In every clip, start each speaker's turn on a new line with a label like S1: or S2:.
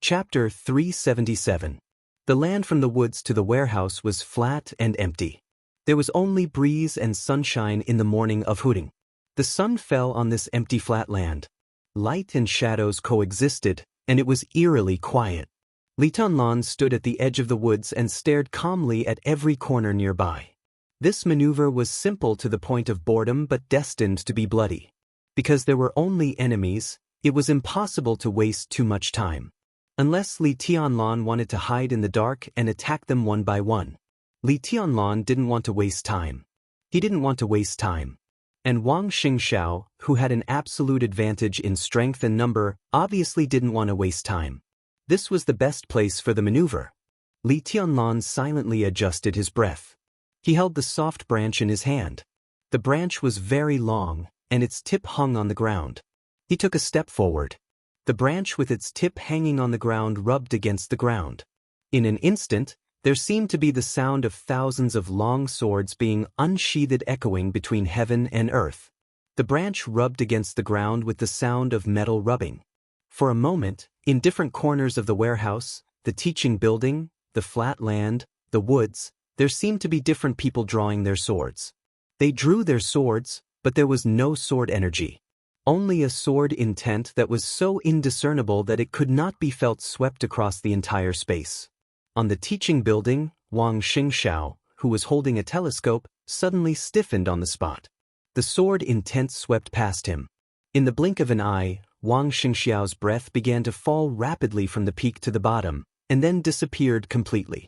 S1: Chapter 377. The land from the woods to the warehouse was flat and empty. There was only breeze and sunshine in the morning of hooting. The sun fell on this empty flat land. Light and shadows coexisted, and it was eerily quiet. Li Tianlan stood at the edge of the woods and stared calmly at every corner nearby. This maneuver was simple to the point of boredom but destined to be bloody. Because there were only enemies, it was impossible to waste too much time. Unless Li Tianlan wanted to hide in the dark and attack them one by one. Li Tianlan didn't want to waste time. He didn't want to waste time. And Wang Xingxiao, who had an absolute advantage in strength and number, obviously didn't want to waste time. This was the best place for the maneuver. Li Tianlan silently adjusted his breath. He held the soft branch in his hand. The branch was very long, and its tip hung on the ground. He took a step forward. The branch with its tip hanging on the ground rubbed against the ground. In an instant, there seemed to be the sound of thousands of long swords being unsheathed echoing between heaven and earth. The branch rubbed against the ground with the sound of metal rubbing. For a moment, in different corners of the warehouse, the teaching building, the flat land, the woods, there seemed to be different people drawing their swords. They drew their swords, but there was no sword energy. Only a sword intent that was so indiscernible that it could not be felt swept across the entire space. On the teaching building, Wang Xingxiao, who was holding a telescope, suddenly stiffened on the spot. The sword intent swept past him. In the blink of an eye, Wang Xingxiao's breath began to fall rapidly from the peak to the bottom, and then disappeared completely.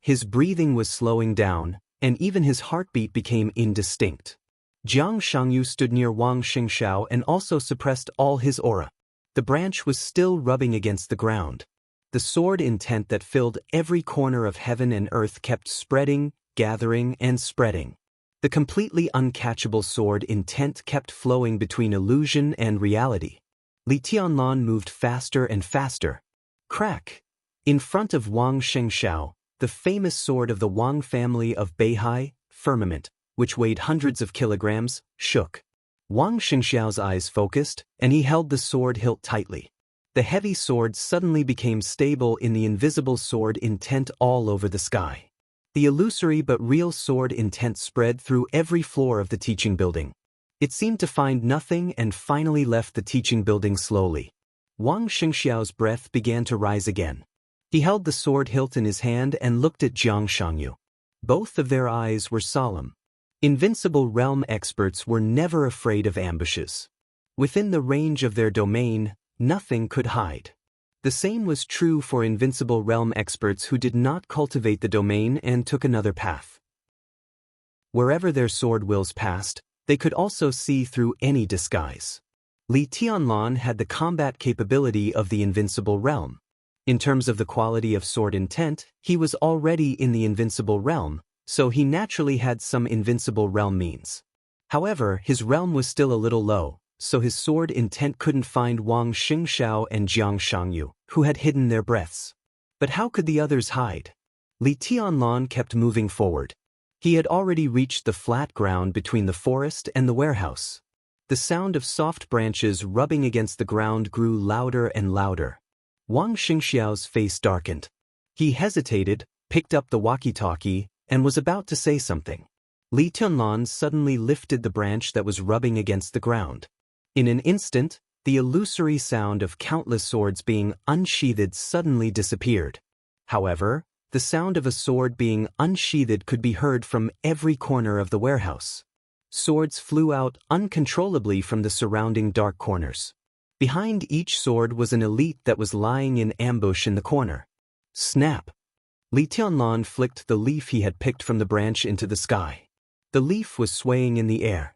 S1: His breathing was slowing down, and even his heartbeat became indistinct. Jiang Shangyu stood near Wang Xingxiao and also suppressed all his aura. The branch was still rubbing against the ground. The sword intent that filled every corner of heaven and earth kept spreading, gathering, and spreading. The completely uncatchable sword intent kept flowing between illusion and reality. Li Tianlan moved faster and faster. Crack! In front of Wang Xingxiao, the famous sword of the Wang family of Beihai, Firmament, which weighed hundreds of kilograms, shook. Wang Xingxiao's eyes focused, and he held the sword hilt tightly. The heavy sword suddenly became stable in the invisible sword intent all over the sky. The illusory but real sword intent spread through every floor of the teaching building. It seemed to find nothing and finally left the teaching building slowly. Wang Xingxiao's breath began to rise again. He held the sword hilt in his hand and looked at Jiang Shangyu. Both of their eyes were solemn. Invincible realm experts were never afraid of ambushes. Within the range of their domain, nothing could hide. The same was true for invincible realm experts who did not cultivate the domain and took another path. Wherever their sword wills passed, they could also see through any disguise. Li Tianlan had the combat capability of the invincible realm. In terms of the quality of sword intent, he was already in the invincible realm, so he naturally had some invincible realm means. However, his realm was still a little low, so his sword intent couldn't find Wang Xingxiao and Jiang Shangyu, who had hidden their breaths. But how could the others hide? Li Tianlan kept moving forward. He had already reached the flat ground between the forest and the warehouse. The sound of soft branches rubbing against the ground grew louder and louder. Wang Xingxiao's face darkened. He hesitated, picked up the walkie-talkie, and was about to say something. Li Tianlan suddenly lifted the branch that was rubbing against the ground. In an instant, the illusory sound of countless swords being unsheathed suddenly disappeared. However, the sound of a sword being unsheathed could be heard from every corner of the warehouse. Swords flew out uncontrollably from the surrounding dark corners. Behind each sword was an elite that was lying in ambush in the corner. Snap! Li Tianlan flicked the leaf he had picked from the branch into the sky. The leaf was swaying in the air.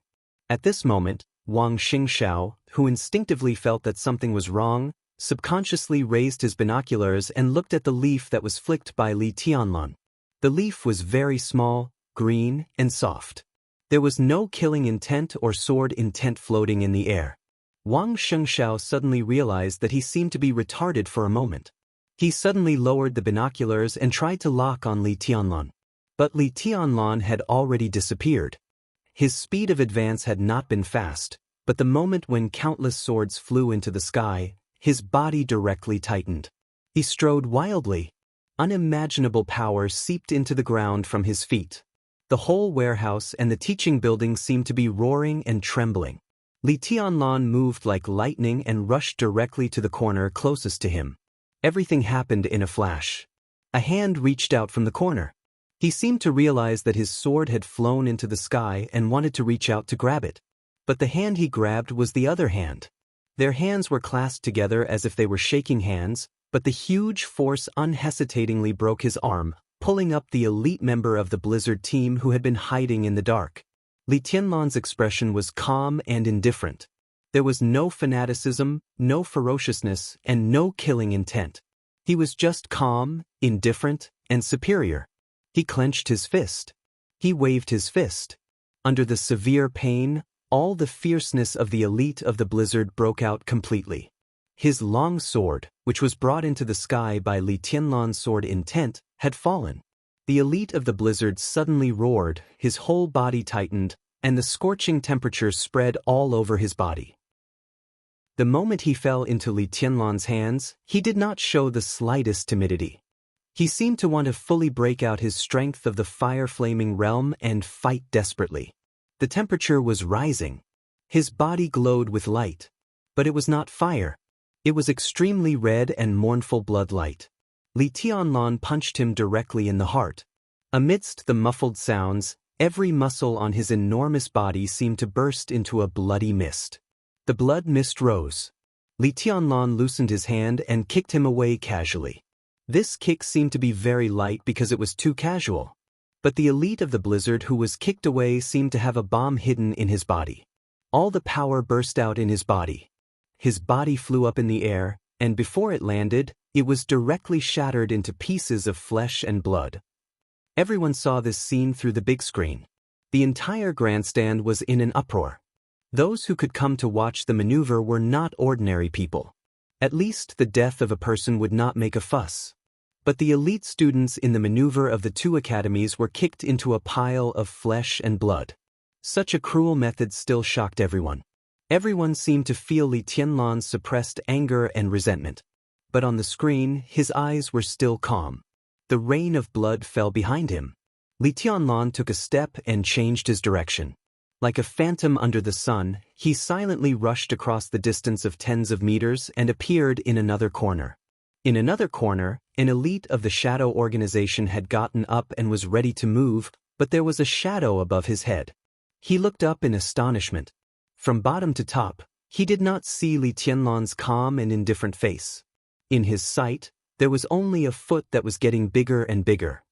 S1: At this moment, Wang Xingxiao, who instinctively felt that something was wrong, subconsciously raised his binoculars and looked at the leaf that was flicked by Li Tianlan. The leaf was very small, green, and soft. There was no killing intent or sword intent floating in the air. Wang Xingxiao suddenly realized that he seemed to be retarded for a moment. He suddenly lowered the binoculars and tried to lock on Li Tianlan. But Li Tianlan had already disappeared. His speed of advance had not been fast, but the moment when countless swords flew into the sky, his body directly tightened. He strode wildly. Unimaginable power seeped into the ground from his feet. The whole warehouse and the teaching building seemed to be roaring and trembling. Li Tianlan moved like lightning and rushed directly to the corner closest to him. Everything happened in a flash. A hand reached out from the corner. He seemed to realize that his sword had flown into the sky and wanted to reach out to grab it. But the hand he grabbed was the other hand. Their hands were clasped together as if they were shaking hands, but the huge force unhesitatingly broke his arm, pulling up the elite member of the Blizzard team who had been hiding in the dark. Li Tianlan's expression was calm and indifferent. There was no fanaticism, no ferociousness, and no killing intent. He was just calm, indifferent, and superior. He clenched his fist. He waved his fist. Under the severe pain, all the fierceness of the elite of the Blizzard broke out completely. His long sword, which was brought into the sky by Li Tianlan's sword intent, had fallen. The elite of the Blizzard suddenly roared, his whole body tightened, and the scorching temperature spread all over his body. The moment he fell into Li Tianlan's hands, he did not show the slightest timidity. He seemed to want to fully break out his strength of the fire-flaming realm and fight desperately. The temperature was rising. His body glowed with light. But it was not fire. It was extremely red and mournful blood light. Li Tianlan punched him directly in the heart. Amidst the muffled sounds, every muscle on his enormous body seemed to burst into a bloody mist. The blood mist rose. Li Tianlan loosened his hand and kicked him away casually. This kick seemed to be very light because it was too casual. But the elite of the Blizzard who was kicked away seemed to have a bomb hidden in his body. All the power burst out in his body. His body flew up in the air, and before it landed, it was directly shattered into pieces of flesh and blood. Everyone saw this scene through the big screen. The entire grandstand was in an uproar. Those who could come to watch the maneuver were not ordinary people. At least the death of a person would not make a fuss. But the elite students in the maneuver of the two academies were kicked into a pile of flesh and blood. Such a cruel method still shocked everyone. Everyone seemed to feel Li Tianlan's suppressed anger and resentment. But on the screen, his eyes were still calm. The rain of blood fell behind him. Li Tianlan took a step and changed his direction. Like a phantom under the sun, he silently rushed across the distance of tens of meters and appeared in another corner. In another corner, an elite of the Shadow organization had gotten up and was ready to move, but there was a shadow above his head. He looked up in astonishment. From bottom to top, he did not see Li Tianlan's calm and indifferent face. In his sight, there was only a foot that was getting bigger and bigger.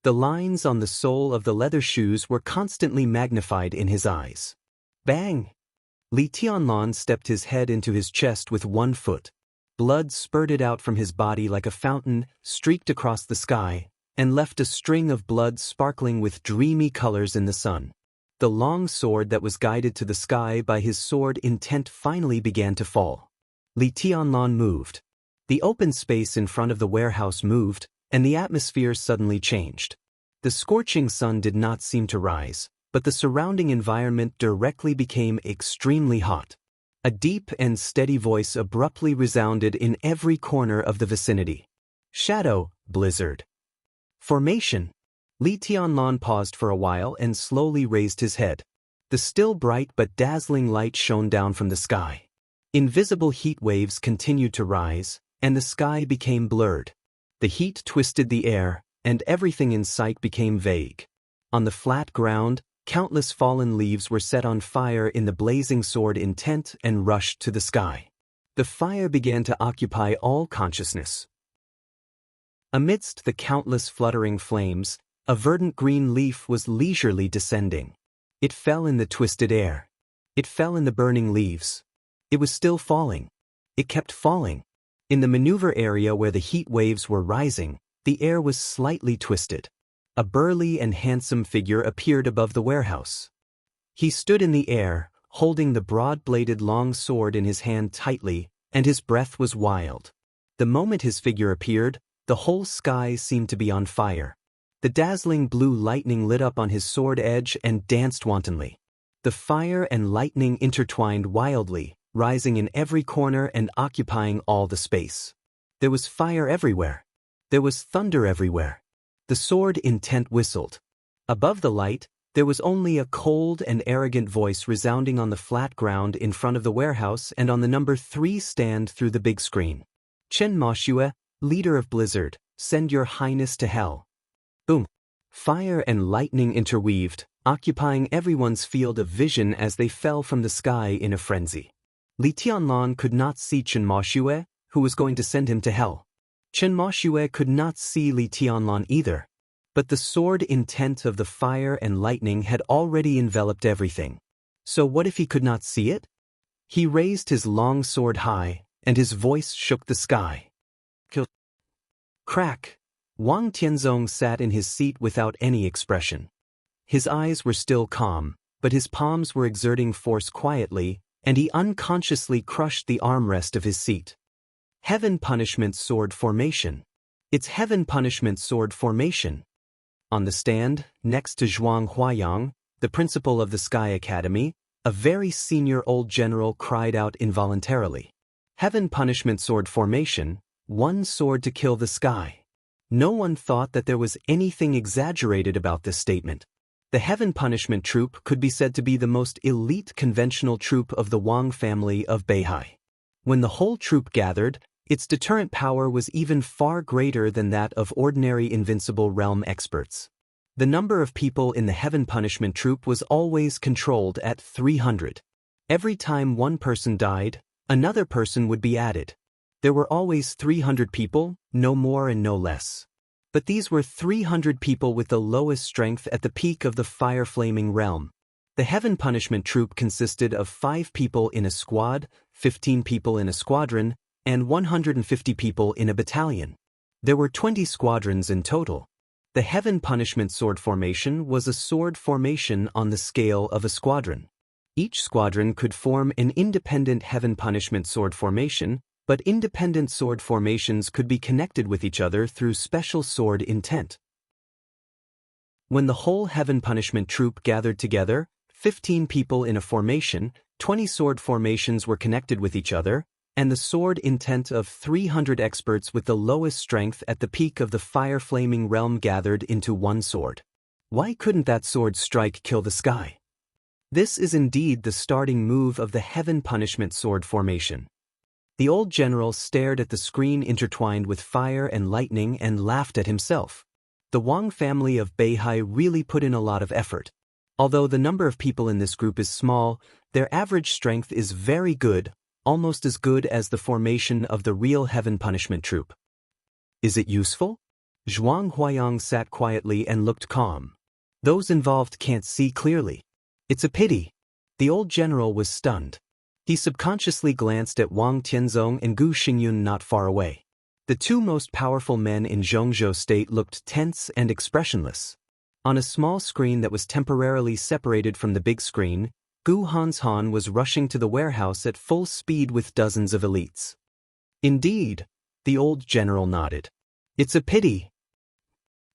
S1: The lines on the sole of the leather shoes were constantly magnified in his eyes. Bang! Li Tianlan stepped his head into his chest with one foot. Blood spurted out from his body like a fountain, streaked across the sky, and left a string of blood sparkling with dreamy colors in the sun. The long sword that was guided to the sky by his sword intent finally began to fall. Li Tianlan moved. The open space in front of the warehouse moved, and the atmosphere suddenly changed. The scorching sun did not seem to rise, but the surrounding environment directly became extremely hot. A deep and steady voice abruptly resounded in every corner of the vicinity. Shadow, Blizzard. Formation. Li Tianlan paused for a while and slowly raised his head. The still bright but dazzling light shone down from the sky. Invisible heat waves continued to rise, and the sky became blurred. The heat twisted the air, and everything in sight became vague. On the flat ground, countless fallen leaves were set on fire in the blazing sword intent and rushed to the sky. The fire began to occupy all consciousness. Amidst the countless fluttering flames, a verdant green leaf was leisurely descending. It fell in the twisted air. It fell in the burning leaves. It was still falling. It kept falling. In the maneuver area where the heat waves were rising, the air was slightly twisted. A burly and handsome figure appeared above the warehouse. He stood in the air, holding the broad-bladed long sword in his hand tightly, and his breath was wild. The moment his figure appeared, the whole sky seemed to be on fire. The dazzling blue lightning lit up on his sword edge and danced wantonly. The fire and lightning intertwined wildly, rising in every corner and occupying all the space. There was fire everywhere. There was thunder everywhere. The sword intent whistled. Above the light, there was only a cold and arrogant voice resounding on the flat ground in front of the warehouse and on the number 3 stand through the big screen. Chen Moshue, leader of Blizzard, send your highness to hell. Boom. Fire and lightning interweaved, occupying everyone's field of vision as they fell from the sky in a frenzy. Li Tianlan could not see Chen Moshue, who was going to send him to hell. Chen Moshue could not see Li Tianlan either. But the sword intent of the fire and lightning had already enveloped everything. So what if he could not see it? He raised his long sword high, and his voice shook the sky. Kill. Crack. Wang Tianzong sat in his seat without any expression. His eyes were still calm, but his palms were exerting force quietly, and he unconsciously crushed the armrest of his seat. Heaven Punishment Sword Formation. It's Heaven Punishment Sword Formation. On the stand, next to Zhuang Huayang, the principal of the Sky Academy, a very senior old general cried out involuntarily. Heaven Punishment Sword Formation, one sword to kill the sky. No one thought that there was anything exaggerated about this statement. The Heaven Punishment Troop could be said to be the most elite conventional troop of the Wang family of Beihai. When the whole troop gathered, its deterrent power was even far greater than that of ordinary invincible realm experts. The number of people in the Heaven Punishment Troop was always controlled at 300. Every time one person died, another person would be added. There were always 300 people, no more and no less. But these were 300 people with the lowest strength at the peak of the fire-flaming realm. The Heaven Punishment Troop consisted of 5 people in a squad, 15 people in a squadron, and 150 people in a battalion. There were 20 squadrons in total. The Heaven Punishment Sword Formation was a sword formation on the scale of a squadron. Each squadron could form an independent Heaven Punishment Sword Formation, but independent sword formations could be connected with each other through special sword intent. When the whole Heaven Punishment Troop gathered together, 15 people in a formation, 20 sword formations were connected with each other, and the sword intent of 300 experts with the lowest strength at the peak of the fire-flaming realm gathered into one sword. Why couldn't that sword strike kill the sky? This is indeed the starting move of the Heaven Punishment Sword Formation. The old general stared at the screen intertwined with fire and lightning and laughed at himself. The Wang family of Beihai really put in a lot of effort. Although the number of people in this group is small, their average strength is very good, almost as good as the formation of the real Heaven Punishment Troop. Is it useful? Zhuang Huayang sat quietly and looked calm. Those involved can't see clearly. It's a pity. The old general was stunned. He subconsciously glanced at Wang Tianzong and Gu Xingyun not far away. The 2 most powerful men in Zhongzhou State looked tense and expressionless. On a small screen that was temporarily separated from the big screen, Gu Hanshan was rushing to the warehouse at full speed with dozens of elites. Indeed, the old general nodded. It's a pity.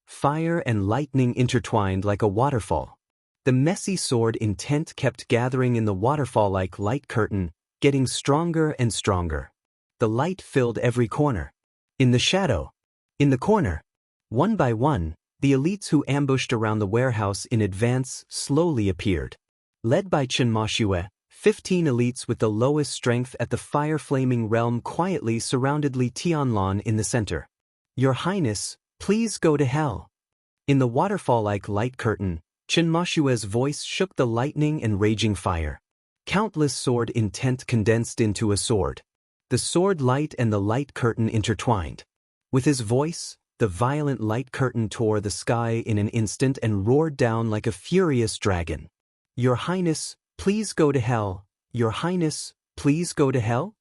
S1: Fire and lightning intertwined like a waterfall. The messy sword intent kept gathering in the waterfall-like light curtain, getting stronger and stronger. The light filled every corner. In the shadow. In the corner. One by one, the elites who ambushed around the warehouse in advance slowly appeared. Led by Chen Moshue, 15 elites with the lowest strength at the fire-flaming realm quietly surrounded Li Tianlan in the center. Your Highness, please go to hell. In the waterfall-like light curtain, Chen Moshue's voice shook the lightning and raging fire. Countless sword intent condensed into a sword. The sword light and the light curtain intertwined. With his voice, the violent light curtain tore the sky in an instant and roared down like a furious dragon. Your Highness, please go to hell. Your Highness, please go to hell?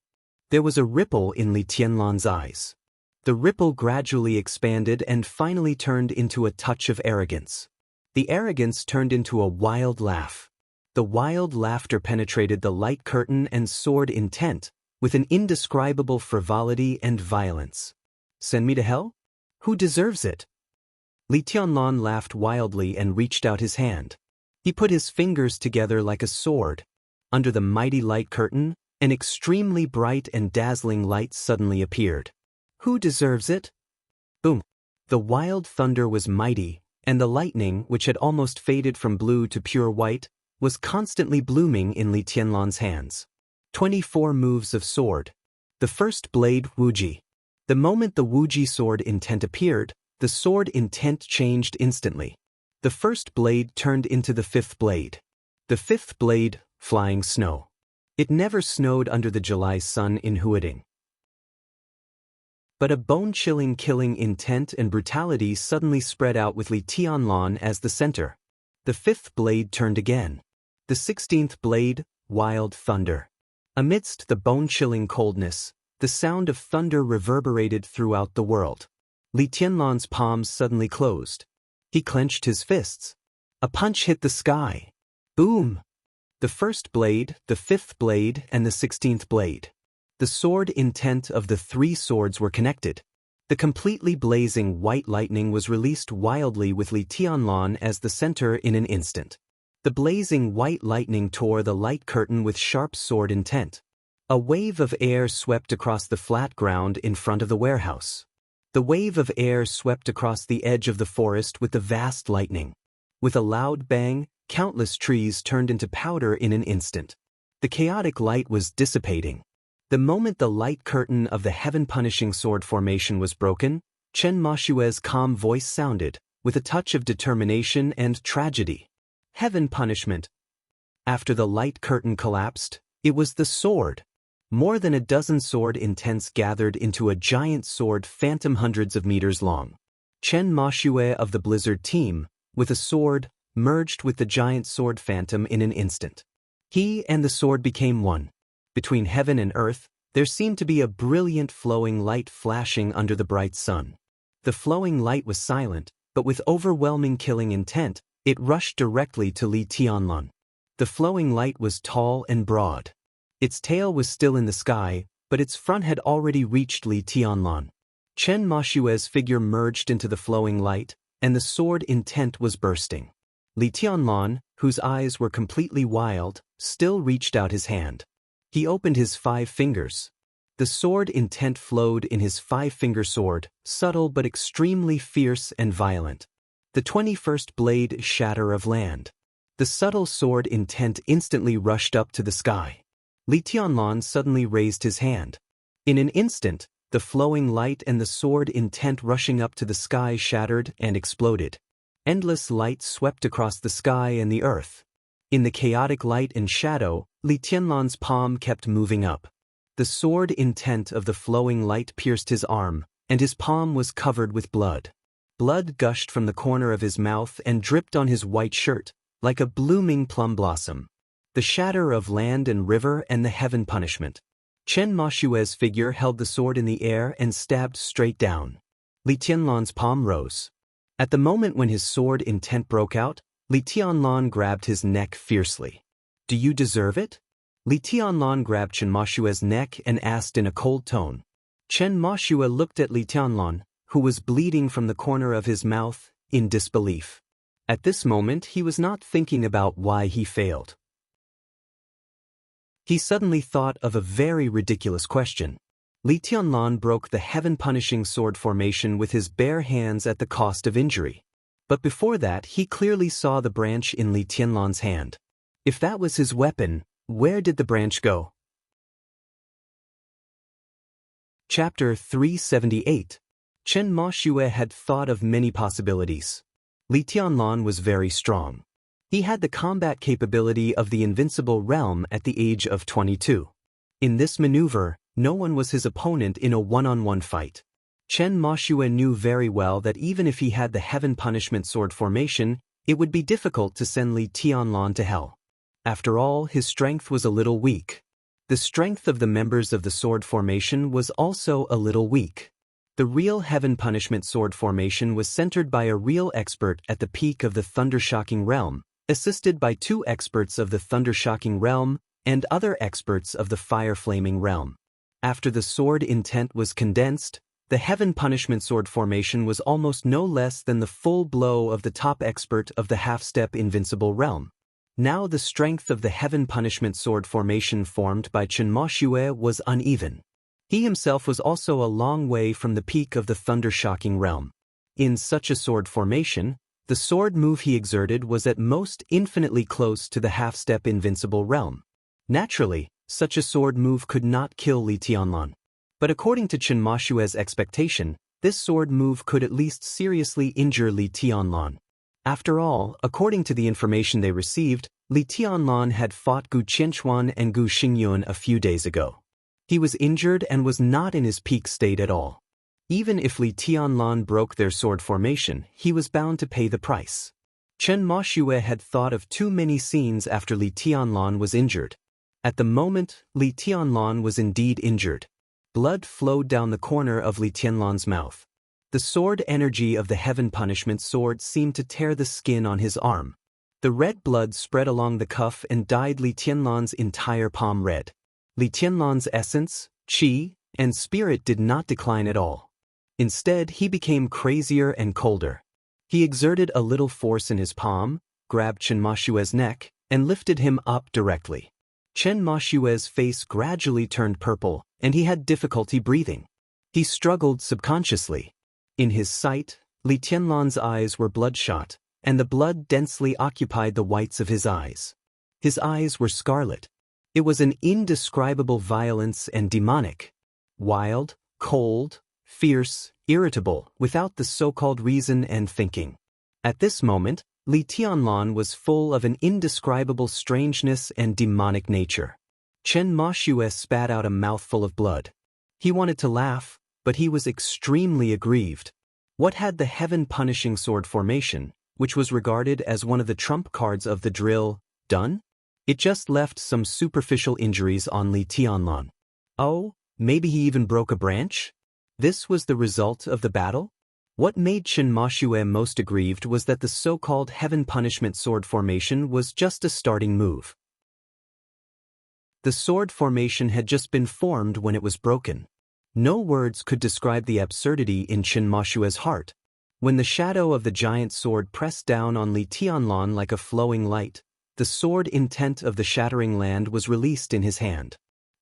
S1: There was a ripple in Li Tianlan's eyes. The ripple gradually expanded and finally turned into a touch of arrogance. The arrogance turned into a wild laugh. The wild laughter penetrated the light curtain and sword intent, with an indescribable frivolity and violence. Send me to hell? Who deserves it? Li Tianlan laughed wildly and reached out his hand. He put his fingers together like a sword. Under the mighty light curtain, an extremely bright and dazzling light suddenly appeared. Who deserves it? Boom. The wild thunder was mighty, and the lightning, which had almost faded from blue to pure white, was constantly blooming in Li Tianlan's hands. 24 moves of sword. The first blade, Wuji. The moment the Wuji sword intent appeared, the sword intent changed instantly. The first blade turned into the fifth blade. The fifth blade, flying snow. It never snowed under the July sun in Huading. But a bone-chilling killing intent and brutality suddenly spread out with Li Tianlan as the center. The fifth blade turned again. The 16th blade, wild thunder. Amidst the bone-chilling coldness, the sound of thunder reverberated throughout the world. Li Tianlan's palms suddenly closed. He clenched his fists. A punch hit the sky. Boom! The first blade, the fifth blade, and the 16th blade. The sword intent of the three swords were connected. The completely blazing white lightning was released wildly with Li Tianlan as the center in an instant. The blazing white lightning tore the light curtain with sharp sword intent. A wave of air swept across the flat ground in front of the warehouse. The wave of air swept across the edge of the forest with the vast lightning. With a loud bang, countless trees turned into powder in an instant. The chaotic light was dissipating. The moment the light curtain of the heaven-punishing sword formation was broken, Chen Moshue's calm voice sounded, with a touch of determination and tragedy. Heaven punishment. After the light curtain collapsed, it was the sword. More than a dozen sword intents gathered into a giant sword phantom hundreds of meters long. Chen Moshue of the Blizzard team, with a sword, merged with the giant sword phantom in an instant. He and the sword became one. Between heaven and earth, there seemed to be a brilliant flowing light flashing under the bright sun. The flowing light was silent, but with overwhelming killing intent, it rushed directly to Li Tianlan. The flowing light was tall and broad. Its tail was still in the sky, but its front had already reached Li Tianlan. Chen Moshue's figure merged into the flowing light, and the sword intent was bursting. Li Tianlan, whose eyes were completely wild, still reached out his hand. He opened his 5 fingers. The sword intent flowed in his 5-finger sword, subtle but extremely fierce and violent. The 21st blade, shatter of land. The subtle sword intent instantly rushed up to the sky. Li Tianlan suddenly raised his hand. In an instant, the flowing light and the sword intent rushing up to the sky shattered and exploded. Endless light swept across the sky and the earth. In the chaotic light and shadow, Li Tianlan's palm kept moving up. The sword intent of the flowing light pierced his arm, and his palm was covered with blood. Blood gushed from the corner of his mouth and dripped on his white shirt, like a blooming plum blossom. The shatter of land and river and the heaven punishment. Chen Moshue's figure held the sword in the air and stabbed straight down. Li Tianlan's palm rose. At the moment when his sword intent broke out, Li Tianlan grabbed his neck fiercely. Do you deserve it? Li Tianlan grabbed Chen Moshue's neck and asked in a cold tone. Chen Moshue looked at Li Tianlan, who was bleeding from the corner of his mouth, in disbelief. At this moment he was not thinking about why he failed. He suddenly thought of a very ridiculous question. Li Tianlan broke the heaven-punishing sword formation with his bare hands at the cost of injury. But before that he clearly saw the branch in Li Tianlan's hand. If that was his weapon, where did the branch go? Chapter 378. Chen Moshue had thought of many possibilities. Li Tianlan was very strong. He had the combat capability of the invincible realm at the age of 22. In this maneuver, no one was his opponent in a one-on-one fight. Chen Moshue knew very well that even if he had the heaven punishment sword formation, it would be difficult to send Li Tianlan to hell. After all, his strength was a little weak. The strength of the members of the sword formation was also a little weak. The real heaven punishment sword formation was centered by a real expert at the peak of the thunder-shocking realm, assisted by 2 experts of the thunder-shocking realm and other experts of the fire-flaming realm. After the sword intent was condensed, the heaven punishment sword formation was almost no less than the full blow of the top expert of the half-step invincible realm. Now the strength of the heaven punishment sword formation formed by Chen Moshue was uneven. He himself was also a long way from the peak of the thunder-shocking realm. In such a sword formation, the sword move he exerted was at most infinitely close to the half-step invincible realm. Naturally, such a sword move could not kill Li Tianlan. But according to Chen Mashue's expectation, this sword move could at least seriously injure Li Tianlan. After all, according to the information they received, Li Tianlan had fought Gu Qianchuan and Gu Xingyun a few days ago. He was injured and was not in his peak state at all. Even if Li Tianlan broke their sword formation, he was bound to pay the price. Chen Mashue had thought of too many scenes after Li Tianlan was injured. At the moment, Li Tianlan was indeed injured. Blood flowed down the corner of Li Tianlan's mouth. The sword energy of the heaven punishment sword seemed to tear the skin on his arm. The red blood spread along the cuff and dyed Li Tianlan's entire palm red. Li Tianlan's essence, qi, and spirit did not decline at all. Instead, he became crazier and colder. He exerted a little force in his palm, grabbed Chen Mashue's neck, and lifted him up directly. Chen Mashue's face gradually turned purple, and he had difficulty breathing. He struggled subconsciously. In his sight, Li Tianlan's eyes were bloodshot, and the blood densely occupied the whites of his eyes. His eyes were scarlet. It was an indescribable violence and demonic. Wild, cold, fierce, irritable, without the so-called reason and thinking. At this moment, Li Tianlan was full of an indescribable strangeness and demonic nature. Chen Mashue spat out a mouthful of blood. He wanted to laugh, but he was extremely aggrieved. What had the heaven-punishing sword formation, which was regarded as one of the trump cards of the drill, done? It just left some superficial injuries on Li Tianlan. Oh, maybe he even broke a branch? This was the result of the battle? What made Chen Mashue most aggrieved was that the so-called heaven punishment sword formation was just a starting move. The sword formation had just been formed when it was broken. No words could describe the absurdity in Chen Mashue's heart. When the shadow of the giant sword pressed down on Li Tianlan like a flowing light, the sword intent of the shattering land was released in his hand.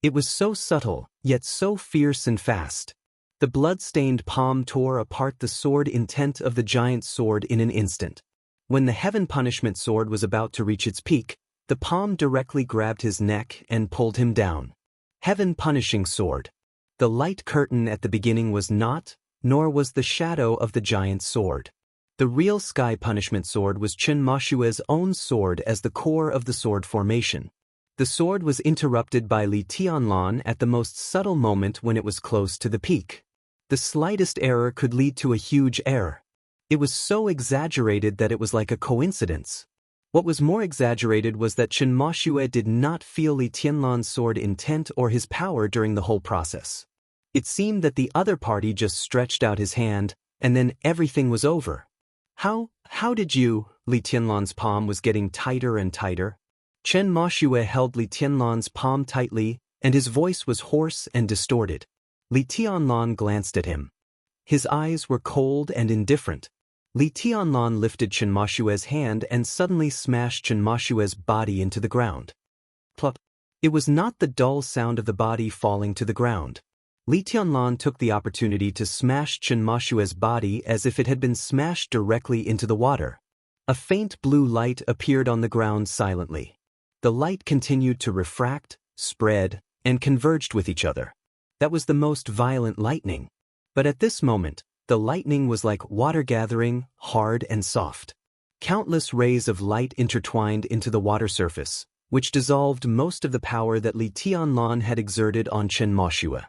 S1: It was so subtle, yet so fierce and fast. The blood-stained palm tore apart the sword intent of the giant sword in an instant. When the heaven punishment sword was about to reach its peak, the palm directly grabbed his neck and pulled him down. Heaven punishing sword. The light curtain at the beginning was not, nor was the shadow of the giant sword. The real sky punishment sword was Chen Mashue's own sword as the core of the sword formation. The sword was interrupted by Li Tianlan at the most subtle moment when it was close to the peak. The slightest error could lead to a huge error. It was so exaggerated that it was like a coincidence. What was more exaggerated was that Chen Mashue did not feel Li Tianlan's sword intent or his power during the whole process. It seemed that the other party just stretched out his hand, and then everything was over. How did you? Li Tianlan's palm was getting tighter and tighter. Chen Mashue held Li Tianlan's palm tightly, and his voice was hoarse and distorted. Li Tianlan glanced at him. His eyes were cold and indifferent. Li Tianlan lifted Chen Mashue's hand and suddenly smashed Chen Mashue's body into the ground. Plop. It was not the dull sound of the body falling to the ground. Li Tianlan took the opportunity to smash Chen Mashue's body as if it had been smashed directly into the water. A faint blue light appeared on the ground silently. The light continued to refract, spread, and converged with each other. That was the most violent lightning. But at this moment, the lightning was like water gathering, hard and soft. Countless rays of light intertwined into the water surface, which dissolved most of the power that Li Tianlan had exerted on Chen Mashue.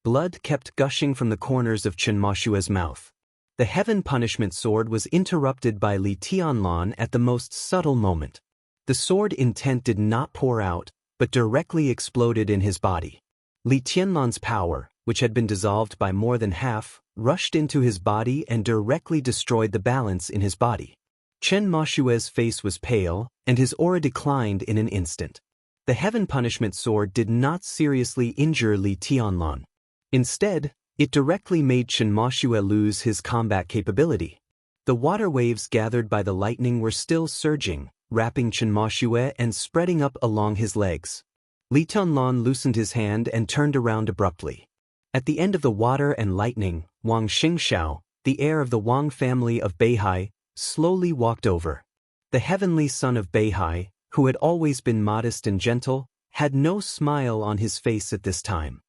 S1: Blood kept gushing from the corners of Chen Mashue's mouth. The heaven punishment sword was interrupted by Li Tianlan at the most subtle moment. The sword intent did not pour out, but directly exploded in his body. Li Tianlan's power, which had been dissolved by more than half, rushed into his body and directly destroyed the balance in his body. Chen Mashue's face was pale, and his aura declined in an instant. The heaven punishment sword did not seriously injure Li Tianlan. Instead, it directly made Chen Mashue lose his combat capability. The water waves gathered by the lightning were still surging, wrapping Chen Mashue and spreading up along his legs. Li Tianlan loosened his hand and turned around abruptly. At the end of the water and lightning, Wang Xingxiao, the heir of the Wang family of Beihai, slowly walked over. The heavenly son of Beihai, who had always been modest and gentle, had no smile on his face at this time.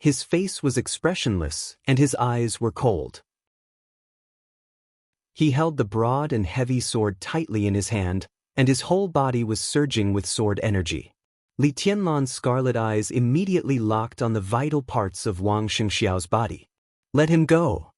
S1: His face was expressionless, and his eyes were cold. He held the broad and heavy sword tightly in his hand, and his whole body was surging with sword energy. Li Tianlan's scarlet eyes immediately locked on the vital parts of Wang Xingxiao's body. "Let him go."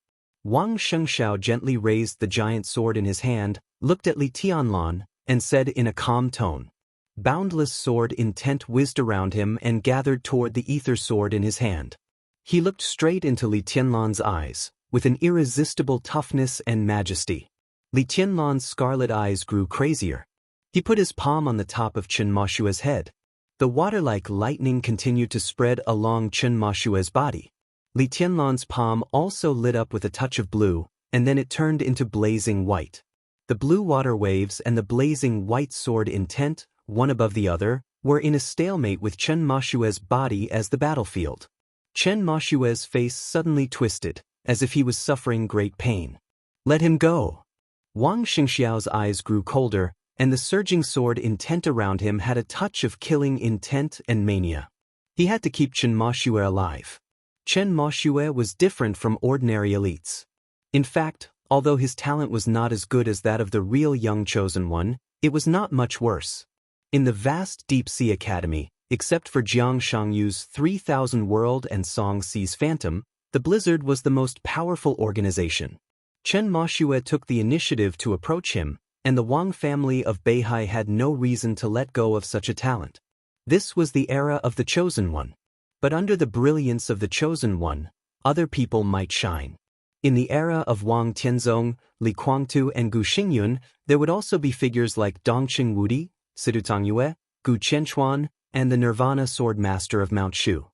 S1: Wang Xingxiao gently raised the giant sword in his hand, looked at Li Tianlan, and said in a calm tone. Boundless sword intent whizzed around him and gathered toward the ether sword in his hand. He looked straight into Li Tianlan's eyes, with an irresistible toughness and majesty. Li Tianlan's scarlet eyes grew crazier. He put his palm on the top of Chen Mashue's head. The water-like lightning continued to spread along Chen Mashue's body. Li Tianlan's palm also lit up with a touch of blue, and then it turned into blazing white. The blue water waves and the blazing white sword intent, one above the other, were in a stalemate with Chen Mashue's body as the battlefield. Chen Mashue's face suddenly twisted, as if he was suffering great pain. "Let him go." Wang Xingxiao's eyes grew colder, and the surging sword intent around him had a touch of killing intent and mania. He had to keep Chen Mashue alive. Chen Mashue was different from ordinary elites. In fact, although his talent was not as good as that of the real young chosen one, it was not much worse. In the vast deep-sea academy, except for Jiang Shangyu's 3,000 World and Song Sea's Phantom, the Blizzard was the most powerful organization. Chen Mashue took the initiative to approach him, and the Wang family of Beihai had no reason to let go of such a talent. This was the era of the Chosen One. But under the brilliance of the Chosen One, other people might shine. In the era of Wang Tianzong, Li Kuangtu and Gu Xingyun, there would also be figures like Dongqing Wudi, Sidu Tangyue, Gu Qianchuan, and the Nirvana Sword Master of Mount Shu.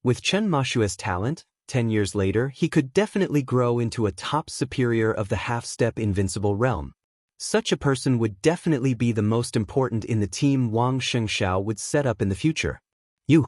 S1: With Chen Mashue's talent, 10 years later he could definitely grow into a top superior of the half-step invincible realm. Such a person would definitely be the most important in the team Wang Xingxiao would set up in the future. "You."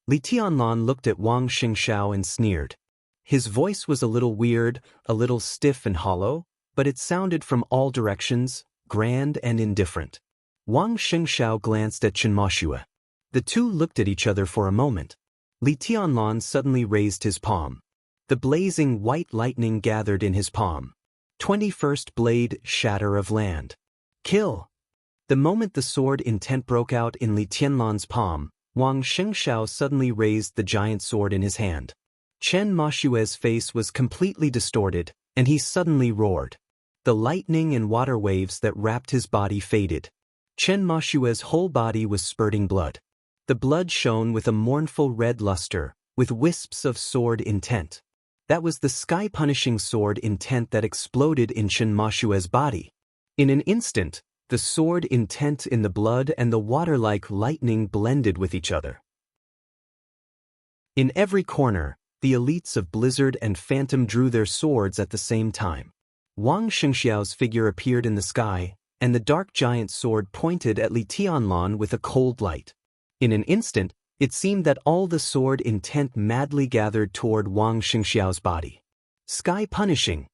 S1: Li Tianlan looked at Wang Xingxiao and sneered. His voice was a little weird, a little stiff and hollow, but it sounded from all directions, grand and indifferent. Wang Xingxiao glanced at Chen Mashue. The two looked at each other for a moment. Li Tianlan suddenly raised his palm. The blazing white lightning gathered in his palm. 21st Blade, Shatter of Land. "Kill." The moment the sword intent broke out in Li Tianlan's palm, Wang Xingxiao suddenly raised the giant sword in his hand. Chen Mashue's face was completely distorted, and he suddenly roared. The lightning and water waves that wrapped his body faded. Chen Mashue's whole body was spurting blood. The blood shone with a mournful red luster, with wisps of sword intent. That was the sky-punishing sword intent that exploded in Chen Mashue's body. In an instant, the sword intent in the blood and the water-like lightning blended with each other. In every corner, the elites of Blizzard and Phantom drew their swords at the same time. Wang Xingxiao's figure appeared in the sky, and the dark giant sword pointed at Li Tianlan with a cold light. In an instant, it seemed that all the sword intent madly gathered toward Wang Xingxiao's body. "Sky punishing."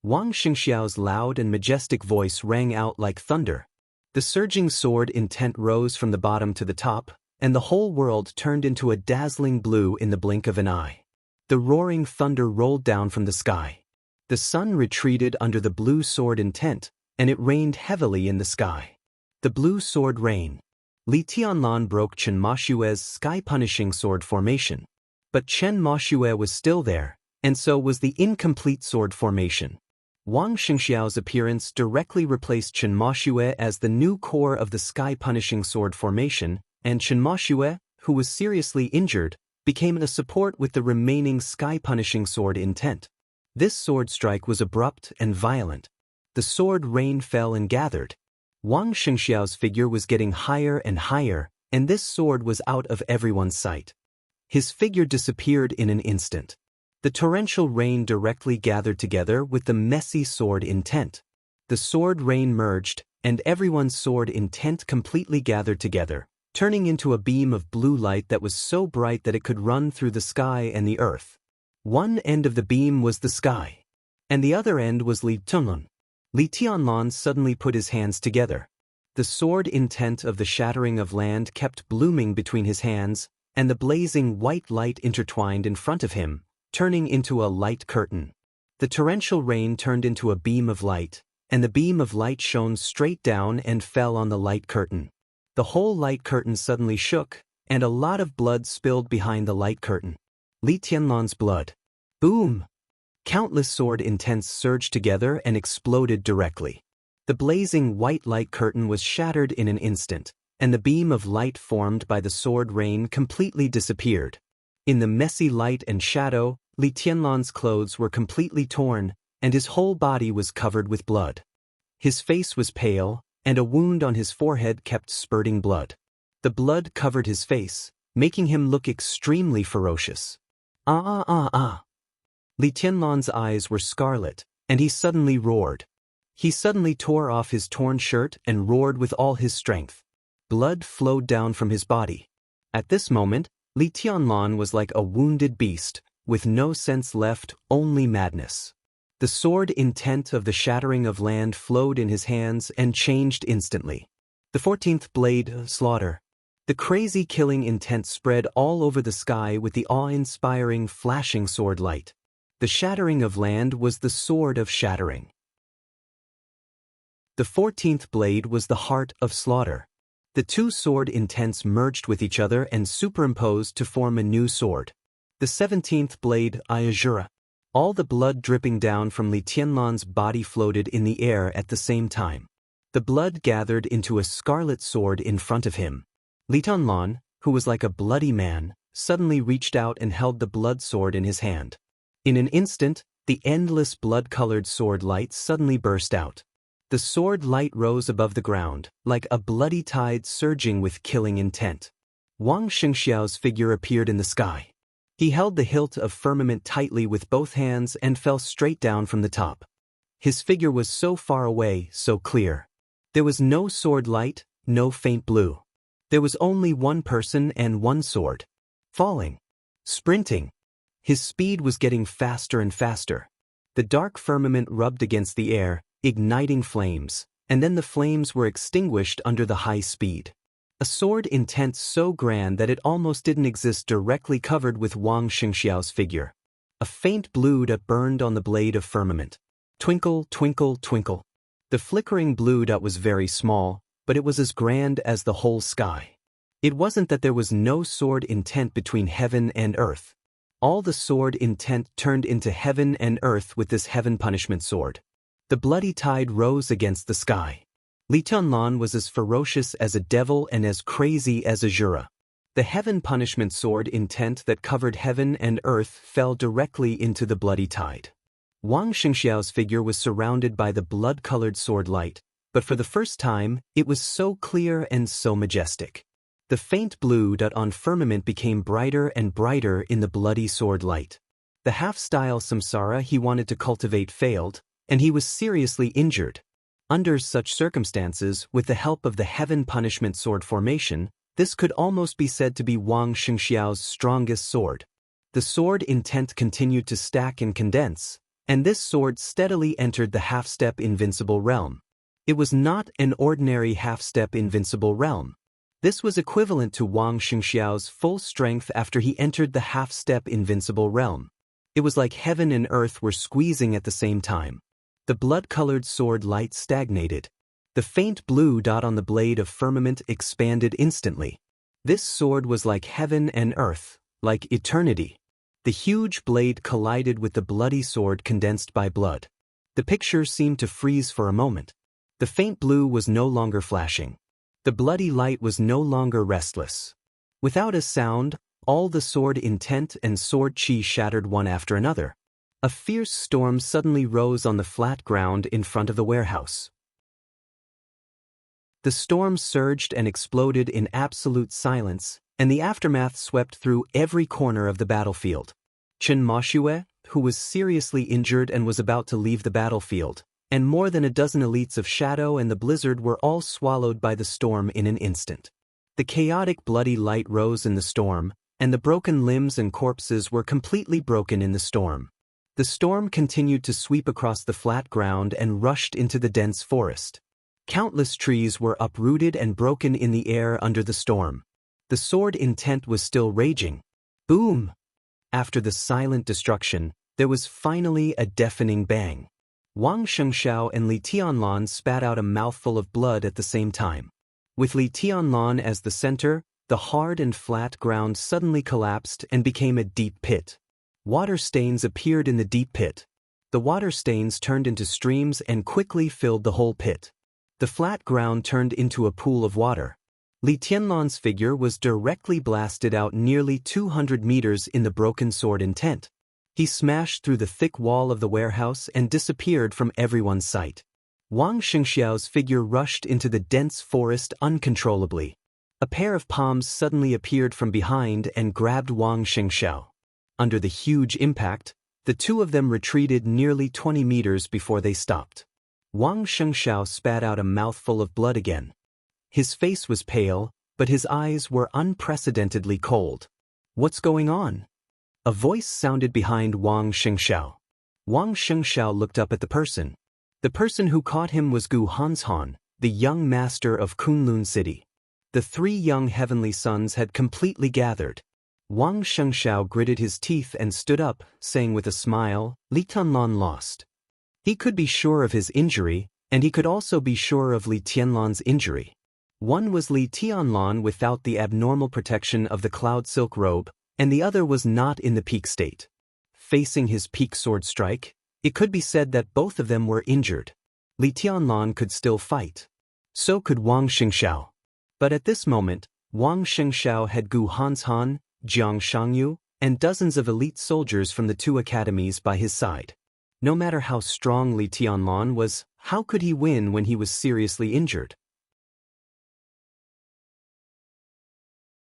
S1: Wang Xingxiao's loud and majestic voice rang out like thunder. The surging sword intent rose from the bottom to the top, and the whole world turned into a dazzling blue in the blink of an eye. The roaring thunder rolled down from the sky. The sun retreated under the blue sword intent, and it rained heavily in the sky. The blue sword rain. Li Tianlan broke Chen Mashue's sky-punishing sword formation. But Chen Mashue was still there, and so was the incomplete sword formation. Wang Xingxiao's appearance directly replaced Chen Mashue as the new core of the sky-punishing sword formation, and Chen Mashue, who was seriously injured, became a support with the remaining sky-punishing sword intent. This sword strike was abrupt and violent. The sword rain fell and gathered. Wang Xingxiao's figure was getting higher and higher, and this sword was out of everyone's sight. His figure disappeared in an instant. The torrential rain directly gathered together with the messy sword intent. The sword rain merged, and everyone's sword intent completely gathered together, turning into a beam of blue light that was so bright that it could run through the sky and the earth. One end of the beam was the sky, and the other end was Li Tianlan. Li Tianlan suddenly put his hands together. The sword intent of the shattering of land kept blooming between his hands, and the blazing white light intertwined in front of him, turning into a light curtain. The torrential rain turned into a beam of light, and the beam of light shone straight down and fell on the light curtain. The whole light curtain suddenly shook, and a lot of blood spilled behind the light curtain. Li Tianlan's blood. Boom! Countless sword intents surged together and exploded directly. The blazing white light curtain was shattered in an instant, and the beam of light formed by the sword rain completely disappeared. In the messy light and shadow, Li Tianlan's clothes were completely torn, and his whole body was covered with blood. His face was pale, and a wound on his forehead kept spurting blood. The blood covered his face, making him look extremely ferocious. Li Tianlan's eyes were scarlet, and he suddenly roared. He suddenly tore off his torn shirt and roared with all his strength. Blood flowed down from his body. At this moment, Li Tianlan was like a wounded beast, with no sense left, only madness. The sword intent of the shattering of land flowed in his hands and changed instantly. The 14th blade, slaughter. The crazy killing intent spread all over the sky with the awe-inspiring flashing sword light. The shattering of land was the sword of shattering. The 14th blade was the heart of slaughter. The two sword intents merged with each other and superimposed to form a new sword. The 17th blade, Ayajura. All the blood dripping down from Li Tianlan's body floated in the air at the same time. The blood gathered into a scarlet sword in front of him. Li Tianlan, who was like a bloody man, suddenly reached out and held the blood sword in his hand. In an instant, the endless blood-colored sword light suddenly burst out. The sword light rose above the ground, like a bloody tide surging with killing intent. Wang Xingxiao's figure appeared in the sky. He held the hilt of firmament tightly with both hands and fell straight down from the top. His figure was so far away, so clear. There was no sword light, no faint blue. There was only one person and one sword. Falling. Sprinting. His speed was getting faster and faster. The dark firmament rubbed against the air, igniting flames, and then the flames were extinguished under the high speed. A sword intent so grand that it almost didn't exist directly covered with Wang Xingxiao's figure. A faint blue dot burned on the blade of firmament. Twinkle, twinkle, twinkle. The flickering blue dot was very small, but it was as grand as the whole sky. It wasn't that there was no sword intent between heaven and earth. All the sword intent turned into heaven and earth with this heaven punishment sword. The bloody tide rose against the sky. Li Tianlan was as ferocious as a devil and as crazy as Azura. The heaven punishment sword intent that covered heaven and earth fell directly into the bloody tide. Wang Xingxiao's figure was surrounded by the blood-colored sword light, but for the first time, it was so clear and so majestic. The faint blue dot on firmament became brighter and brighter in the bloody sword light. The half-style samsara he wanted to cultivate failed, and he was seriously injured. Under such circumstances, with the help of the heaven punishment sword formation, this could almost be said to be Wang Xingxiao's strongest sword. The sword intent continued to stack and condense, and this sword steadily entered the half-step invincible realm. It was not an ordinary half-step invincible realm. This was equivalent to Wang Xingxiao's full strength after he entered the half-step invincible realm. It was like heaven and earth were squeezing at the same time. The blood-colored sword light stagnated. The faint blue dot on the blade of firmament expanded instantly. This sword was like heaven and earth, like eternity. The huge blade collided with the bloody sword condensed by blood. The picture seemed to freeze for a moment. The faint blue was no longer flashing. The bloody light was no longer restless. Without a sound, all the sword intent and sword chi shattered one after another. A fierce storm suddenly rose on the flat ground in front of the warehouse. The storm surged and exploded in absolute silence, and the aftermath swept through every corner of the battlefield. Chen Moshue, who was seriously injured and was about to leave the battlefield, and more than a dozen elites of Shadow and the Blizzard were all swallowed by the storm in an instant. The chaotic bloody light rose in the storm, and the broken limbs and corpses were completely broken in the storm. The storm continued to sweep across the flat ground and rushed into the dense forest. Countless trees were uprooted and broken in the air under the storm. The sword intent was still raging. Boom! After the silent destruction, there was finally a deafening bang. Wang Shengxiao and Li Tianlan spat out a mouthful of blood at the same time. With Li Tianlan as the center, the hard and flat ground suddenly collapsed and became a deep pit. Water stains appeared in the deep pit. The water stains turned into streams and quickly filled the whole pit. The flat ground turned into a pool of water. Li Tianlan's figure was directly blasted out nearly 200 meters in the broken sword intent. He smashed through the thick wall of the warehouse and disappeared from everyone's sight. Wang Shengxiao's figure rushed into the dense forest uncontrollably. A pair of palms suddenly appeared from behind and grabbed Wang Shengxiao. Under the huge impact, the two of them retreated nearly 20 meters before they stopped. Wang Shengxiao spat out a mouthful of blood again. His face was pale, but his eyes were unprecedentedly cold. "What's going on?" A voice sounded behind Wang Shengxiao. Wang Shengxiao looked up at the person. The person who caught him was Gu Hanshan, the young master of Kunlun City. The three young heavenly sons had completely gathered. Wang Shengxiao gritted his teeth and stood up, saying with a smile, "Li Tianlan lost." He could be sure of his injury, and he could also be sure of Li Tianlan's injury. One was Li Tianlan without the abnormal protection of the cloud silk robe, and the other was not in the peak state. Facing his peak sword strike, it could be said that both of them were injured. Li Tianlan could still fight. So could Wang Shengxiao. But at this moment, Wang Shengxiao had Gu Hanshan, Jiang Shangyu, and dozens of elite soldiers from the two academies by his side. No matter how strong Li Tianlan was, how could he win when he was seriously injured?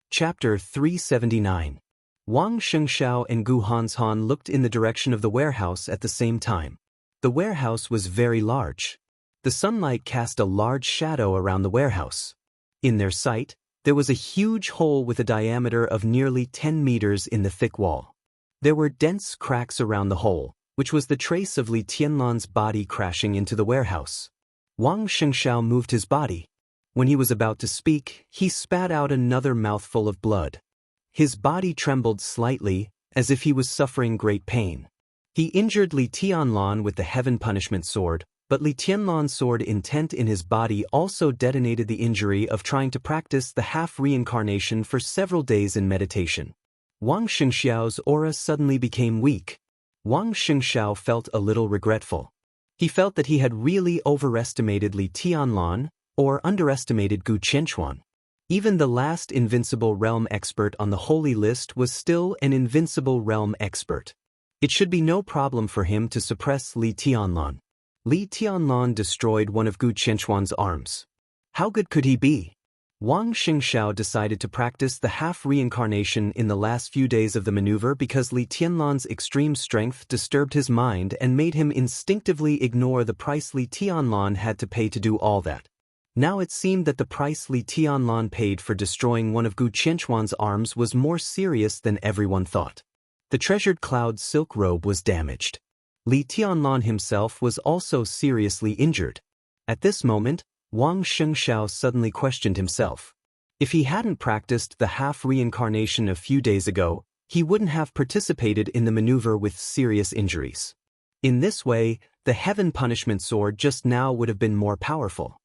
S1: Chapter 379. Wang Shengxiao and Gu Hanshan looked in the direction of the warehouse at the same time. The warehouse was very large. The sunlight cast a large shadow around the warehouse. In their sight, there was a huge hole with a diameter of nearly 10 meters in the thick wall. There were dense cracks around the hole, which was the trace of Li Tianlan's body crashing into the warehouse. Wang Shengxiao moved his body. When he was about to speak, he spat out another mouthful of blood. His body trembled slightly, as if he was suffering great pain. He injured Li Tianlan with the Heaven Punishment Sword, but Li Tianlan's sword intent in his body also detonated the injury of trying to practice the half-reincarnation for several days in meditation. Wang Shengxiao's aura suddenly became weak. Wang Shengxiao felt a little regretful. He felt that he had really overestimated Li Tianlan, or underestimated Gu Qianchuan. Even the last invincible realm expert on the holy list was still an invincible realm expert. It should be no problem for him to suppress Li Tianlan. Li Tianlan destroyed one of Gu Qianchuan's arms. How good could he be? Wang Shengxiao decided to practice the half-reincarnation in the last few days of the maneuver because Li Tianlan's extreme strength disturbed his mind and made him instinctively ignore the price Li Tianlan had to pay to do all that. Now it seemed that the price Li Tianlan paid for destroying one of Gu Qianchuan's arms was more serious than everyone thought. The treasured cloud silk robe was damaged. Li Tianlan himself was also seriously injured. At this moment, Wang Shengxiao suddenly questioned himself. If he hadn't practiced the half-reincarnation a few days ago, he wouldn't have participated in the maneuver with serious injuries. In this way, the Heaven Punishment Sword just now would have been more powerful.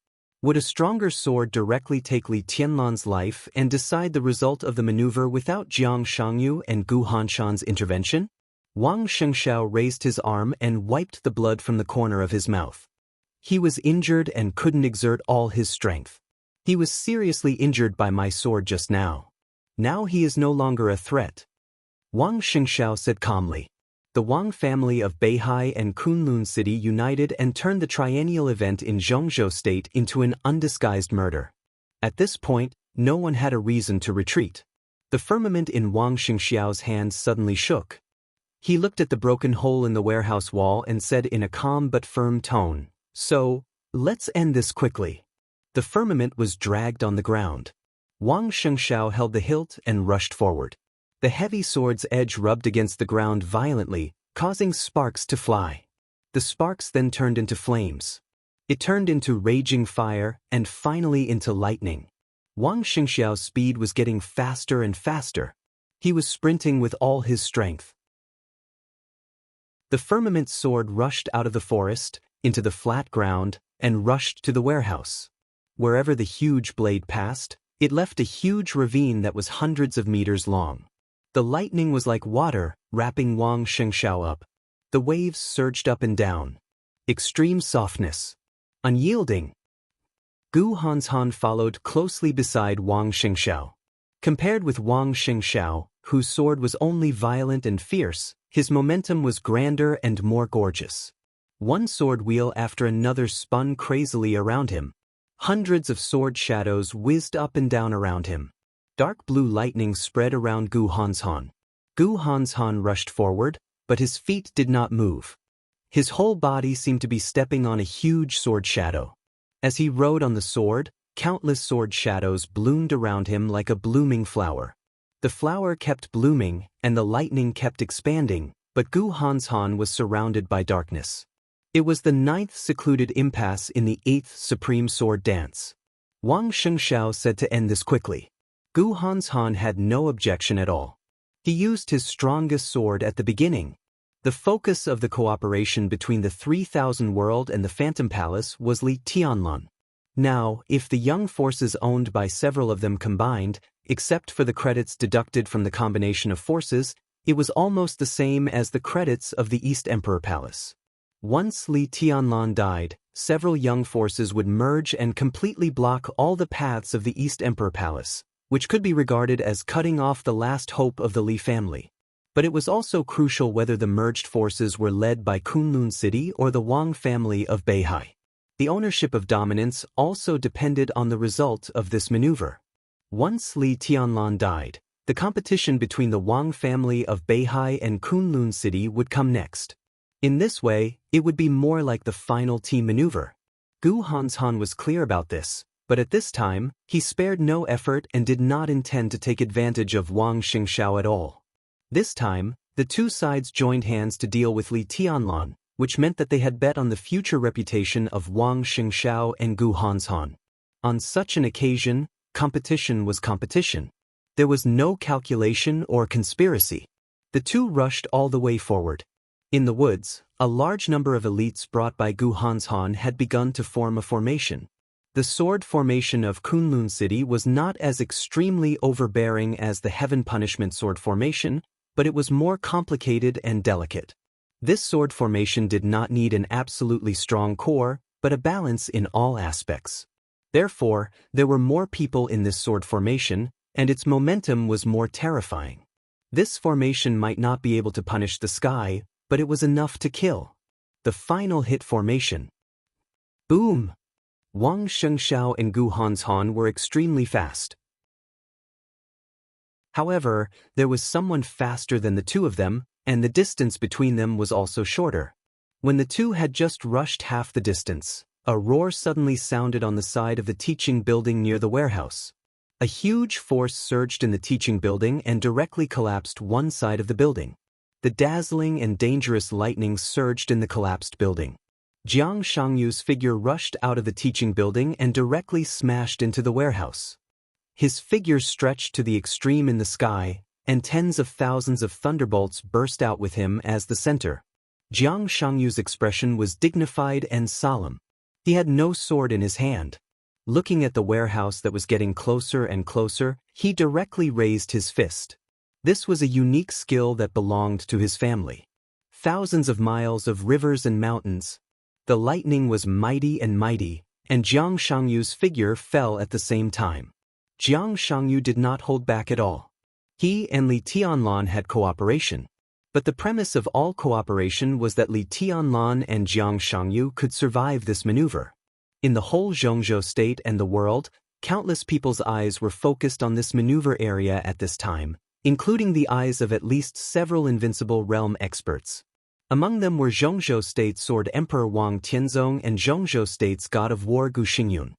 S1: Would a stronger sword directly take Li Tianlan's life and decide the result of the maneuver without Jiang Shangyu and Gu Hanshan's intervention? Wang Shengxiao raised his arm and wiped the blood from the corner of his mouth. He was injured and couldn't exert all his strength. He was seriously injured by my sword just now. Now he is no longer a threat. Wang Shengxiao said calmly. The Wang family of Beihai and Kunlun City united and turned the triennial event in Zhongzhou State into an undisguised murder. At this point, no one had a reason to retreat. The firmament in Wang Shengxiao's hands suddenly shook. He looked at the broken hole in the warehouse wall and said in a calm but firm tone, "So, let's end this quickly." The firmament was dragged on the ground. Wang Shengxiao held the hilt and rushed forward. The heavy sword's edge rubbed against the ground violently, causing sparks to fly. The sparks then turned into flames. It turned into raging fire and finally into lightning. Wang Xingxiao's speed was getting faster and faster. He was sprinting with all his strength. The firmament sword rushed out of the forest, into the flat ground, and rushed to the warehouse. Wherever the huge blade passed, it left a huge ravine that was hundreds of meters long. The lightning was like water, wrapping Wang Xingxiao up. The waves surged up and down. Extreme softness. Unyielding. Gu Hanshan followed closely beside Wang Xingxiao. Compared with Wang Xingxiao, whose sword was only violent and fierce, his momentum was grander and more gorgeous. One sword wheel after another spun crazily around him. Hundreds of sword shadows whizzed up and down around him. Dark blue lightning spread around Gu Hanshan. Gu Hanshan rushed forward, but his feet did not move. His whole body seemed to be stepping on a huge sword shadow. As he rode on the sword, countless sword shadows bloomed around him like a blooming flower. The flower kept blooming, and the lightning kept expanding, but Gu Hanshan was surrounded by darkness. It was the 9th secluded impasse in the 8th Supreme Sword Dance. Wang Xingxiao said to end this quickly. Gu Hanshan had no objection at all. He used his strongest sword at the beginning. The focus of the cooperation between the 3000 World and the Phantom Palace was Li Tianlan. Now, if the young forces owned by several of them combined, except for the credits deducted from the combination of forces, it was almost the same as the credits of the East Emperor Palace. Once Li Tianlan died, several young forces would merge and completely block all the paths of the East Emperor Palace, which could be regarded as cutting off the last hope of the Li family. But it was also crucial whether the merged forces were led by Kunlun City or the Wang family of Beihai. The ownership of dominance also depended on the result of this maneuver. Once Li Tianlan died, the competition between the Wang family of Beihai and Kunlun City would come next. In this way, it would be more like the final team maneuver. Gu Hanshan was clear about this, but at this time, he spared no effort and did not intend to take advantage of Wang Xingxiao at all. This time, the two sides joined hands to deal with Li Tianlan, which meant that they had bet on the future reputation of Wang Xingxiao and Gu Hanshan. On such an occasion, competition was competition. There was no calculation or conspiracy. The two rushed all the way forward. In the woods, a large number of elites brought by Gu Hanshan had begun to form a formation. The sword formation of Kunlun City was not as extremely overbearing as the Heaven Punishment sword formation, but it was more complicated and delicate. This sword formation did not need an absolutely strong core, but a balance in all aspects. Therefore, there were more people in this sword formation, and its momentum was more terrifying. This formation might not be able to punish the sky, but it was enough to kill. The final hit formation. Boom! Wang Xingxiao and Gu Hanshan were extremely fast. However, there was someone faster than the two of them, and the distance between them was also shorter. When the two had just rushed half the distance, a roar suddenly sounded on the side of the teaching building near the warehouse. A huge force surged in the teaching building and directly collapsed one side of the building. The dazzling and dangerous lightning surged in the collapsed building. Jiang Shangyu's figure rushed out of the teaching building and directly smashed into the warehouse. His figure stretched to the extreme in the sky, and tens of thousands of thunderbolts burst out with him as the center. Jiang Shangyu's expression was dignified and solemn. He had no sword in his hand. Looking at the warehouse that was getting closer and closer, he directly raised his fist. This was a unique skill that belonged to his family. Thousands of miles of rivers and mountains. The lightning was mighty, and Jiang Shangyu's figure fell at the same time. Jiang Shangyu did not hold back at all. He and Li Tianlan had cooperation. But the premise of all cooperation was that Li Tianlan and Jiang Shangyu could survive this maneuver. In the whole Zhongzhou state and the world, countless people's eyes were focused on this maneuver area at this time, including the eyes of at least several invincible realm experts. Among them were Zhongzhou State's Sword Emperor Wang Tianzong and Zhongzhou State's God of War Gu Xingyun.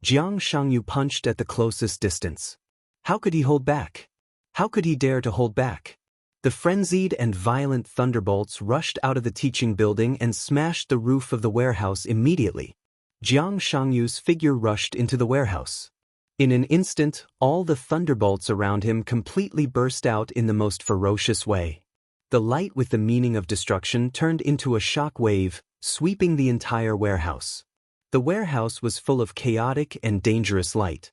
S1: Jiang Shangyu punched at the closest distance. How could he hold back? How could he dare to hold back? The frenzied and violent thunderbolts rushed out of the teaching building and smashed the roof of the warehouse immediately. Jiang Shangyu's figure rushed into the warehouse. In an instant, all the thunderbolts around him completely burst out in the most ferocious way. The light with the meaning of destruction turned into a shock wave, sweeping the entire warehouse. The warehouse was full of chaotic and dangerous light.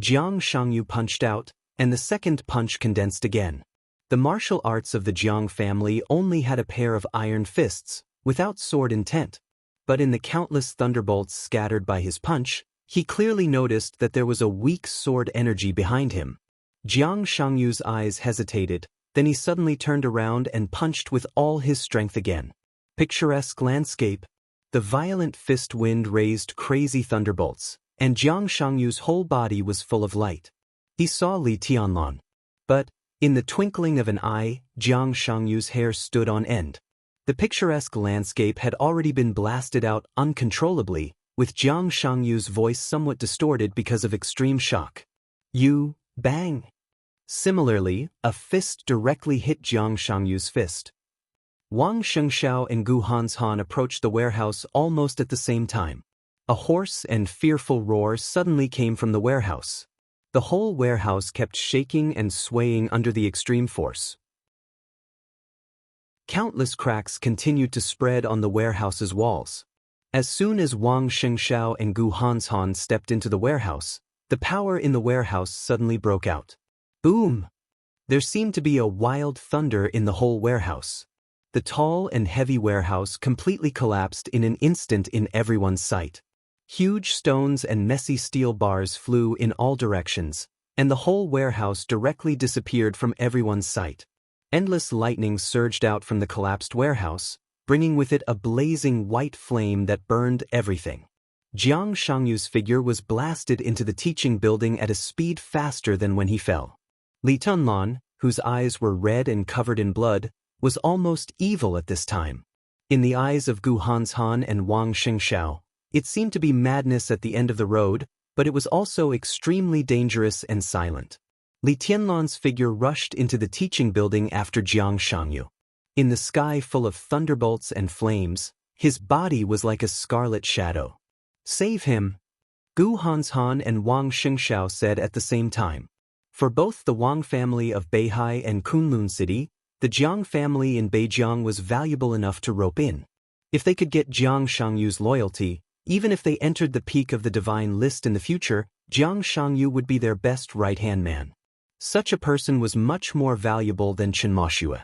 S1: Jiang Shangyu punched out, and the second punch condensed again. The martial arts of the Jiang family only had a pair of iron fists, without sword intent. But in the countless thunderbolts scattered by his punch, he clearly noticed that there was a weak sword energy behind him. Jiang Shangyu's eyes hesitated, then he suddenly turned around and punched with all his strength again. Picturesque landscape. The violent fist wind raised crazy thunderbolts, and Jiang Shangyu's whole body was full of light. He saw Li Tianlan. But, in the twinkling of an eye, Jiang Shangyu's hair stood on end. The picturesque landscape had already been blasted out uncontrollably, with Jiang Shangyu's voice somewhat distorted because of extreme shock. You, bang! Similarly, a fist directly hit Jiang Shangyu's fist. Wang Shengxiao and Gu Hanshan approached the warehouse almost at the same time. A hoarse and fearful roar suddenly came from the warehouse. The whole warehouse kept shaking and swaying under the extreme force. Countless cracks continued to spread on the warehouse's walls. As soon as Wang Shengxiao and Gu Hanshan stepped into the warehouse, the power in the warehouse suddenly broke out. Boom! There seemed to be a wild thunder in the whole warehouse. The tall and heavy warehouse completely collapsed in an instant in everyone's sight. Huge stones and messy steel bars flew in all directions, and the whole warehouse directly disappeared from everyone's sight. Endless lightning surged out from the collapsed warehouse, bringing with it a blazing white flame that burned everything. Jiang Shangyu's figure was blasted into the teaching building at a speed faster than when he fell. Li Tianlan, whose eyes were red and covered in blood, was almost evil at this time. In the eyes of Gu Hanshan and Wang Shengxiao, it seemed to be madness at the end of the road, but it was also extremely dangerous and silent. Li Tianlan's figure rushed into the teaching building after Jiang Shangyu. In the sky full of thunderbolts and flames, his body was like a scarlet shadow. Save him! Gu Hanshan and Wang Shengxiao said at the same time. For both the Wang family of Beihai and Kunlun City, the Jiang family in Beijiang was valuable enough to rope in. If they could get Jiang Shangyu's loyalty, even if they entered the peak of the divine list in the future, Jiang Shangyu would be their best right-hand man. Such a person was much more valuable than Chen Moshue.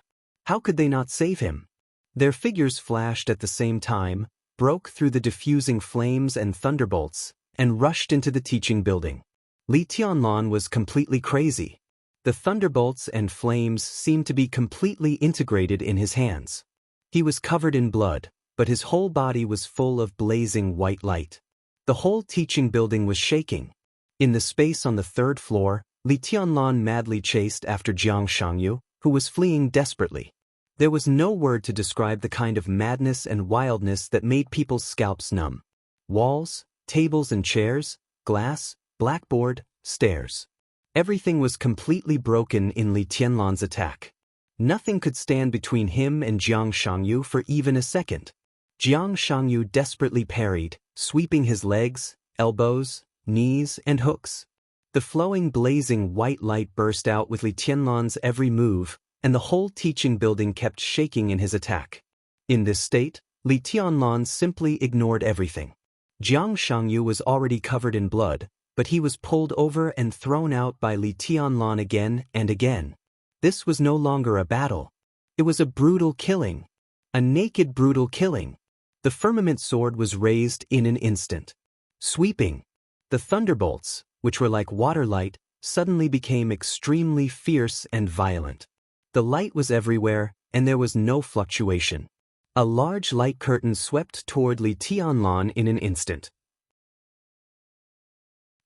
S1: How could they not save him? Their figures flashed at the same time, broke through the diffusing flames and thunderbolts, and rushed into the teaching building. Li Tianlan was completely crazy. The thunderbolts and flames seemed to be completely integrated in his hands. He was covered in blood, but his whole body was full of blazing white light. The whole teaching building was shaking. In the space on the third floor, Li Tianlan madly chased after Jiang Shangyu, who was fleeing desperately. There was no word to describe the kind of madness and wildness that made people's scalps numb. Walls, tables and chairs, glass, blackboard, stairs. Everything was completely broken in Li Tianlan's attack. Nothing could stand between him and Jiang Shangyu for even a second. Jiang Shangyu desperately parried, sweeping his legs, elbows, knees, and hooks. The flowing blazing white light burst out with Li Tianlan's every move, and the whole teaching building kept shaking in his attack. In this state, Li Tianlan simply ignored everything. Jiang Shangyu was already covered in blood, but he was pulled over and thrown out by Li Tianlan again and again. This was no longer a battle. It was a brutal killing. A naked brutal killing. The firmament sword was raised in an instant. Sweeping. The thunderbolts, which were like water light, suddenly became extremely fierce and violent. The light was everywhere, and there was no fluctuation. A large light curtain swept toward Li Tianlan in an instant.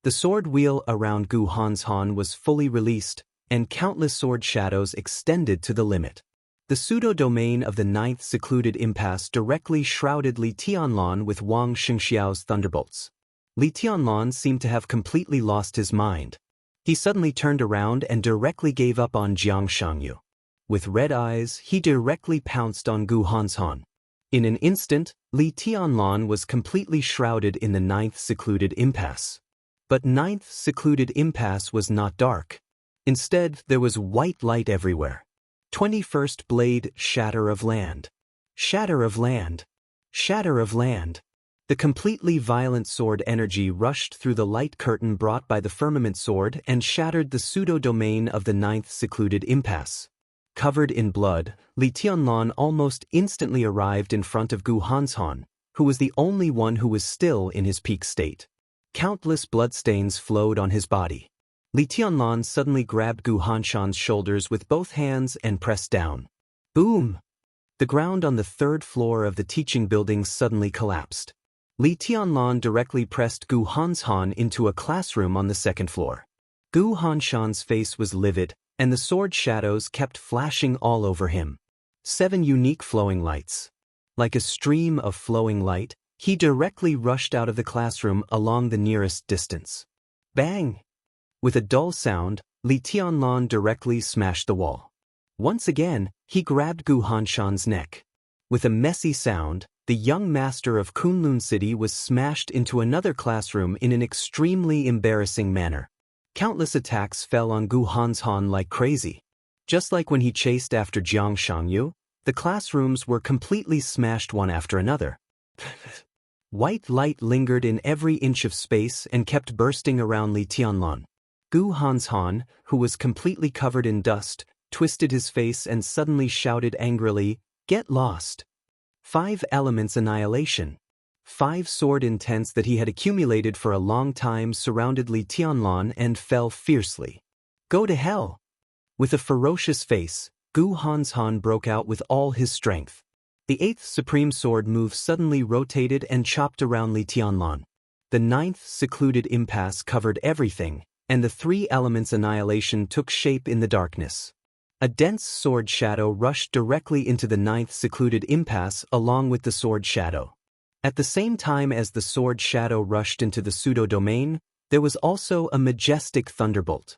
S1: The sword wheel around Gu Hanshan was fully released, and countless sword shadows extended to the limit. The pseudo-domain of the ninth secluded impasse directly shrouded Li Tianlan with Wang Shengxiao's thunderbolts. Li Tianlan seemed to have completely lost his mind. He suddenly turned around and directly gave up on Jiang Shangyu. With red eyes, he directly pounced on Gu Hanshan. In an instant, Li Tianlan was completely shrouded in the ninth secluded impasse. But ninth secluded impasse was not dark. Instead, there was white light everywhere. 21st blade, shatter of land. Shatter of land. Shatter of land. The completely violent sword energy rushed through the light curtain brought by the firmament sword and shattered the pseudo-domain of the ninth secluded impasse. Covered in blood, Li Tianlan almost instantly arrived in front of Gu Hanshan, who was the only one who was still in his peak state. Countless bloodstains flowed on his body. Li Tianlan suddenly grabbed Gu Hanshan's shoulders with both hands and pressed down. Boom! The ground on the third floor of the teaching building suddenly collapsed. Li Tianlan directly pressed Gu Hanshan into a classroom on the second floor. Gu Hanshan's face was livid, and the sword shadows kept flashing all over him. 7 unique flowing lights. Like a stream of flowing light, he directly rushed out of the classroom along the nearest distance. Bang! With a dull sound, Li Tianlan directly smashed the wall. Once again, he grabbed Gu Hanshan's neck. With a messy sound, the young master of Kunlun City was smashed into another classroom in an extremely embarrassing manner. Countless attacks fell on Gu Hanshan like crazy. Just like when he chased after Jiang Shangyu, the classrooms were completely smashed one after another. White light lingered in every inch of space and kept bursting around Li Tianlan. Gu Hanshan, who was completely covered in dust, twisted his face and suddenly shouted angrily, "Get lost!" 5 elements annihilation. 5 sword intents that he had accumulated for a long time surrounded Li Tianlan and fell fiercely. Go to hell! With a ferocious face, Gu Hanshan broke out with all his strength. The 8th supreme sword move suddenly rotated and chopped around Li Tianlan. The 9th secluded impasse covered everything, and the 3 elements annihilation took shape in the darkness. A dense sword shadow rushed directly into the 9th secluded impasse along with the sword shadow. At the same time as the sword shadow rushed into the pseudo-domain, there was also a majestic thunderbolt.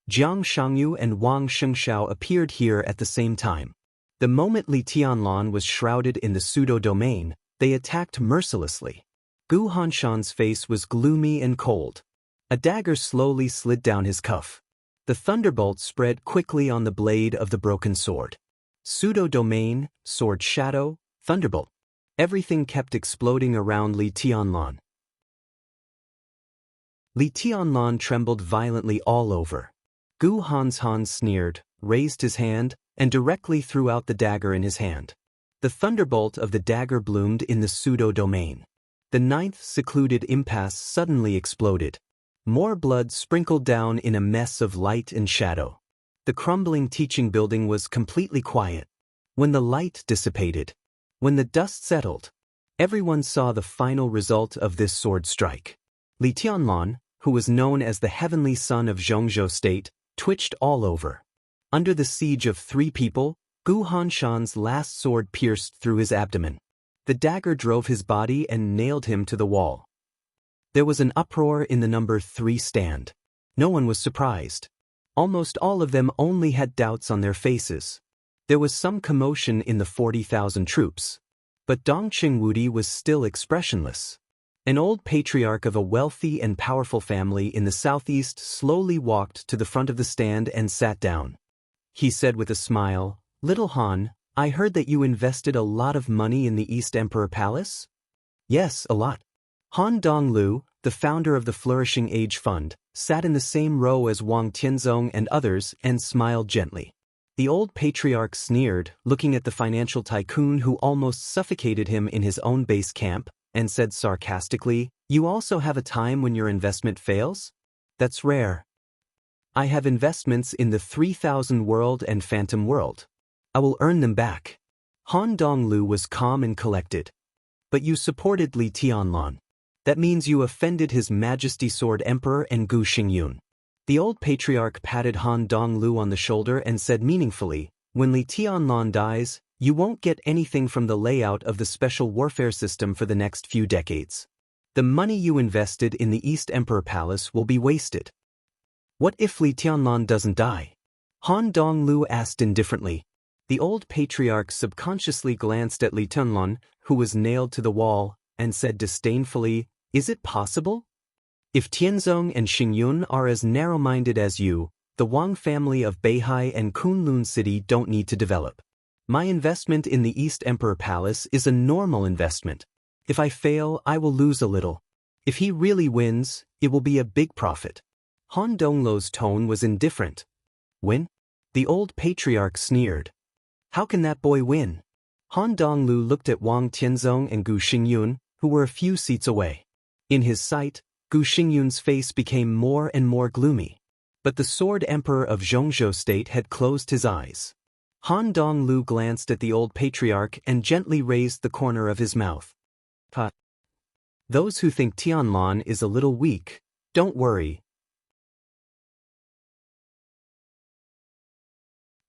S1: Jiang Shangyu and Wang Shengshao appeared here at the same time. The moment Li Tianlan was shrouded in the pseudo-domain, they attacked mercilessly. Gu Hanshan's face was gloomy and cold. A dagger slowly slid down his cuff. The thunderbolt spread quickly on the blade of the broken sword. Pseudo-domain, sword shadow, thunderbolt. Everything kept exploding around Li Tianlan. Li Tianlan trembled violently all over. Gu Hanshan sneered, raised his hand, and directly threw out the dagger in his hand. The thunderbolt of the dagger bloomed in the pseudo-domain. The 9th secluded impasse suddenly exploded. More blood sprinkled down in a mess of light and shadow. The crumbling teaching building was completely quiet. When the light dissipated, when the dust settled, everyone saw the final result of this sword strike. Li Tianlan, who was known as the heavenly son of Zhongzhou State, twitched all over. Under the siege of 3 people, Gu Hanshan's last sword pierced through his abdomen. The dagger drove his body and nailed him to the wall. There was an uproar in the number 3 stand. No one was surprised. Almost all of them only had doubts on their faces. There was some commotion in the 40,000 troops. But Dong Qingwudi was still expressionless. An old patriarch of a wealthy and powerful family in the southeast slowly walked to the front of the stand and sat down. He said with a smile, "Little Han, I heard that you invested a lot of money in the East Emperor Palace?" "Yes, a lot." Han Donglu, the founder of the Flourishing Age Fund, sat in the same row as Wang Tianzong and others and smiled gently. The old patriarch sneered, looking at the financial tycoon who almost suffocated him in his own base camp, and said sarcastically, "You also have a time when your investment fails? That's rare. I have investments in the 3000 world and phantom world. I will earn them back." Han Donglu was calm and collected. "But you supported Li Tianlan. That means you offended His Majesty Sword Emperor and Gu Xingyun." The old patriarch patted Han Donglu on the shoulder and said meaningfully, "When Li Tianlan dies, you won't get anything from the layout of the special warfare system for the next few decades. The money you invested in the East Emperor Palace will be wasted." What if Li Tianlan doesn't die? Han Donglu asked indifferently. The old patriarch subconsciously glanced at Li Tianlan, who was nailed to the wall, and said disdainfully, "Is it possible? If Tianzong and Xingyun are as narrow-minded as you, the Wang family of Beihai and Kunlun City don't need to develop. My investment in the East Emperor Palace is a normal investment. If I fail, I will lose a little. If he really wins, it will be a big profit." Han Donglu's tone was indifferent. "Win?" The old patriarch sneered. "How can that boy win?" Han Donglu looked at Wang Tianzong and Gu Xingyun, who were a few seats away. In his sight, Gu Xingyun's face became more and more gloomy. But the Sword Emperor of Zhongzhou State had closed his eyes. Han Donglu glanced at the old patriarch and gently raised the corner of his mouth. "Ha. Those who think Tianlan is a little weak, don't worry."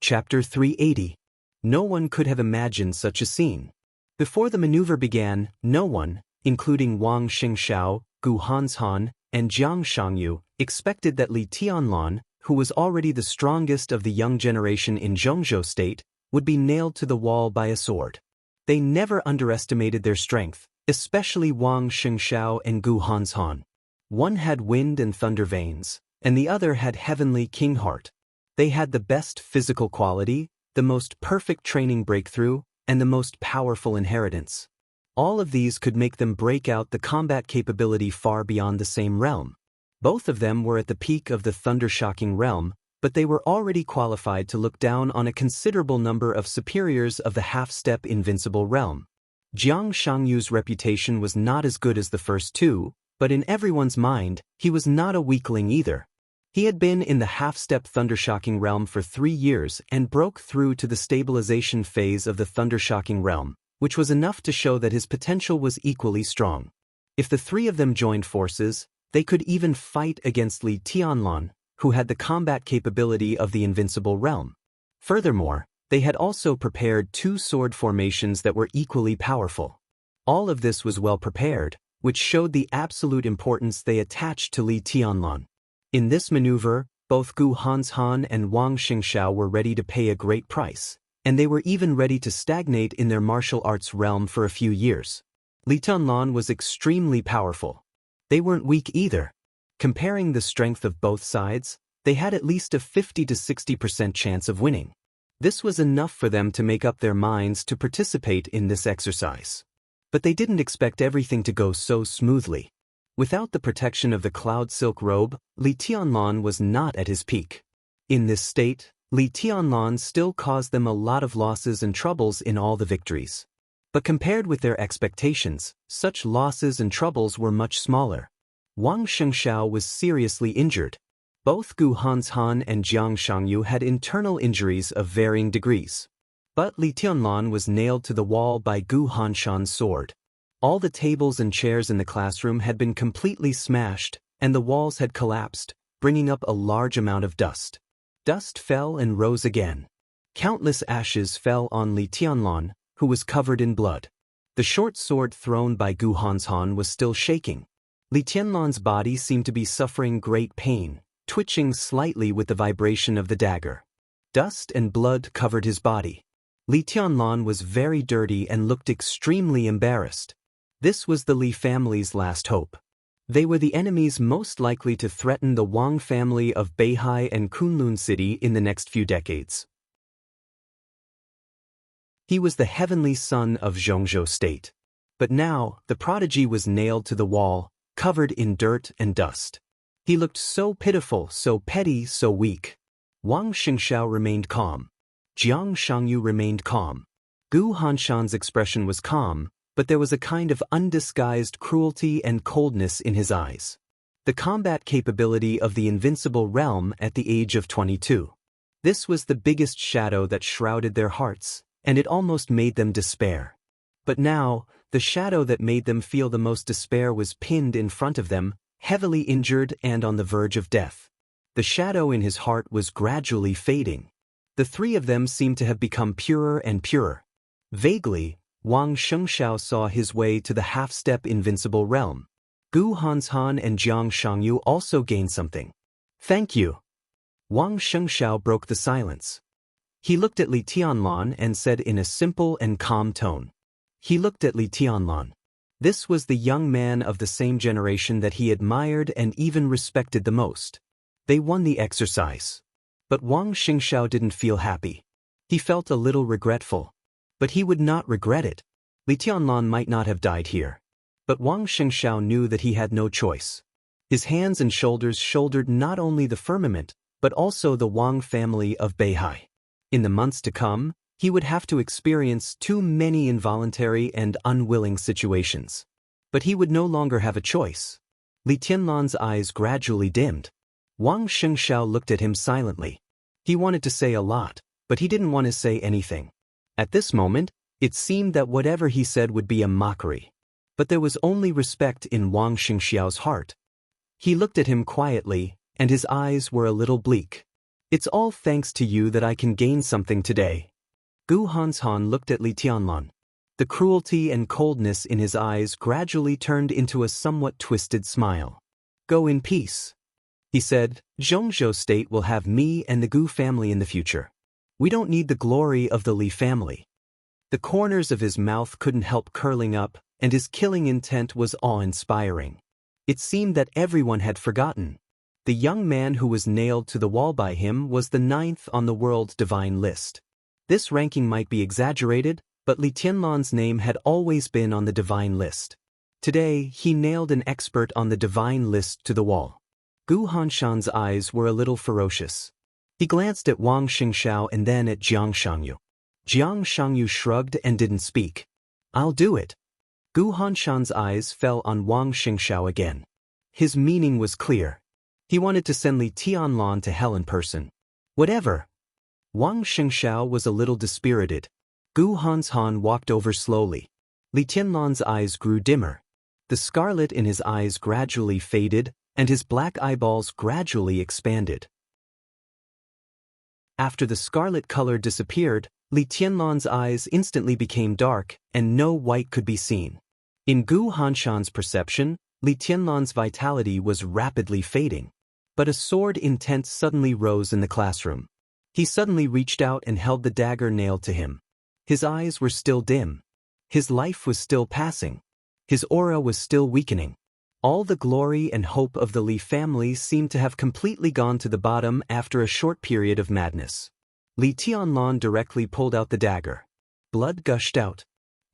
S1: Chapter 380. No one could have imagined such a scene. Before the maneuver began, no one, including Wang Xingxiao, Gu Hanshan, and Jiang Shangyu, expected that Li Tianlan, who was already the strongest of the young generation in Zhongzhou State, would be nailed to the wall by a sword. They never underestimated their strength, especially Wang Xingxiao and Gu Hanshan. One had wind and thunder veins, and the other had heavenly king heart. They had the best physical quality, the most perfect training breakthrough, and the most powerful inheritance. All of these could make them break out the combat capability far beyond the same realm. Both of them were at the peak of the thunder-shocking realm, but they were already qualified to look down on a considerable number of superiors of the half-step invincible realm. Jiang Shangyu's reputation was not as good as the first two, but in everyone's mind, he was not a weakling either. He had been in the half-step thundershocking realm for 3 years and broke through to the stabilization phase of the thundershocking realm, which was enough to show that his potential was equally strong. If the three of them joined forces, they could even fight against Li Tianlan, who had the combat capability of the invincible realm. Furthermore, they had also prepared 2 sword formations that were equally powerful. All of this was well prepared, which showed the absolute importance they attached to Li Tianlan. In this maneuver, both Gu Hanshan and Wang Xingxiao were ready to pay a great price, and they were even ready to stagnate in their martial arts realm for a few years. Li Tianlan was extremely powerful. They weren't weak either. Comparing the strength of both sides, they had at least a 50 to 60% chance of winning. This was enough for them to make up their minds to participate in this exercise. But they didn't expect everything to go so smoothly. Without the protection of the cloud silk robe, Li Tianlan was not at his peak. In this state, Li Tianlan still caused them a lot of losses and troubles in all the victories. But compared with their expectations, such losses and troubles were much smaller. Wang Xingxiao was seriously injured. Both Gu Hanshan and Jiang Shangyu had internal injuries of varying degrees. But Li Tianlan was nailed to the wall by Gu Hanshan's sword. All the tables and chairs in the classroom had been completely smashed, and the walls had collapsed, bringing up a large amount of dust. Dust fell and rose again. Countless ashes fell on Li Tianlan, who was covered in blood. The short sword thrown by Gu Hanshan was still shaking. Li Tianlan's body seemed to be suffering great pain, twitching slightly with the vibration of the dagger. Dust and blood covered his body. Li Tianlan was very dirty and looked extremely embarrassed. This was the Li family's last hope. They were the enemies most likely to threaten the Wang family of Beihai and Kunlun City in the next few decades. He was the heavenly son of Zhongzhou State. But now, the prodigy was nailed to the wall, covered in dirt and dust. He looked so pitiful, so petty, so weak. Wang Xingxiao remained calm. Jiang Shangyu remained calm. Gu Hanshan's expression was calm, but there was a kind of undisguised cruelty and coldness in his eyes. The combat capability of the invincible realm at the age of 22. This was the biggest shadow that shrouded their hearts, and it almost made them despair. But now, the shadow that made them feel the most despair was pinned in front of them, heavily injured and on the verge of death. The shadow in his heart was gradually fading. The three of them seemed to have become purer and purer. Vaguely, Wang Xingxiao saw his way to the half-step invincible realm. Gu Hanshan and Jiang Shangyu also gained something. Thank you. Wang Shengxiao broke the silence. He looked at Li Tianlan and said in a simple and calm tone. He looked at Li Tianlan. This was the young man of the same generation that he admired and even respected the most. They won the exercise. But Wang Xingxiao didn't feel happy. He felt a little regretful. But he would not regret it. Li Tianlan might not have died here. But Wang Xingxiao knew that he had no choice. His hands and shoulders shouldered not only the firmament, but also the Wang family of Beihai. In the months to come, he would have to experience too many involuntary and unwilling situations. But he would no longer have a choice. Li Tianlan's eyes gradually dimmed. Wang Xingxiao looked at him silently. He wanted to say a lot, but he didn't want to say anything. At this moment, it seemed that whatever he said would be a mockery. But there was only respect in Wang Xingxiao's heart. He looked at him quietly, and his eyes were a little bleak. It's all thanks to you that I can gain something today. Gu Hanshan looked at Li Tianlan. The cruelty and coldness in his eyes gradually turned into a somewhat twisted smile. Go in peace. He said, Zhongzhou state will have me and the Gu family in the future. We don't need the glory of the Li family. The corners of his mouth couldn't help curling up, and his killing intent was awe-inspiring. It seemed that everyone had forgotten. The young man who was nailed to the wall by him was the 9th on the world's divine list. This ranking might be exaggerated, but Li Tianlan's name had always been on the divine list. Today, he nailed an expert on the divine list to the wall. Gu Hanshan's eyes were a little ferocious. He glanced at Wang Xingxiao and then at Jiang Shangyu. Jiang Shangyu shrugged and didn't speak. I'll do it. Gu Hanshan's eyes fell on Wang Xingxiao again. His meaning was clear. He wanted to send Li Tianlan to hell in person. Whatever. Wang Xingxiao was a little dispirited. Gu Hanshan walked over slowly. Li Tianlan's eyes grew dimmer. The scarlet in his eyes gradually faded, and his black eyeballs gradually expanded. After the scarlet color disappeared, Li Tianlan's eyes instantly became dark, and no white could be seen. In Gu Hanshan's perception, Li Tianlan's vitality was rapidly fading. But a sword intent suddenly rose in the classroom. He suddenly reached out and held the dagger nailed to him. His eyes were still dim. His life was still passing. His aura was still weakening. All the glory and hope of the Li family seemed to have completely gone to the bottom after a short period of madness. Li Tianlan directly pulled out the dagger. Blood gushed out.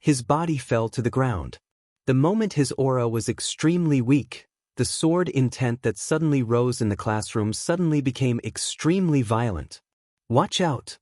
S1: His body fell to the ground. The moment his aura was extremely weak, the sword intent that suddenly rose in the classroom suddenly became extremely violent. Watch out!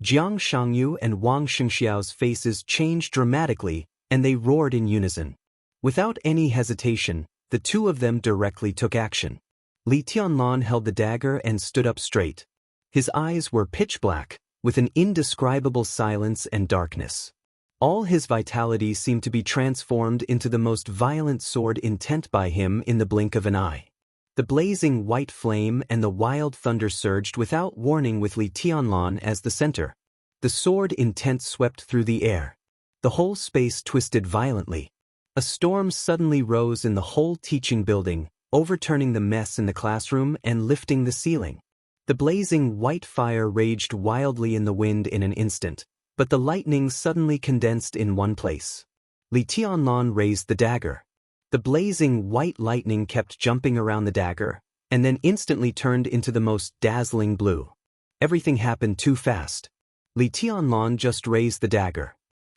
S1: Jiang Shangyu and Wang Xingxiao's faces changed dramatically, and they roared in unison. Without any hesitation, the two of them directly took action. Li Tianlan held the dagger and stood up straight. His eyes were pitch black, with an indescribable silence and darkness. All his vitality seemed to be transformed into the most violent sword intent by him in the blink of an eye. The blazing white flame and the wild thunder surged without warning with Li Tianlan as the center. The sword intent swept through the air. The whole space twisted violently. A storm suddenly rose in the whole teaching building, overturning the mess in the classroom and lifting the ceiling. The blazing white fire raged wildly in the wind in an instant, but the lightning suddenly condensed in one place. Li Tianlan raised the dagger. The blazing white lightning kept jumping around the dagger, and then instantly turned into the most dazzling blue. Everything happened too fast. Li Tianlan just raised the dagger.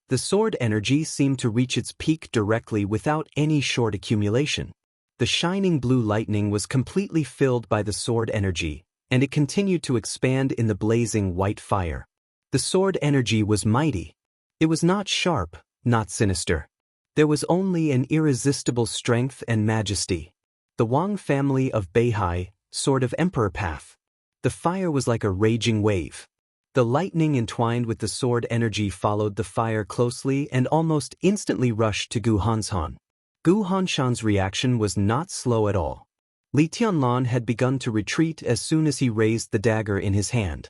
S1: The sword energy seemed to reach its peak directly without any short accumulation. The shining blue lightning was completely filled by the sword energy, and it continued to expand in the blazing white fire. The sword energy was mighty. It was not sharp, not sinister. There was only an irresistible strength and majesty. The Wang family of Beihai, sword of emperor path. The fire was like a raging wave. The lightning entwined with the sword energy followed the fire closely and almost instantly rushed to Gu Hanshan. Gu Hanshan's reaction was not slow at all. Li Tianlan had begun to retreat as soon as he raised the dagger in his hand.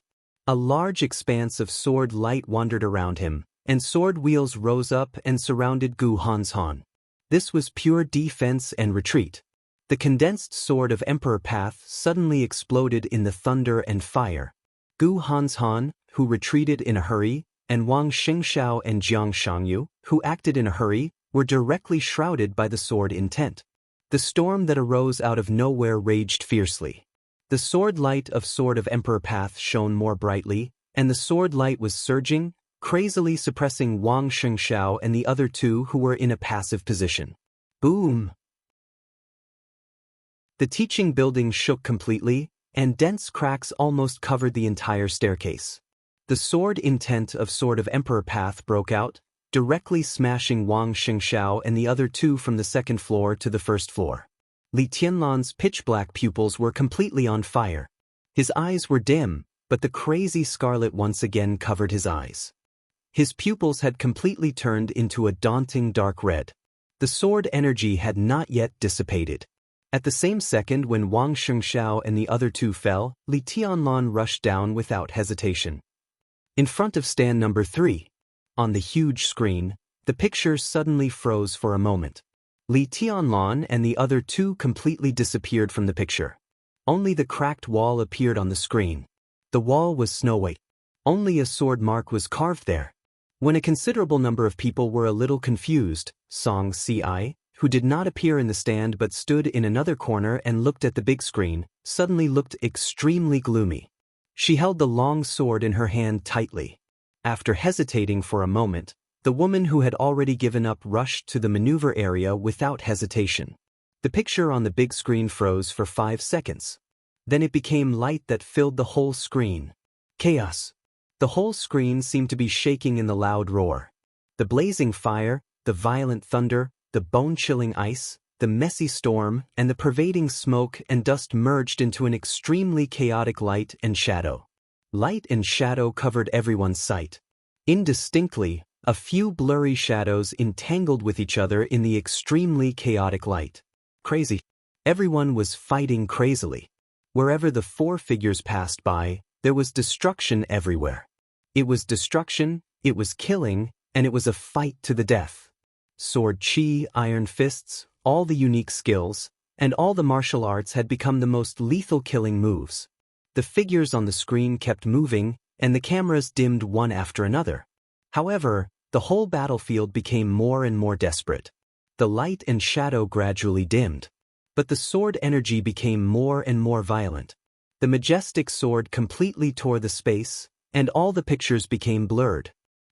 S1: A large expanse of sword light wandered around him, and sword wheels rose up and surrounded Gu Hanshan. This was pure defense and retreat. The condensed sword of Emperor Path suddenly exploded in the thunder and fire. Gu Hanshan, who retreated in a hurry, and Wang Xingxiao and Jiang Shangyu, who acted in a hurry, were directly shrouded by the sword intent. The storm that arose out of nowhere raged fiercely. The sword light of Sword of Emperor Path shone more brightly, and the sword light was surging, crazily suppressing Wang Xingxiao and the other two who were in a passive position. Boom! The teaching building shook completely, and dense cracks almost covered the entire staircase. The sword intent of Sword of Emperor Path broke out, directly smashing Wang Xingxiao and the other two from the second floor to the first floor. Li Tianlan's pitch-black pupils were completely on fire. His eyes were dim, but the crazy scarlet once again covered his eyes. His pupils had completely turned into a daunting dark red. The sword energy had not yet dissipated. At the same second when Wang Xingxiao and the other two fell, Li Tianlan rushed down without hesitation. In front of stand number 3. On the huge screen, the picture suddenly froze for a moment. Li Tianlan and the other two completely disappeared from the picture. Only the cracked wall appeared on the screen. The wall was snow-white. Only a sword mark was carved there. When a considerable number of people were a little confused, Song Ci, who did not appear in the stand but stood in another corner and looked at the big screen, suddenly looked extremely gloomy. She held the long sword in her hand tightly. After hesitating for a moment, the woman who had already given up rushed to the maneuver area without hesitation. The picture on the big screen froze for 5 seconds. Then it became light that filled the whole screen. Chaos. The whole screen seemed to be shaking in the loud roar. The blazing fire, the violent thunder, the bone-chilling ice, the messy storm, and the pervading smoke and dust merged into an extremely chaotic light and shadow. Light and shadow covered everyone's sight. Indistinctly, a few blurry shadows entangled with each other in the extremely chaotic light. Crazy. Everyone was fighting crazily. Wherever the 4 figures passed by, there was destruction everywhere. It was destruction, it was killing, and it was a fight to the death. Sword chi, iron fists, all the unique skills, and all the martial arts had become the most lethal killing moves. The figures on the screen kept moving, and the cameras dimmed one after another. However, the whole battlefield became more and more desperate. The light and shadow gradually dimmed. But the sword energy became more and more violent. The majestic sword completely tore the space, and all the pictures became blurred.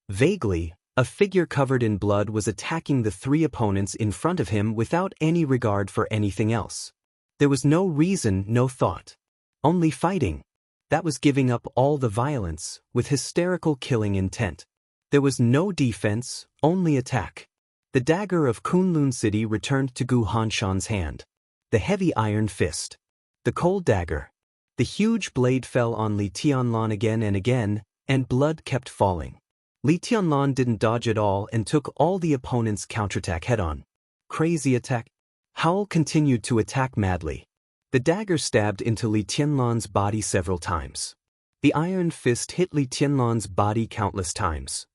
S1: Vaguely, a figure covered in blood was attacking the 3 opponents in front of him without any regard for anything else. There was no reason, no thought. Only fighting. That was giving up all the violence, with hysterical killing intent. There was no defense, only attack. The dagger of Kunlun City returned to Gu Hanshan's hand. The heavy iron fist. The cold dagger. The huge blade fell on Li Tianlan again and again, and blood kept falling. Li Tianlan didn't dodge at all and took all the opponent's counterattack head-on. Crazy attack. Howl continued to attack madly. The dagger stabbed into Li Tianlan's body several times. The iron fist hit Li Tianlan's body countless times.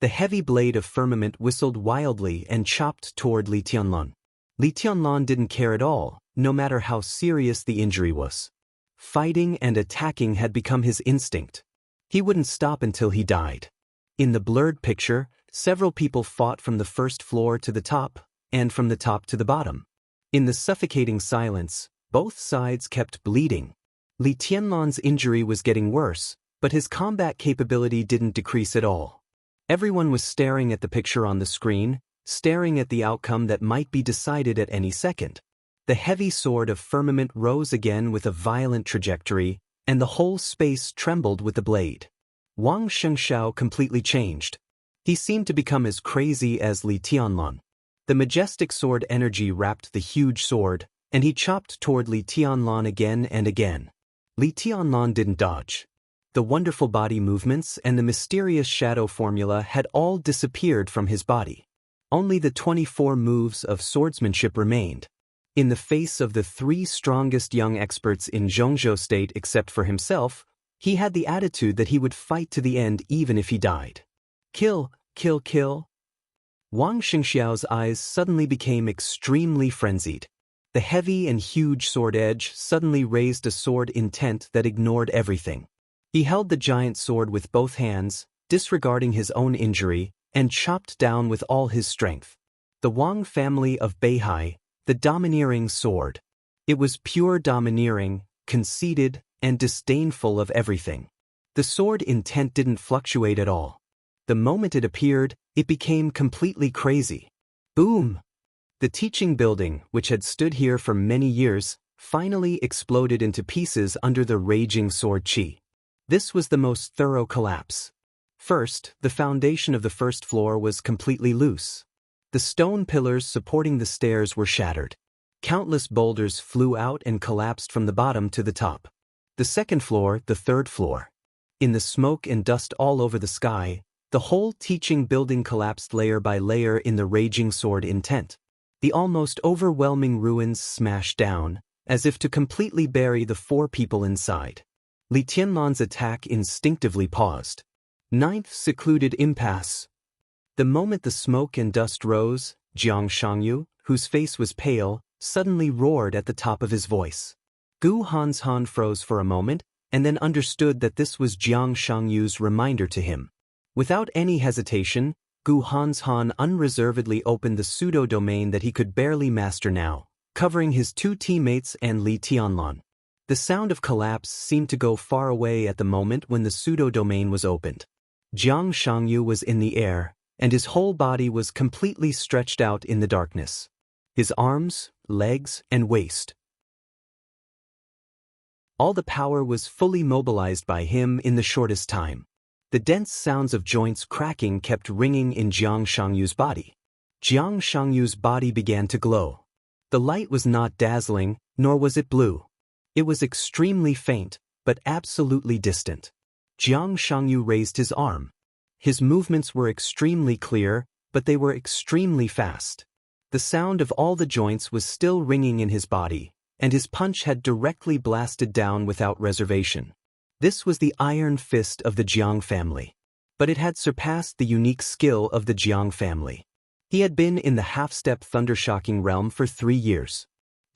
S1: The heavy blade of firmament whistled wildly and chopped toward Li Tianlan. Li Tianlan didn't care at all, no matter how serious the injury was. Fighting and attacking had become his instinct. He wouldn't stop until he died. In the blurred picture, several people fought from the first floor to the top, and from the top to the bottom. In the suffocating silence, both sides kept bleeding. Li Tianlan's injury was getting worse, but his combat capability didn't decrease at all. Everyone was staring at the picture on the screen, staring at the outcome that might be decided at any second. The heavy sword of firmament rose again with a violent trajectory, and the whole space trembled with the blade. Wang Shengxiao completely changed. He seemed to become as crazy as Li Tianlan. The majestic sword energy wrapped the huge sword, and he chopped toward Li Tianlan again and again. Li Tianlan didn't dodge. The wonderful body movements and the mysterious shadow formula had all disappeared from his body. Only the 24 moves of swordsmanship remained. In the face of the 3 strongest young experts in Zhongzhou State except for himself, he had the attitude that he would fight to the end even if he died. Kill, kill, kill. Wang Xingxiao's eyes suddenly became extremely frenzied. The heavy and huge sword edge suddenly raised a sword intent that ignored everything. He held the giant sword with both hands, disregarding his own injury, and chopped down with all his strength. The Wang family of Beihai, the domineering sword. It was pure domineering, conceited, and disdainful of everything. The sword intent didn't fluctuate at all. The moment it appeared, it became completely crazy. Boom! The teaching building, which had stood here for many years, finally exploded into pieces under the raging sword qi. This was the most thorough collapse. First, the foundation of the first floor was completely loose. The stone pillars supporting the stairs were shattered. Countless boulders flew out and collapsed from the bottom to the top. The second floor, the third floor. In the smoke and dust all over the sky, the whole teaching building collapsed layer by layer in the raging sword intent. The almost overwhelming ruins smashed down, as if to completely bury the 4 people inside. Li Tianlan's attack instinctively paused. Ninth secluded impasse. The moment the smoke and dust rose, Jiang Shangyu, whose face was pale, suddenly roared at the top of his voice. Gu Hanshan froze for a moment, and then understood that this was Jiang Shangyu's reminder to him. Without any hesitation, Gu Hanshan unreservedly opened the pseudo-domain that he could barely master now, covering his 2 teammates and Li Tianlan. The sound of collapse seemed to go far away at the moment when the pseudo-domain was opened. Jiang Shangyu was in the air, and his whole body was completely stretched out in the darkness. His arms, legs, and waist. All the power was fully mobilized by him in the shortest time. The dense sounds of joints cracking kept ringing in Jiang Shangyu's body. Jiang Shangyu's body began to glow. The light was not dazzling, nor was it blue. It was extremely faint, but absolutely distant. Jiang Shangyu raised his arm. His movements were extremely clear, but they were extremely fast. The sound of all the joints was still ringing in his body, and his punch had directly blasted down without reservation. This was the iron fist of the Jiang family. But it had surpassed the unique skill of the Jiang family. He had been in the half-step thundershocking realm for 3 years.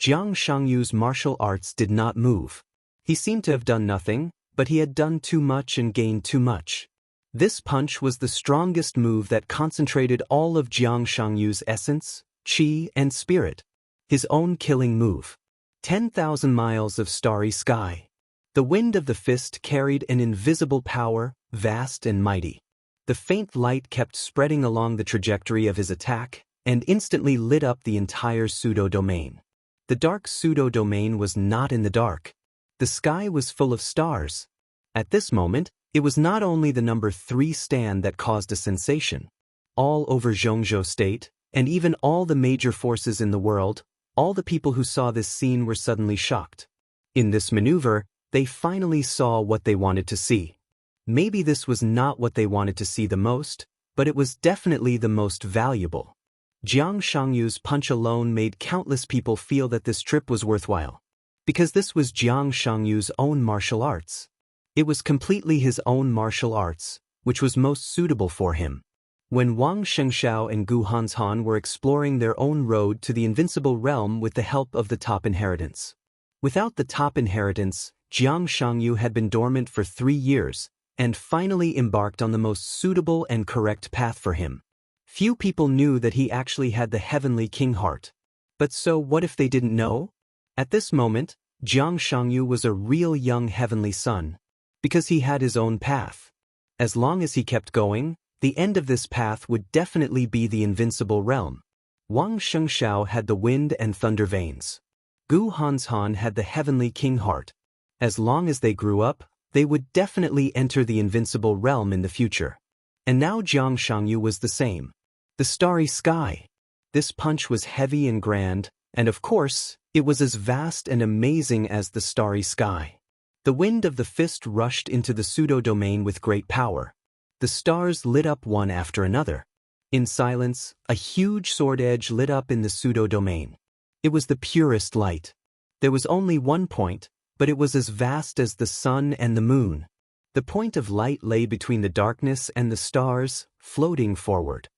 S1: Jiang Shangyu's martial arts did not move. He seemed to have done nothing, but he had done too much and gained too much. This punch was the strongest move that concentrated all of Jiang Shangyu's essence, qi, and spirit. His own killing move. 10,000 miles of starry sky. The wind of the fist carried an invisible power, vast and mighty. The faint light kept spreading along the trajectory of his attack, and instantly lit up the entire pseudo-domain. The dark pseudo-domain was not in the dark. The sky was full of stars. At this moment, it was not only the number 3 stand that caused a sensation. All over Zhongzhou State, and even all the major forces in the world, all the people who saw this scene were suddenly shocked. In this maneuver, they finally saw what they wanted to see. Maybe this was not what they wanted to see the most, but it was definitely the most valuable. Jiang Shangyu's punch alone made countless people feel that this trip was worthwhile. Because this was Jiang Shangyu's own martial arts. It was completely his own martial arts, which was most suitable for him. When Wang Shengxiao and Gu Hanshan were exploring their own road to the invincible realm with the help of the top inheritance. Without the top inheritance, Jiang Shangyu had been dormant for 3 years, and finally embarked on the most suitable and correct path for him. Few people knew that he actually had the heavenly king heart. But so what if they didn't know? At this moment, Jiang Shangyu was a real young heavenly son. Because he had his own path. As long as he kept going, the end of this path would definitely be the invincible realm. Wang Shengxiao had the wind and thunder veins. Gu Hanshan had the heavenly king heart. As long as they grew up, they would definitely enter the invincible realm in the future. And now Jiang Shangyu was the same. The starry sky. This punch was heavy and grand, and of course, it was as vast and amazing as the starry sky. The wind of the fist rushed into the pseudo-domain with great power. The stars lit up one after another. In silence, a huge sword edge lit up in the pseudo-domain. It was the purest light. There was only one point, but it was as vast as the sun and the moon. The point of light lay between the darkness and the stars, floating forward.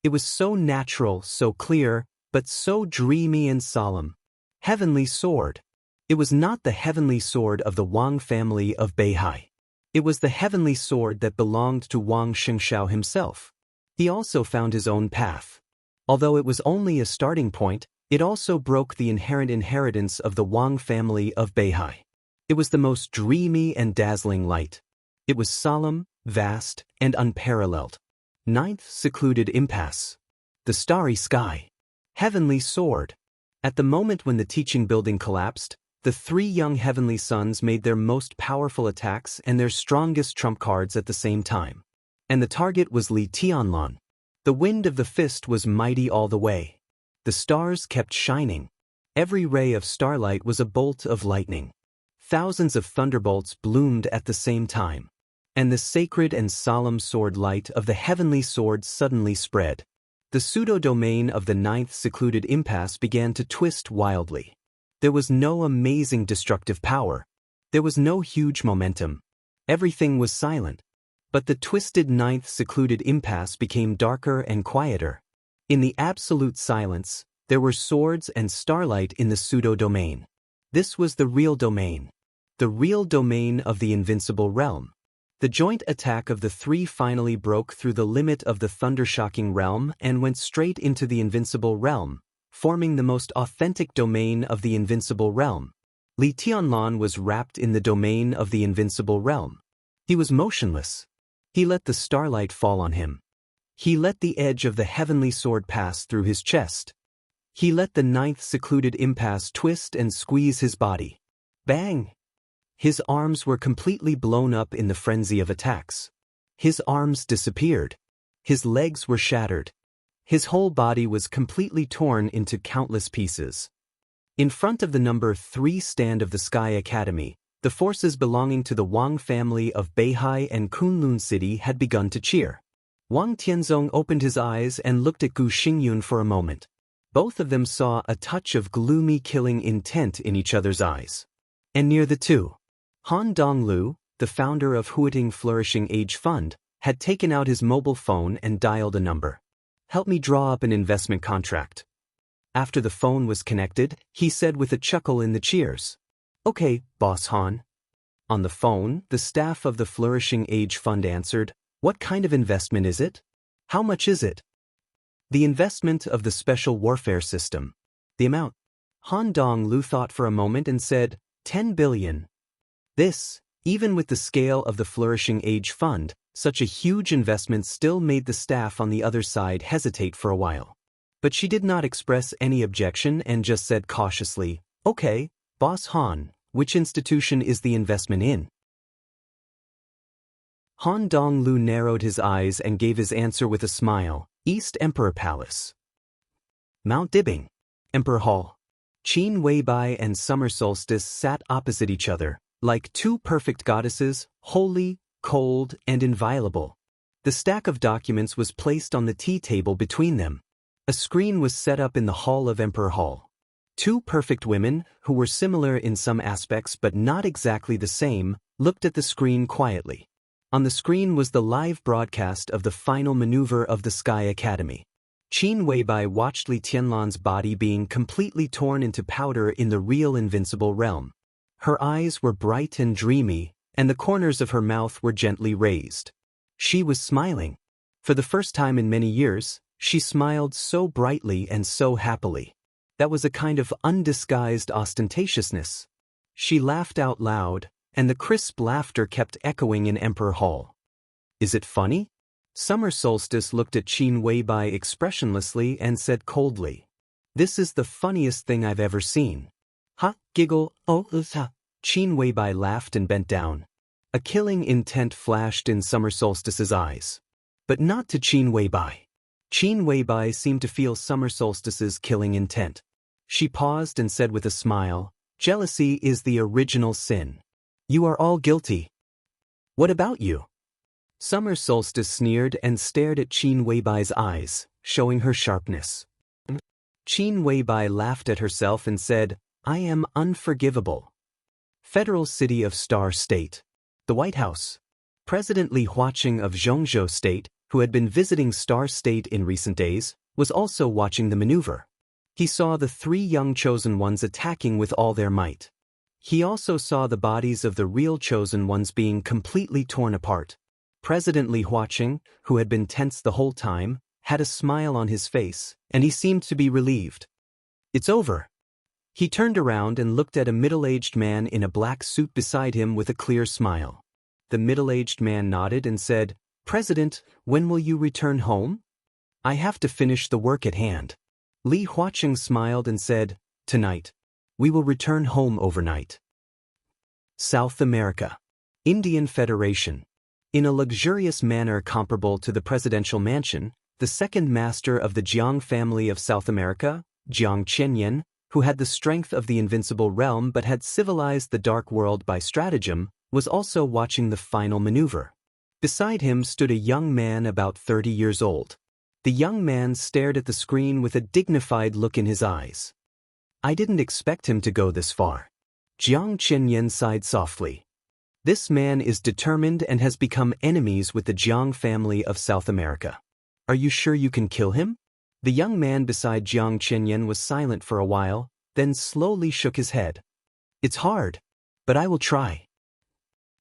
S1: It was so natural, so clear, but so dreamy and solemn. Heavenly sword. It was not the heavenly sword of the Wang family of Beihai. It was the heavenly sword that belonged to Wang Xingshao himself. He also found his own path. Although it was only a starting point, it also broke the inherent inheritance of the Wang family of Beihai. It was the most dreamy and dazzling light. It was solemn, vast, and unparalleled. Ninth secluded impasse. The starry sky. Heavenly sword. At the moment when the teaching building collapsed, the three young heavenly sons made their most powerful attacks and their strongest trump cards at the same time. And the target was Li Tianlan. The wind of the fist was mighty all the way. The stars kept shining. Every ray of starlight was a bolt of lightning. Thousands of thunderbolts bloomed at the same time. And the sacred and solemn sword light of the heavenly sword suddenly spread. The pseudo-domain of the ninth secluded impasse began to twist wildly. There was no amazing destructive power. There was no huge momentum. Everything was silent. But the twisted ninth secluded impasse became darker and quieter. In the absolute silence, there were swords and starlight in the pseudo-domain. This was the real domain. The real domain of the invincible realm. The joint attack of the three finally broke through the limit of the thunder-shocking realm and went straight into the invincible realm, forming the most authentic domain of the invincible realm. Li Tianlan was wrapped in the domain of the invincible realm. He was motionless. He let the starlight fall on him. He let the edge of the heavenly sword pass through his chest. He let the ninth secluded impasse twist and squeeze his body. Bang! His arms were completely blown up in the frenzy of attacks. His arms disappeared. His legs were shattered. His whole body was completely torn into countless pieces. In front of the number 3 stand of the Sky Academy, the forces belonging to the Wang family of Beihai and Kunlun City had begun to cheer. Wang Tianzong opened his eyes and looked at Gu Xingyun for a moment. Both of them saw a touch of gloomy killing intent in each other's eyes. And near the two, Han Donglu, the founder of Huiting Flourishing Age Fund, had taken out his mobile phone and dialed a number. "Help me draw up an investment contract." After the phone was connected, he said with a chuckle in the cheers, "Okay, Boss Han." On the phone, the staff of the Flourishing Age Fund answered, "What kind of investment is it? How much is it?" "The investment of the special warfare system." "The amount?" Han Donglu thought for a moment and said, 10 billion. This, even with the scale of the Flourishing Age Fund, such a huge investment still made the staff on the other side hesitate for a while. But she did not express any objection and just said cautiously, "Okay, Boss Han, which institution is the investment in?" Han Donglu narrowed his eyes and gave his answer with a smile, "East Emperor Palace." Mount Dibbing. Emperor Hall. Qin Weibai and Summer Solstice sat opposite each other, like two perfect goddesses, holy, cold, and inviolable. The stack of documents was placed on the tea table between them. A screen was set up in the hall of Emperor Hall. Two perfect women, who were similar in some aspects but not exactly the same, looked at the screen quietly. On the screen was the live broadcast of the final maneuver of the Sky Academy. Qin Weibai watched Li Tianlan's body being completely torn into powder in the real invincible realm. Her eyes were bright and dreamy, and the corners of her mouth were gently raised. She was smiling. For the first time in many years, she smiled so brightly and so happily. That was a kind of undisguised ostentatiousness. She laughed out loud, and the crisp laughter kept echoing in Emperor Hall. "Is it funny?" Summer Solstice looked at Qin Weibai expressionlessly and said coldly, "This is the funniest thing I've ever seen." "Ha, giggle, oh, ha." Qin Weibai laughed and bent down. A killing intent flashed in Summer Solstice's eyes. But not to Qin Weibai. Qin Weibai seemed to feel Summer Solstice's killing intent. She paused and said with a smile, "Jealousy is the original sin. You are all guilty." "What about you?" Summer Solstice sneered and stared at Qin Weibai's eyes, showing her sharpness. Qin Weibai laughed at herself and said, "I am unforgivable." Federal City of Star State. The White House. President Li Huaqing of Zhongzhou State, who had been visiting Star State in recent days, was also watching the maneuver. He saw the 3 young chosen ones attacking with all their might. He also saw the bodies of the real chosen ones being completely torn apart. President Li Huaqing, who had been tense the whole time, had a smile on his face, and he seemed to be relieved. "It's over." He turned around and looked at a middle-aged man in a black suit beside him with a clear smile. The middle-aged man nodded and said, "President, when will you return home?" "I have to finish the work at hand." Li Huaqing smiled and said, "Tonight. We will return home overnight." South America. Indian Federation. In a luxurious manner comparable to the presidential mansion, the second master of the Jiang family of South America, Jiang Qianyan, who had the strength of the invincible realm but had civilized the dark world by stratagem, was also watching the final maneuver. Beside him stood a young man about 30 years old. The young man stared at the screen with a dignified look in his eyes. "I didn't expect him to go this far." Jiang Qianyan sighed softly. "This man is determined and has become enemies with the Jiang family of South America. Are you sure you can kill him?" The young man beside Jiang Qianyan was silent for a while, then slowly shook his head. "It's hard, but I will try."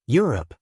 S1: Europe.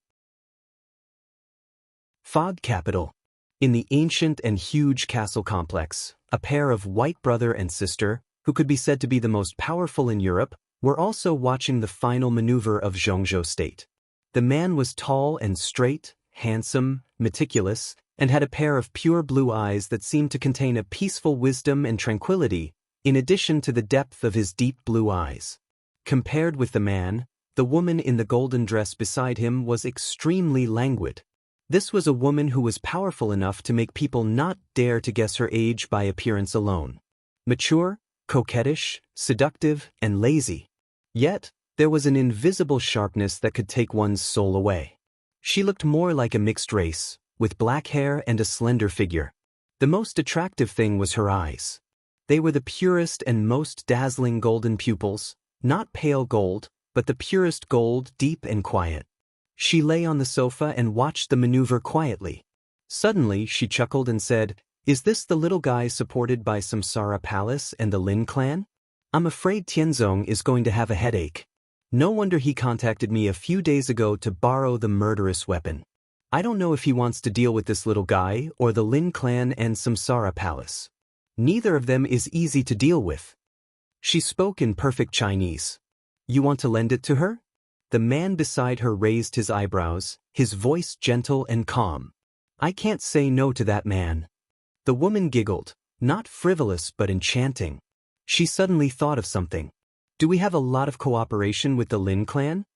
S1: Fog capital. In the ancient and huge castle complex, a pair of white brother and sister, who could be said to be the most powerful in Europe, were also watching the final maneuver of Zhongzhou State. The man was tall and straight, handsome, meticulous, and had a pair of pure blue eyes that seemed to contain a peaceful wisdom and tranquility, in addition to the depth of his deep blue eyes. Compared with the man, the woman in the golden dress beside him was extremely languid. This was a woman who was powerful enough to make people not dare to guess her age by appearance alone. Mature, coquettish, seductive, and lazy. Yet, there was an invisible sharpness that could take one's soul away. She looked more like a mixed race, with black hair and a slender figure. The most attractive thing was her eyes. They were the purest and most dazzling golden pupils, not pale gold, but the purest gold, deep and quiet. She lay on the sofa and watched the maneuver quietly. Suddenly, she chuckled and said, "Is this the little guy supported by Samsara Palace and the Lin clan? I'm afraid Tianzong is going to have a headache. No wonder he contacted me a few days ago to borrow the murderous weapon. I don't know if he wants to deal with this little guy or the Lin clan and Samsara Palace. Neither of them is easy to deal with." She spoke in perfect Chinese. "You want to lend it to her?" The man beside her raised his eyebrows, his voice gentle and calm. "I can't say no to that man." The woman giggled, not frivolous but enchanting. She suddenly thought of something. "Do we have a lot of cooperation with the Lin clan?"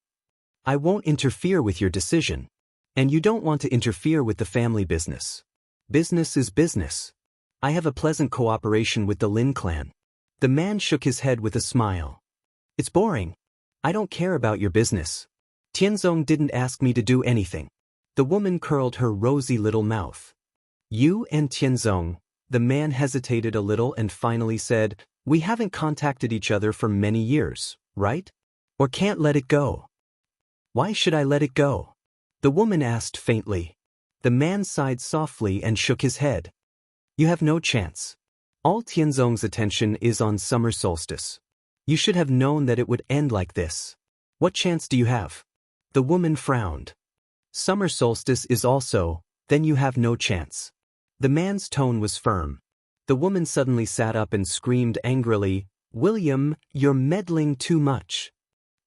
S1: "I won't interfere with your decision. And you don't want to interfere with the family business. Business is business. I have a pleasant cooperation with the Lin clan." The man shook his head with a smile. "It's boring. I don't care about your business. Tianzong didn't ask me to do anything." The woman curled her rosy little mouth. "You and Tianzong." The man hesitated a little and finally said, "We haven't contacted each other for many years, right? Or can't let it go?" "Why should I let it go?" the woman asked faintly. The man sighed softly and shook his head. "You have no chance. All Tianzong's attention is on summer solstice. You should have known that it would end like this. What chance do you have?" The woman frowned. "Summer solstice is also, then you have no chance." The man's tone was firm. The woman suddenly sat up and screamed angrily, "William, you're meddling too much."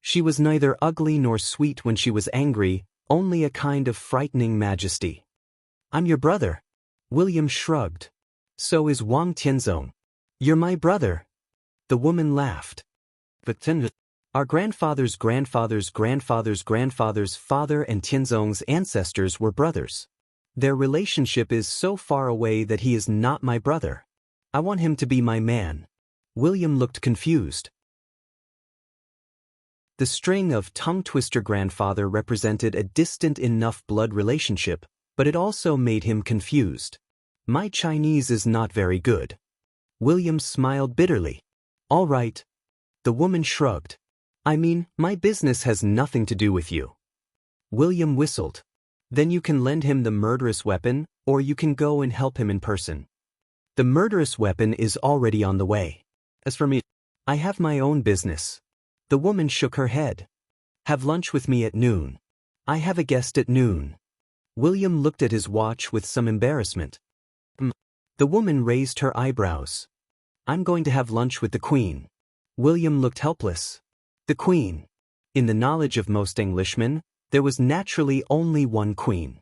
S1: She was neither ugly nor sweet when she was angry, only a kind of frightening majesty. "I'm your brother." William shrugged. "So is Wang Tianzong." "You're my brother." The woman laughed. "But our grandfather's grandfather's grandfather's grandfather's father and Tianzong's ancestors were brothers. Their relationship is so far away that he is not my brother. I want him to be my man." William looked confused. The string of tongue-twister grandfather represented a distant enough blood relationship, but it also made him confused. "My Chinese is not very good." William smiled bitterly. "All right." The woman shrugged. "I mean, my business has nothing to do with you." William whistled. Then you can lend him the murderous weapon, or you can go and help him in person. The murderous weapon is already on the way. As for me, I have my own business. The woman shook her head. Have lunch with me at noon. I have a guest at noon. William looked at his watch with some embarrassment. The woman raised her eyebrows. I'm going to have lunch with the Queen. William looked helpless. The Queen. In the knowledge of most Englishmen, there was naturally only one Queen.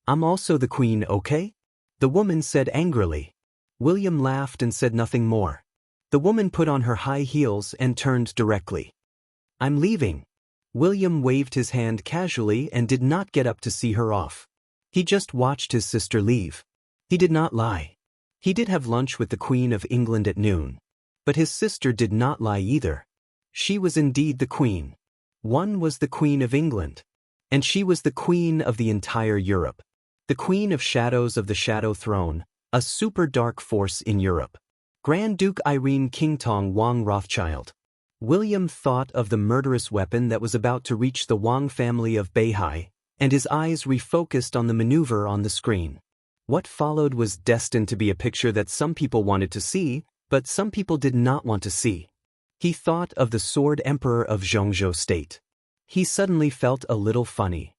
S1: I'm also the Queen, okay? The woman said angrily. William laughed and said nothing more. The woman put on her high heels and turned directly. I'm leaving. William waved his hand casually and did not get up to see her off. He just watched his sister leave. He did not lie. He did have lunch with the Queen of England at noon. But his sister did not lie either. She was indeed the Queen. One was the Queen of England. And she was the Queen of the entire Europe. The Queen of Shadows of the Shadow Throne, a super dark force in Europe. Grand Duke Irene Qingtong Wang Rothschild. William thought of the murderous weapon that was about to reach the Wang family of Beihai, and his eyes refocused on the maneuver on the screen. What followed was destined to be a picture that some people wanted to see, but some people did not want to see. He thought of the Sword Emperor of Zhongzhou State. He suddenly felt a little funny.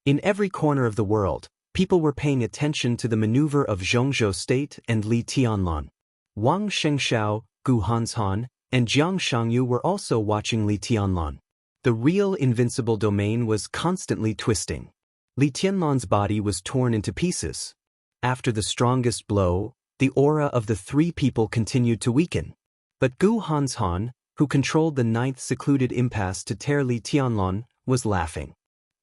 S1: In every corner of the world, people were paying attention to the maneuver of Zhongzhou State and Li Tianlan. Wang Shengshao, Gu Hanshan, and Jiang Shangyu were also watching Li Tianlan. The real invincible domain was constantly twisting. Li Tianlan's body was torn into pieces. After the strongest blow, the aura of the three people continued to weaken. But Gu Hanshan, who controlled the ninth secluded impasse to tear Li Tianlan, was laughing.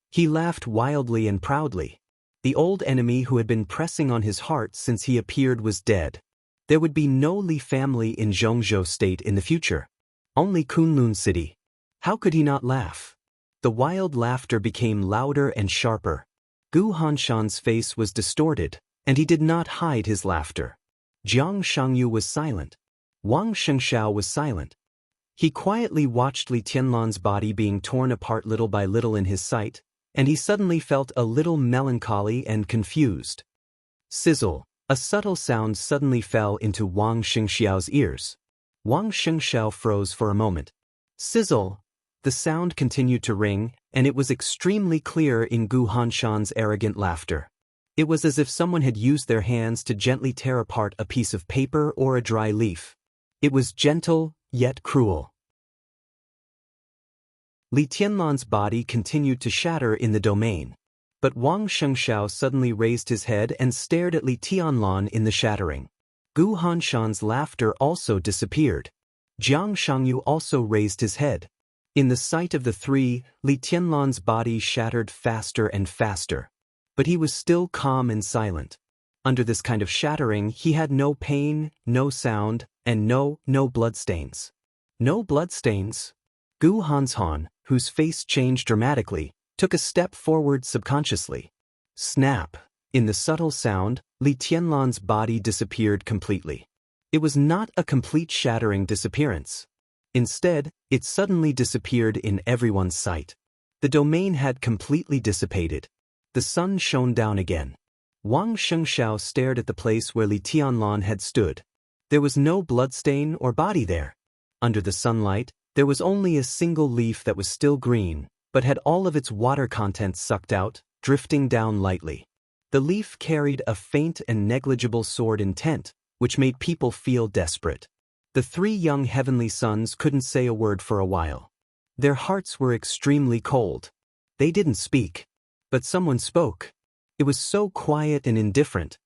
S1: He laughed wildly and proudly. The old enemy who had been pressing on his heart since he appeared was dead. There would be no Li family in Zhongzhou State in the future. Only Kunlun City. How could he not laugh? The wild laughter became louder and sharper. Gu Hanshan's face was distorted, and he did not hide his laughter. Jiang Shangyu was silent. Wang Shengshao was silent. He quietly watched Li Tianlan's body being torn apart little by little in his sight, and he suddenly felt a little melancholy and confused. Sizzle. A subtle sound suddenly fell into Wang Shengxiao's ears. Wang Shengxiao froze for a moment. Sizzle. The sound continued to ring, and it was extremely clear in Gu Hanshan's arrogant laughter. It was as if someone had used their hands to gently tear apart a piece of paper or a dry leaf. It was gentle, yet cruel. Li Tianlan's body continued to shatter in the domain. But Wang Shengxiao suddenly raised his head and stared at Li Tianlan in the shattering. Gu Hanshan's laughter also disappeared. Jiang Shangyu also raised his head. In the sight of the three, Li Tianlan's body shattered faster and faster. But he was still calm and silent. Under this kind of shattering, he had no pain, no sound, and no bloodstains. No bloodstains? Gu Hanshan, whose face changed dramatically, took a step forward subconsciously. Snap! In the subtle sound, Li Tianlan's body disappeared completely. It was not a complete shattering disappearance. Instead, it suddenly disappeared in everyone's sight. The domain had completely dissipated. The sun shone down again. Wang Shengxiao stared at the place where Li Tianlan had stood. There was no bloodstain or body there. Under the sunlight, there was only a single leaf that was still green, but had all of its water contents sucked out, drifting down lightly. The leaf carried a faint and negligible sword intent, which made people feel desperate. The three young heavenly sons couldn't say a word for a while. Their hearts were extremely cold. They didn't speak. But someone spoke. It was so quiet and indifferent.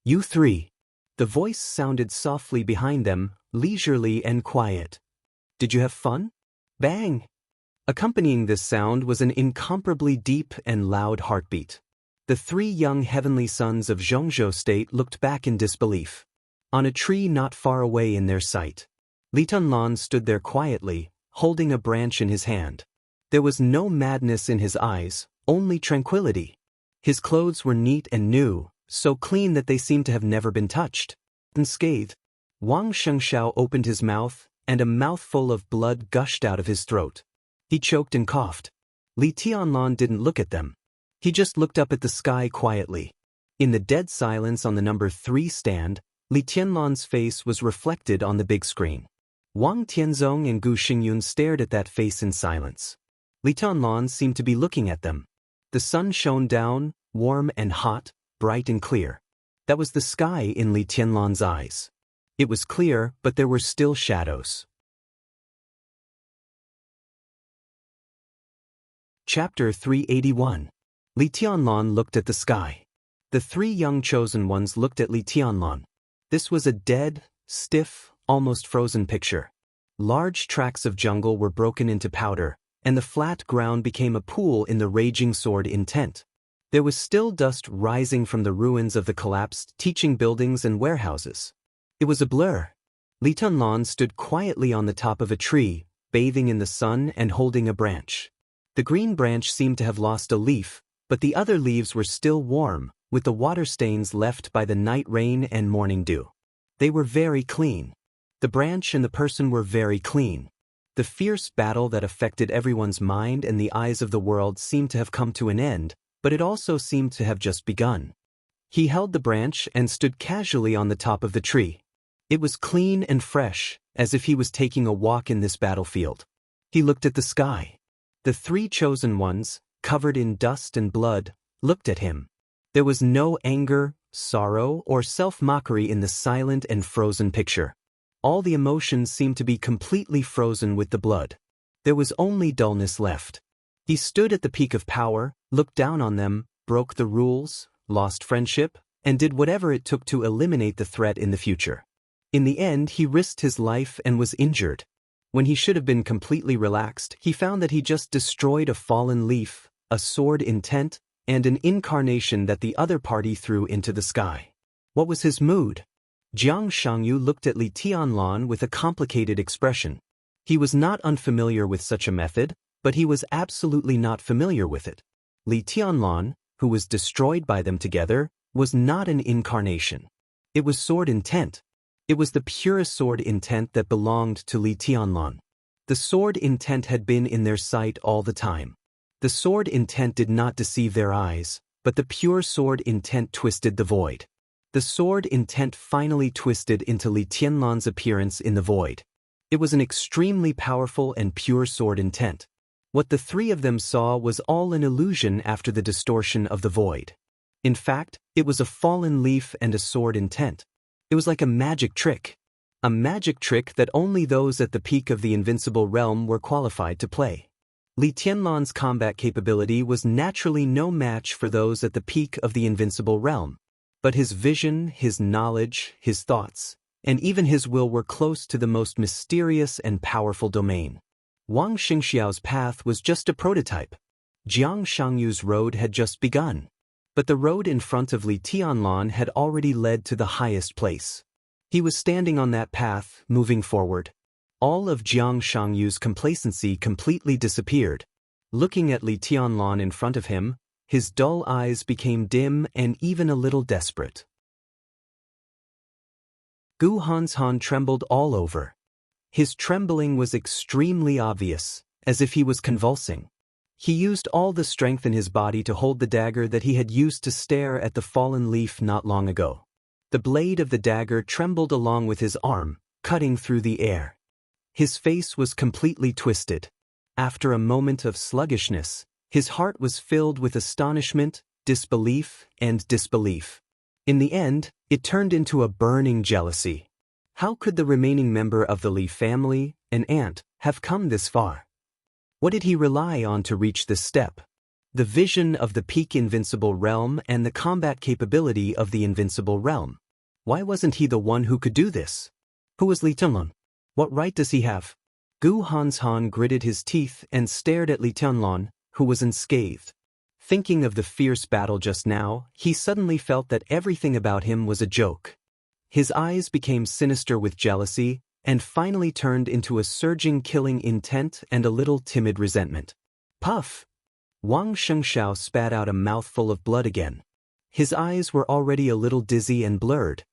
S1: You three. The voice sounded softly behind them, leisurely and quiet. Did you have fun? Bang! Accompanying this sound was an incomparably deep and loud heartbeat. The three young heavenly sons of Zhongzhou State looked back in disbelief. On a tree not far away in their sight, Li Tianlan stood there quietly, holding a branch in his hand. There was no madness in his eyes, only tranquility. His clothes were neat and new, so clean that they seemed to have never been touched. Unscathed, Wang Shengxiao opened his mouth, and a mouthful of blood gushed out of his throat. He choked and coughed. Li Tianlan didn't look at them. He just looked up at the sky quietly. In the dead silence on the number 3 stand, Li Tianlan's face was reflected on the big screen. Wang Tianzong and Gu Xingyun stared at that face in silence. Li Tianlan seemed to be looking at them. The sun shone down, warm and hot, bright and clear. That was the sky in Li Tianlan's eyes. It was clear, but there were still shadows. Chapter 381. Li Tianlan looked at the sky. The 3 young chosen ones looked at Li Tianlan. This was a dead, stiff, almost frozen picture. Large tracts of jungle were broken into powder, and the flat ground became a pool in the raging sword intent. There was still dust rising from the ruins of the collapsed teaching buildings and warehouses. It was a blur. Li Tianlan stood quietly on the top of a tree, bathing in the sun and holding a branch. The green branch seemed to have lost a leaf, but the other leaves were still warm, with the water stains left by the night rain and morning dew. They were very clean. The branch and the person were very clean. The fierce battle that affected everyone's mind and the eyes of the world seemed to have come to an end, but it also seemed to have just begun. He held the branch and stood casually on the top of the tree. It was clean and fresh, as if he was taking a walk in this battlefield. He looked at the sky. The 3 chosen ones, covered in dust and blood, looked at him. There was no anger, sorrow, or self-mockery in the silent and frozen picture. All the emotions seemed to be completely frozen with the blood. There was only dullness left. He stood at the peak of power, looked down on them, broke the rules, lost friendship, and did whatever it took to eliminate the threat in the future. In the end, he risked his life and was injured. When he should have been completely relaxed, he found that he just destroyed a fallen leaf, a sword intent, and an incarnation that the other party threw into the sky. What was his mood? Jiang Shangyu looked at Li Tianlan with a complicated expression. He was not unfamiliar with such a method, but he was absolutely not familiar with it. Li Tianlan, who was destroyed by them together, was not an incarnation. It was sword intent. It was the purest sword intent that belonged to Li Tianlan. The sword intent had been in their sight all the time. The sword intent did not deceive their eyes, but the pure sword intent twisted the void. The sword intent finally twisted into Li Tianlan's appearance in the void. It was an extremely powerful and pure sword intent. What the 3 of them saw was all an illusion after the distortion of the void. In fact, it was a fallen leaf and a sword intent. It was like a magic trick. A magic trick that only those at the peak of the invincible realm were qualified to play. Li Tianlan's combat capability was naturally no match for those at the peak of the invincible realm. But his vision, his knowledge, his thoughts, and even his will were close to the most mysterious and powerful domain. Wang Xingxiao's path was just a prototype. Jiang Shangyu's road had just begun. But the road in front of Li Tianlan had already led to the highest place. He was standing on that path, moving forward. All of Jiang Shangyu's complacency completely disappeared. Looking at Li Tianlan in front of him, his dull eyes became dim and even a little desperate. Gu Hanshan trembled all over. His trembling was extremely obvious, as if he was convulsing. He used all the strength in his body to hold the dagger that he had used to stare at the fallen leaf not long ago. The blade of the dagger trembled along with his arm, cutting through the air. His face was completely twisted. After a moment of sluggishness, his heart was filled with astonishment, disbelief, and disbelief. In the end, it turned into a burning jealousy. How could the remaining member of the Li family, an ant, have come this far? What did he rely on to reach this step? The vision of the peak invincible realm and the combat capability of the invincible realm. Why wasn't he the one who could do this? Who was Li Tianlan? What right does he have? Gu Hanshan gritted his teeth and stared at Li Tianlan, who was unscathed. Thinking of the fierce battle just now, he suddenly felt that everything about him was a joke. His eyes became sinister with jealousy, and finally turned into a surging killing intent and a little timid resentment. Puff! Wang Shengxiao spat out a mouthful of blood again. His eyes were already a little dizzy and blurred,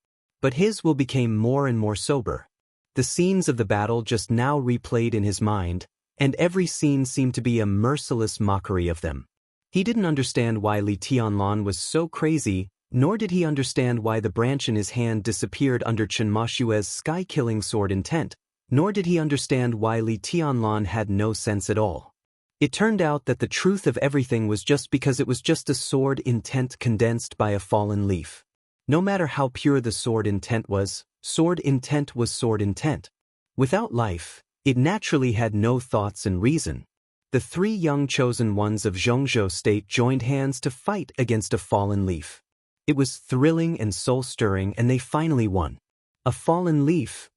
S1: but his will became more and more sober. The scenes of the battle just now replayed in his mind, and every scene seemed to be a merciless mockery of them. He didn't understand why Li Tianlan was so crazy, nor did he understand why the branch in his hand disappeared under Chen Mashue's sky-killing sword intent, nor did he understand why Li Tianlan had no sense at all. It turned out that the truth of everything was just because it was just a sword intent condensed by a fallen leaf. No matter how pure the sword intent was sword intent. Without life, it naturally had no thoughts and reason. The three young chosen ones of Zhongzhou state joined hands to fight against a fallen leaf. It was thrilling and soul-stirring, and they finally won. A fallen leaf.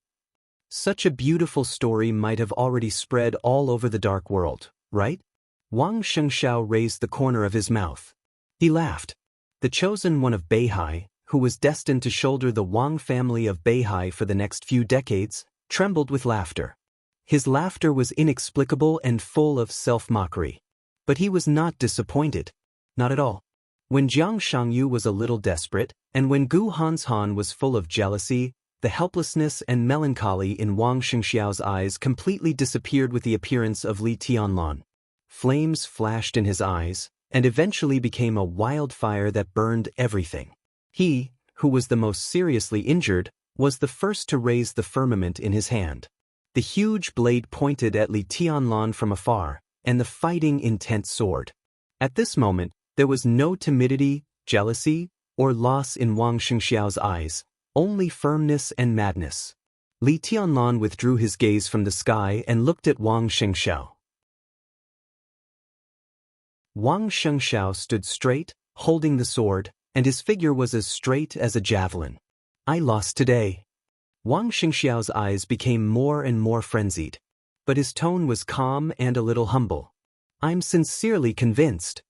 S1: Such a beautiful story might have already spread all over the dark world, right? Wang Shengxiao raised the corner of his mouth. He laughed. The chosen one of Beihai, who was destined to shoulder the Wang family of Beihai for the next few decades, trembled with laughter. His laughter was inexplicable and full of self-mockery. But he was not disappointed. Not at all. When Jiang Shangyu was a little desperate, and when Gu Hanshan was full of jealousy, the helplessness and melancholy in Wang Shengxiao's eyes completely disappeared with the appearance of Li Tianlan. Flames flashed in his eyes, and eventually became a wildfire that burned everything. He, who was the most seriously injured, was the first to raise the firmament in his hand. The huge blade pointed at Li Tianlan from afar, and the fighting intent soared. At this moment, there was no timidity, jealousy, or loss in Wang Shengxiao's eyes, only firmness and madness. Li Tianlan withdrew his gaze from the sky and looked at Wang Shengxiao. Wang Shengxiao stood straight, holding the sword, and his figure was as straight as a javelin. I lost today. Wang Shengxiao's eyes became more and more frenzied. But his tone was calm and a little humble. I'm sincerely convinced.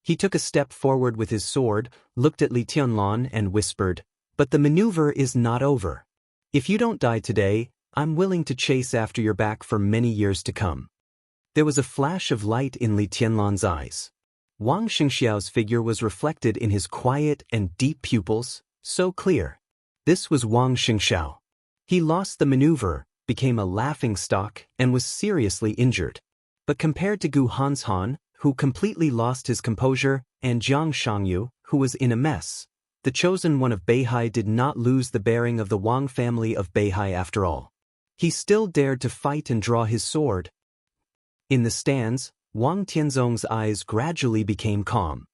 S1: He took a step forward with his sword, looked at Li Tianlan and whispered, but the maneuver is not over. If you don't die today, I'm willing to chase after your back for many years to come. There was a flash of light in Li Tianlan's eyes. Wang Shengxiao's figure was reflected in his quiet and deep pupils, so clear. This was Wang Shengxiao. He lost the maneuver, became a laughingstock, and was seriously injured. But compared to Gu Hanshan, who completely lost his composure, and Jiang Shangyu, who was in a mess, the chosen one of Beihai did not lose the bearing of the Wang family of Beihai after all. He still dared to fight and draw his sword. In the stands, Wang Tianzong's eyes gradually became calm.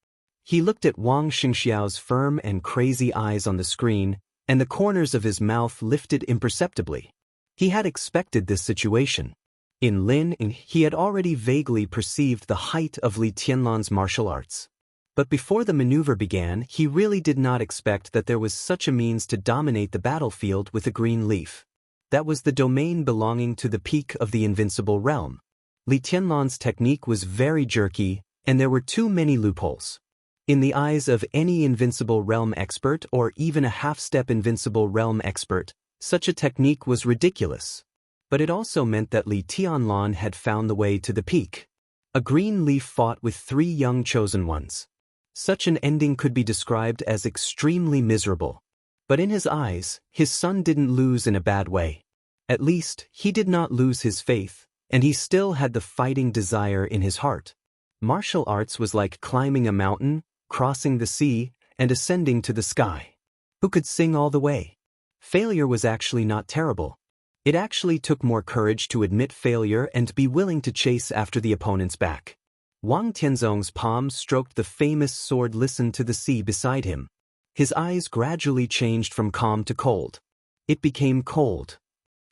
S1: He looked at Wang Shengxiao's firm and crazy eyes on the screen, and the corners of his mouth lifted imperceptibly. He had expected this situation. In Lin, he had already vaguely perceived the height of Li Tianlan's martial arts. But before the maneuver began, he really did not expect that there was such a means to dominate the battlefield with a green leaf. That was the domain belonging to the peak of the invincible realm. Li Tianlan's technique was very jerky, and there were too many loopholes. In the eyes of any invincible realm expert or even a half-step invincible realm expert, such a technique was ridiculous. But it also meant that Li Tianlan had found the way to the peak. A green leaf fought with three young chosen ones. Such an ending could be described as extremely miserable. But in his eyes, his son didn't lose in a bad way. At least, he did not lose his faith, and he still had the fighting desire in his heart. Martial arts was like climbing a mountain, crossing the sea, and ascending to the sky. Who could sing all the way? Failure was actually not terrible. It actually took more courage to admit failure and be willing to chase after the opponent's back. Wang Tianzong's palm stroked the famous sword. Listened to the sea beside him. His eyes gradually changed from calm to cold. It became cold.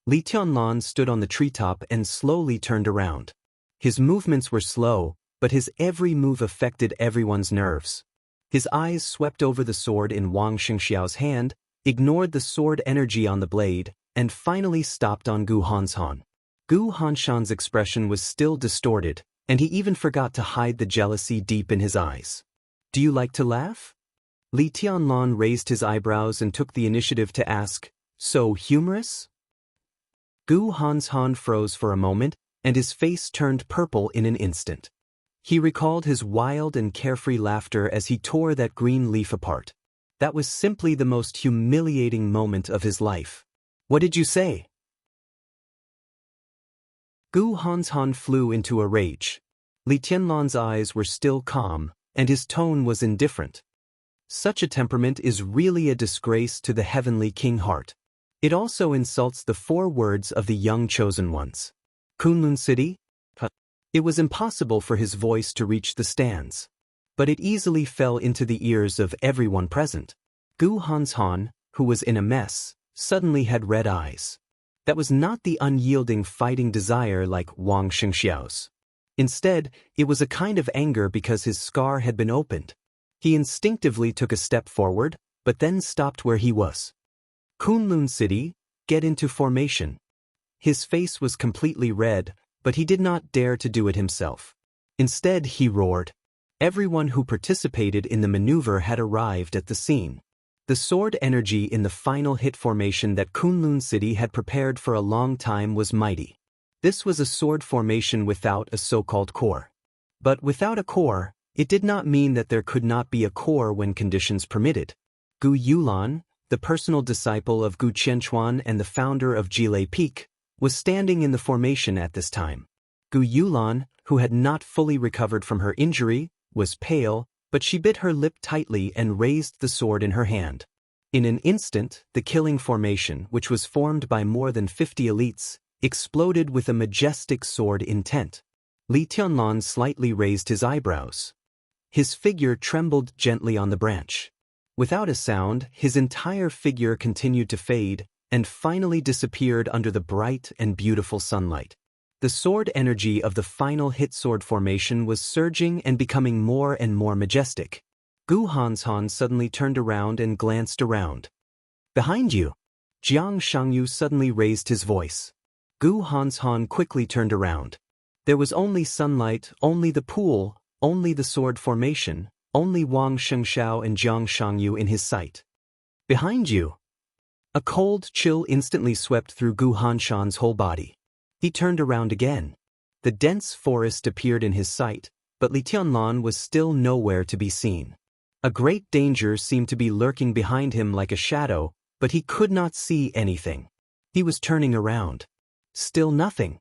S1: Li Tianlan stood on the treetop and slowly turned around. His movements were slow, but his every move affected everyone's nerves. His eyes swept over the sword in Wang Shengxiao's hand, ignored the sword energy on the blade, and finally stopped on Gu Hanshan. Gu Hanshan's expression was still distorted, and he even forgot to hide the jealousy deep in his eyes. Do you like to laugh? Li Tianlan raised his eyebrows and took the initiative to ask, so humorous? Gu Hanshan froze for a moment, and his face turned purple in an instant. He recalled his wild and carefree laughter as he tore that green leaf apart. That was simply the most humiliating moment of his life. What did you say? Gu Hanshan flew into a rage. Li Tianlan's eyes were still calm, and his tone was indifferent. Such a temperament is really a disgrace to the heavenly king heart. It also insults the 4 words of the young chosen ones. Kunlun City? It was impossible for his voice to reach the stands. But it easily fell into the ears of everyone present. Gu Hanshan, who was in a mess, suddenly had red eyes. That was not the unyielding fighting desire like Wang Xingxiao's. Instead, it was a kind of anger because his scar had been opened. He instinctively took a step forward, but then stopped where he was. Kunlun City, get into formation. His face was completely red, but he did not dare to do it himself. Instead, he roared. Everyone who participated in the maneuver had arrived at the scene. The sword energy in the final hit formation that Kunlun City had prepared for a long time was mighty. This was a sword formation without a so-called core. But without a core, it did not mean that there could not be a core when conditions permitted. Gu Yulan, the personal disciple of Gu Qianchuan and the founder of Jilei Peak, was standing in the formation at this time. Gu Yulan, who had not fully recovered from her injury, was pale, but she bit her lip tightly and raised the sword in her hand. In an instant, the killing formation, which was formed by more than 50 elites, exploded with a majestic sword intent. Li Tianlan slightly raised his eyebrows. His figure trembled gently on the branch. Without a sound, his entire figure continued to fade, and finally disappeared under the bright and beautiful sunlight. The sword energy of the final hit sword formation was surging and becoming more and more majestic. Gu Hanshan suddenly turned around and glanced around. Behind you! Jiang Shangyu suddenly raised his voice. Gu Hanshan quickly turned around. There was only sunlight, only the pool, only the sword formation, only Wang Shengxiao and Jiang Shangyu in his sight. Behind you! A cold chill instantly swept through Gu Hanshan's whole body. He turned around again. The dense forest appeared in his sight, but Li Tianlan was still nowhere to be seen. A great danger seemed to be lurking behind him like a shadow, but he could not see anything. He was turning around. Still nothing.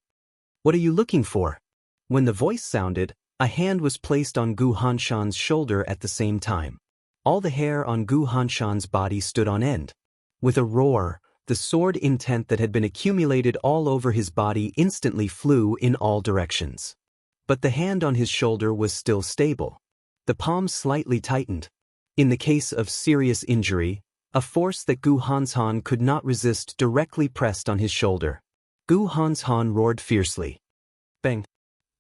S1: What are you looking for? When the voice sounded, a hand was placed on Gu Hanshan's shoulder at the same time. All the hair on Gu Hanshan's body stood on end. With a roar, the sword intent that had been accumulated all over his body instantly flew in all directions. But the hand on his shoulder was still stable. The palm slightly tightened. In the case of serious injury, a force that Gu Hanshan could not resist directly pressed on his shoulder. Gu Hanshan roared fiercely. Bang!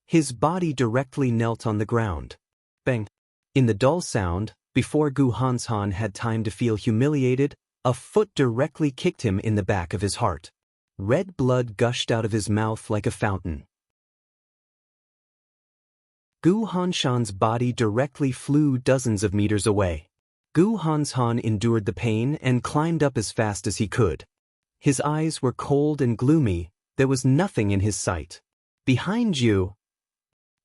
S1: His body directly knelt on the ground. Bang! In the dull sound, before Gu Hanshan had time to feel humiliated, a foot directly kicked him in the back of his heart. Red blood gushed out of his mouth like a fountain. Gu Hanshan's body directly flew dozens of meters away. Gu Hanshan endured the pain and climbed up as fast as he could. His eyes were cold and gloomy, there was nothing in his sight. Behind you!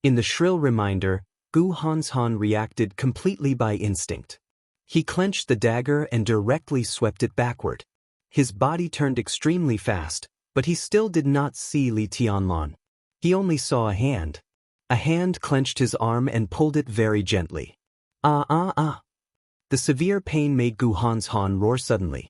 S1: In the shrill reminder, Gu Hanshan reacted completely by instinct. He clenched the dagger and directly swept it backward. His body turned extremely fast, but he still did not see Li Tianlan. He only saw a hand. A hand clenched his arm and pulled it very gently. Ah! The severe pain made Gu Hanshan roar suddenly.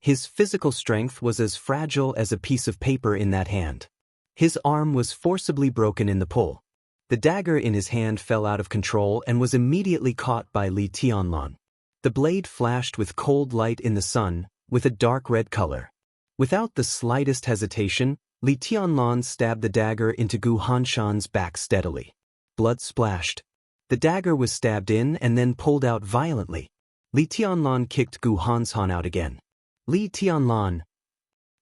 S1: His physical strength was as fragile as a piece of paper in that hand. His arm was forcibly broken in the pull. The dagger in his hand fell out of control and was immediately caught by Li Tianlan. The blade flashed with cold light in the sun, with a dark red color. Without the slightest hesitation, Li Tianlan stabbed the dagger into Gu Hanshan's back steadily. Blood splashed. The dagger was stabbed in and then pulled out violently. Li Tianlan kicked Gu Hanshan out again. Li Tianlan!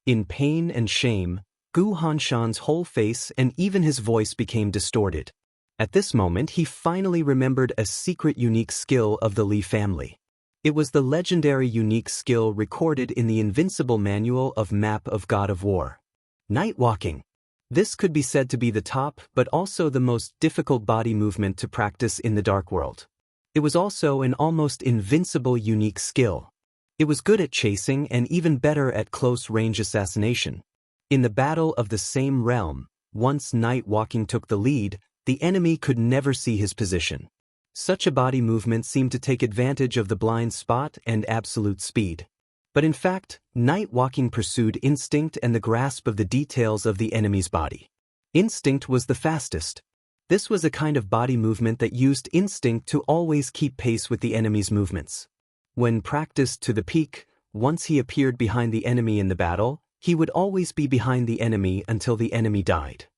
S1: In pain and shame, Gu Hanshan's whole face and even his voice became distorted. At this moment he finally remembered a secret unique skill of the Li family. It was the legendary unique skill recorded in the invincible manual of Map of God of War. Night walking. This could be said to be the top but also the most difficult body movement to practice in the dark world. It was also an almost invincible unique skill. It was good at chasing and even better at close-range assassination. In the battle of the same realm, once night walking took the lead, the enemy could never see his position. Such a body movement seemed to take advantage of the blind spot and absolute speed. But in fact, night walking pursued instinct and the grasp of the details of the enemy's body. Instinct was the fastest. This was a kind of body movement that used instinct to always keep pace with the enemy's movements. When practiced to the peak, once he appeared behind the enemy in the battle, he would always be behind the enemy until the enemy died.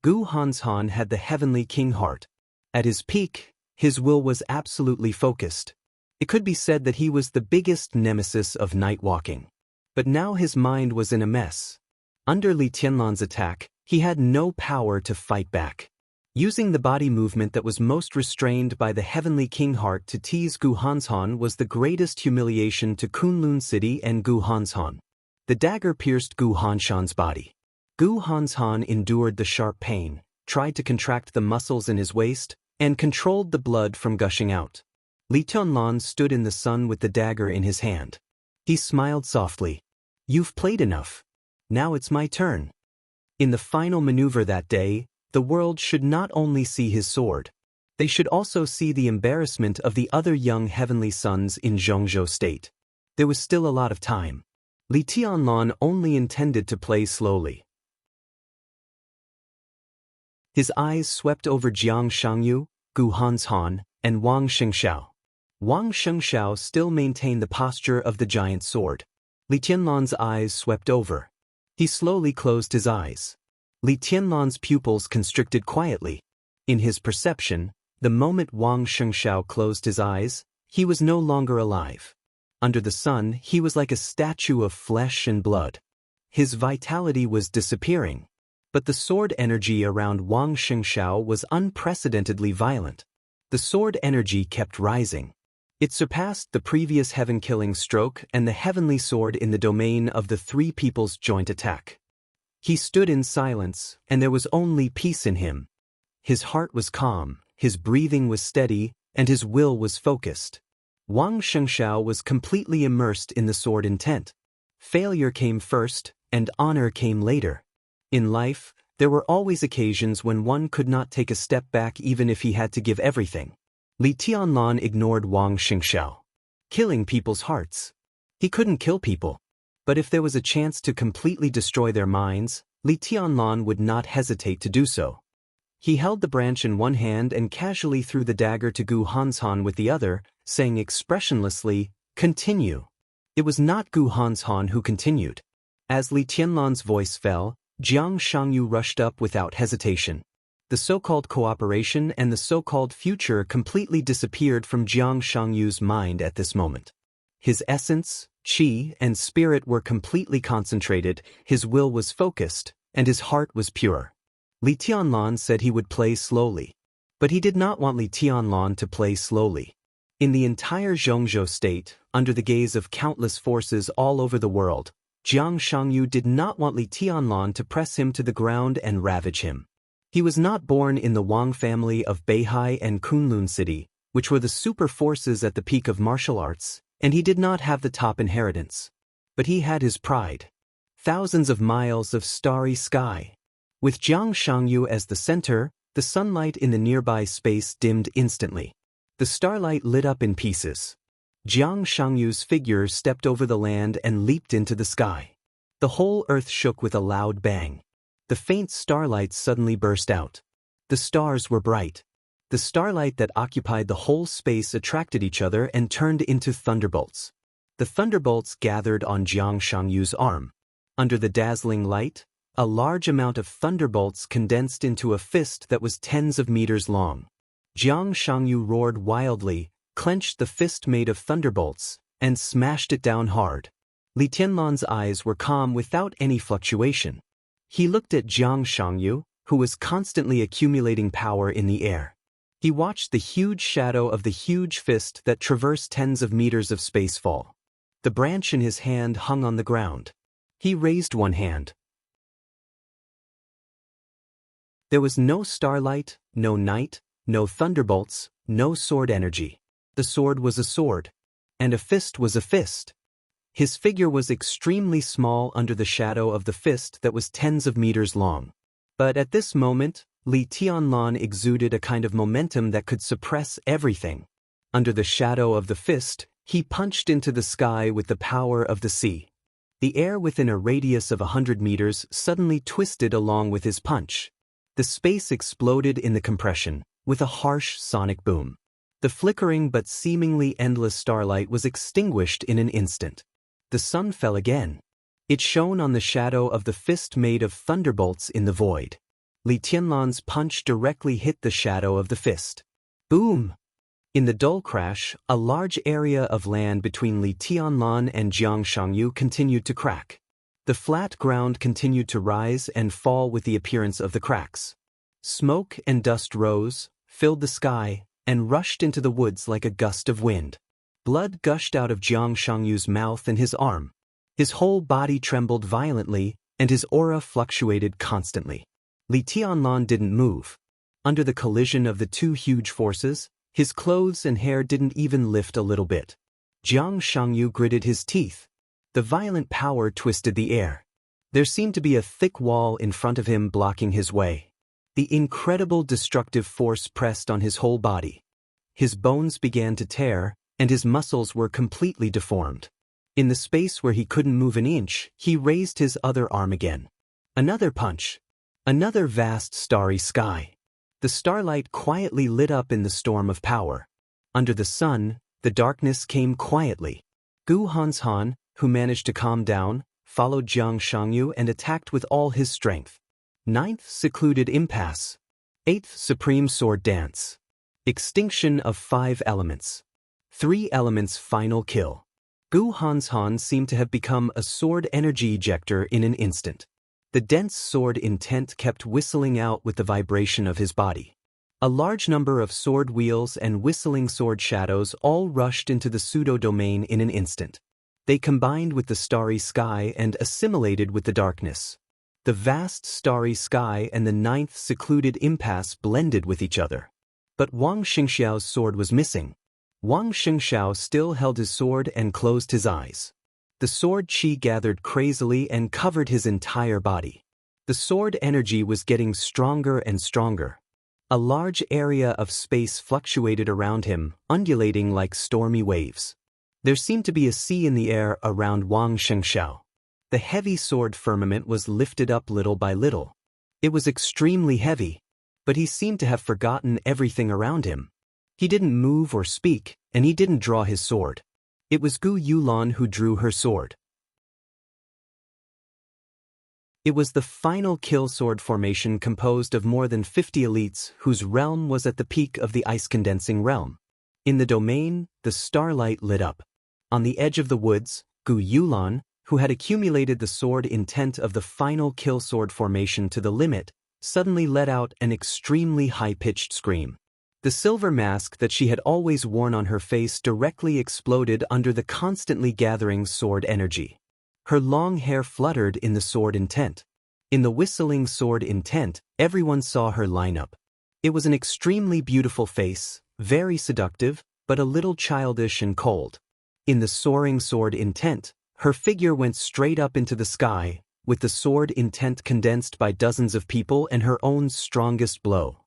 S1: Gu Hanshan had the heavenly king heart. At his peak, his will was absolutely focused. It could be said that he was the biggest nemesis of night walking. But now his mind was in a mess. Under Li Tianlan's attack, he had no power to fight back. Using the body movement that was most restrained by the heavenly king heart to tease Gu Hanshan was the greatest humiliation to Kunlun City and Gu Hanshan. The dagger pierced Gu Hanshan's body. Gu Hanshan endured the sharp pain, tried to contract the muscles in his waist, and controlled the blood from gushing out. Li Tianlan stood in the sun with the dagger in his hand. He smiled softly. "You've played enough. Now it's my turn." In the final maneuver that day, the world should not only see his sword. They should also see the embarrassment of the other young heavenly sons in Zhongzhou State. There was still a lot of time. Li Tianlan only intended to play slowly. His eyes swept over Jiang Shangyu, Gu Hanshan, and Wang Shengshao. Wang Shengshao still maintained the posture of the giant sword. Li Tianlan's eyes swept over. He slowly closed his eyes. Li Tianlan's pupils constricted quietly. In his perception, the moment Wang Shengshao closed his eyes, he was no longer alive. Under the sun, he was like a statue of flesh and blood. His vitality was disappearing. But the sword energy around Wang Shengshao was unprecedentedly violent. The sword energy kept rising. It surpassed the previous heaven-killing stroke and the heavenly sword in the domain of the three people's joint attack. He stood in silence, and there was only peace in him. His heart was calm, his breathing was steady, and his will was focused. Wang Shengshao was completely immersed in the sword intent. Failure came first, and honor came later. In life, there were always occasions when one could not take a step back even if he had to give everything. Li Tianlan ignored Wang Shengshao. Killing people's hearts. He couldn't kill people. But if there was a chance to completely destroy their minds, Li Tianlan would not hesitate to do so. He held the branch in one hand and casually threw the dagger to Gu Hanshan with the other, saying expressionlessly, "Continue." It was not Gu Hanshan who continued. As Li Tianlan's voice fell, Jiang Shangyu rushed up without hesitation. The so-called cooperation and the so-called future completely disappeared from Jiang Shangyu's mind at this moment. His essence, qi, and spirit were completely concentrated, his will was focused, and his heart was pure. Li Tianlan said he would play slowly. But he did not want Li Tianlan to play slowly. In the entire Zhongzhou state, under the gaze of countless forces all over the world, Jiang Shangyu did not want Li Tianlan to press him to the ground and ravage him. He was not born in the Wang family of Beihai and Kunlun City, which were the super forces at the peak of martial arts, and he did not have the top inheritance. But he had his pride. Thousands of miles of starry sky. With Jiang Shangyu as the center, the sunlight in the nearby space dimmed instantly. The starlight lit up in pieces. Jiang Shangyu's figure stepped over the land and leaped into the sky. The whole earth shook with a loud bang. The faint starlight suddenly burst out. The stars were bright. The starlight that occupied the whole space attracted each other and turned into thunderbolts. The thunderbolts gathered on Jiang Shangyu's arm. Under the dazzling light, a large amount of thunderbolts condensed into a fist that was tens of meters long. Jiang Shangyu roared wildly, clenched the fist made of thunderbolts, and smashed it down hard. Li Tianlan's eyes were calm without any fluctuation. He looked at Jiang Shangyu, who was constantly accumulating power in the air. He watched the huge shadow of the huge fist that traversed tens of meters of space fall. The branch in his hand hung on the ground. He raised one hand. There was no starlight, no night, no thunderbolts, no sword energy. The sword was a sword, and a fist was a fist. His figure was extremely small under the shadow of the fist that was tens of meters long. But at this moment, Li Tianlan exuded a kind of momentum that could suppress everything. Under the shadow of the fist, he punched into the sky with the power of the sea. The air within a radius of 100 meters suddenly twisted along with his punch. The space exploded in the compression, with a harsh sonic boom. The flickering but seemingly endless starlight was extinguished in an instant. The sun fell again. It shone on the shadow of the fist made of thunderbolts in the void. Li Tianlan's punch directly hit the shadow of the fist. Boom! In the dull crash, a large area of land between Li Tianlan and Jiang Shangyu continued to crack. The flat ground continued to rise and fall with the appearance of the cracks. Smoke and dust rose, filled the sky, and rushed into the woods like a gust of wind. Blood gushed out of Jiang Shangyu's mouth and his arm. His whole body trembled violently, and his aura fluctuated constantly. Li Tianlan didn't move. Under the collision of the two huge forces, his clothes and hair didn't even lift a little bit. Jiang Shangyu gritted his teeth. The violent power twisted the air. There seemed to be a thick wall in front of him blocking his way. The incredible destructive force pressed on his whole body. His bones began to tear, and his muscles were completely deformed. In the space where he couldn't move an inch, he raised his other arm again. Another punch. Another vast starry sky. The starlight quietly lit up in the storm of power. Under the sun, the darkness came quietly. Gu Hanshan, who managed to calm down, followed Jiang Shangyu and attacked with all his strength. 9th Secluded Impasse. 8th Supreme Sword Dance. Extinction of 5 elements. 3 elements final kill. Gu Hanshan seemed to have become a sword energy ejector in an instant. The dense sword intent kept whistling out with the vibration of his body. A large number of sword wheels and whistling sword shadows all rushed into the pseudo-domain in an instant. They combined with the starry sky and assimilated with the darkness. The vast starry sky and the 9th Secluded Impasse blended with each other. But Wang Xingxiao's sword was missing. Wang Xingxiao still held his sword and closed his eyes. The sword chi gathered crazily and covered his entire body. The sword energy was getting stronger and stronger. A large area of space fluctuated around him, undulating like stormy waves. There seemed to be a sea in the air around Wang Xingxiao. The heavy sword firmament was lifted up little by little. It was extremely heavy, but he seemed to have forgotten everything around him. He didn't move or speak, and he didn't draw his sword. It was Gu Yulan who drew her sword. It was the final kill sword formation composed of more than 50 elites whose realm was at the peak of the ice-condensing realm. In the domain, the starlight lit up. On the edge of the woods, Gu Yulan, who had accumulated the sword intent of the final kill sword formation to the limit, suddenly let out an extremely high-pitched scream. The silver mask that she had always worn on her face directly exploded under the constantly gathering sword energy. Her long hair fluttered in the sword intent. In the whistling sword intent, everyone saw her line up. It was an extremely beautiful face, very seductive, but a little childish and cold. In the soaring sword intent, her figure went straight up into the sky, with the sword intent condensed by dozens of people and her own strongest blow.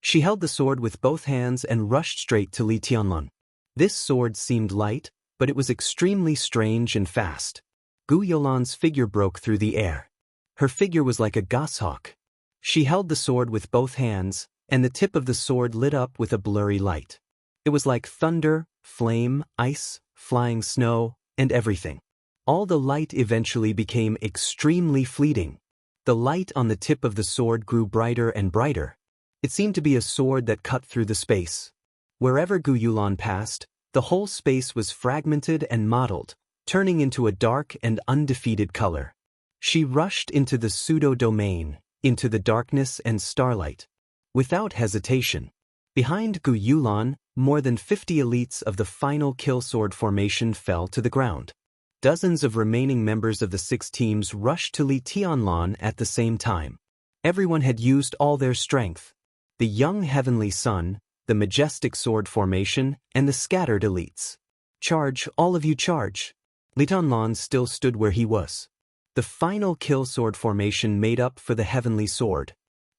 S1: She held the sword with both hands and rushed straight to Li Tianlan. This sword seemed light, but it was extremely strange and fast. Gu Yulan's figure broke through the air. Her figure was like a goshawk. She held the sword with both hands, and the tip of the sword lit up with a blurry light. It was like thunder, flame, ice, flying snow, and everything. All the light eventually became extremely fleeting. The light on the tip of the sword grew brighter and brighter. It seemed to be a sword that cut through the space. Wherever Gu Yulan passed, the whole space was fragmented and mottled, turning into a dark and undefeated color. She rushed into the pseudo-domain, into the darkness and starlight. Without hesitation. Behind Gu Yulan, more than 50 elites of the final kill sword formation fell to the ground. Dozens of remaining members of the 6 teams rushed to Li Tianlan at the same time. Everyone had used all their strength. The young heavenly sun, the majestic sword formation, and the scattered elites. Charge, all of you charge. Li Tianlan still stood where he was. The final kill sword formation made up for the heavenly sword.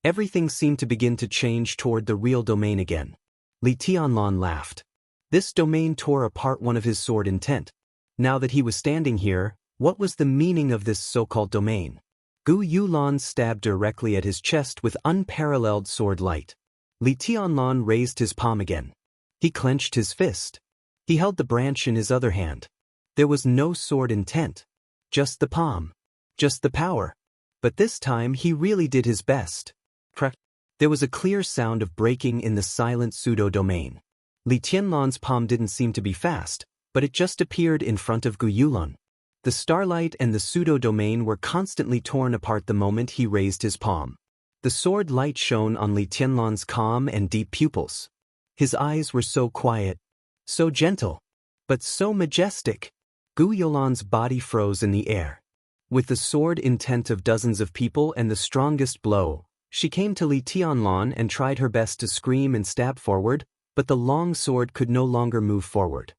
S1: Everything seemed to begin to change toward the real domain again. Li Tianlan laughed. This domain tore apart one of his sword intent. Now that he was standing here, what was the meaning of this so-called domain? Gu Yulan stabbed directly at his chest with unparalleled sword light. Li Tianlan raised his palm again. He clenched his fist. He held the branch in his other hand. There was no sword intent. Just the palm. Just the power. But this time he really did his best. Crack. There was a clear sound of breaking in the silent pseudo-domain. Li Tianlan's palm didn't seem to be fast, but it just appeared in front of Gu Yulan. The starlight and the pseudo-domain were constantly torn apart the moment he raised his palm. The sword light shone on Li Tianlan's calm and deep pupils. His eyes were so quiet, so gentle, but so majestic. Gu Yulan's body froze in the air. With the sword intent of dozens of people and the strongest blow, she came to Li Tianlan and tried her best to scream and stab forward, but the long sword could no longer move forward.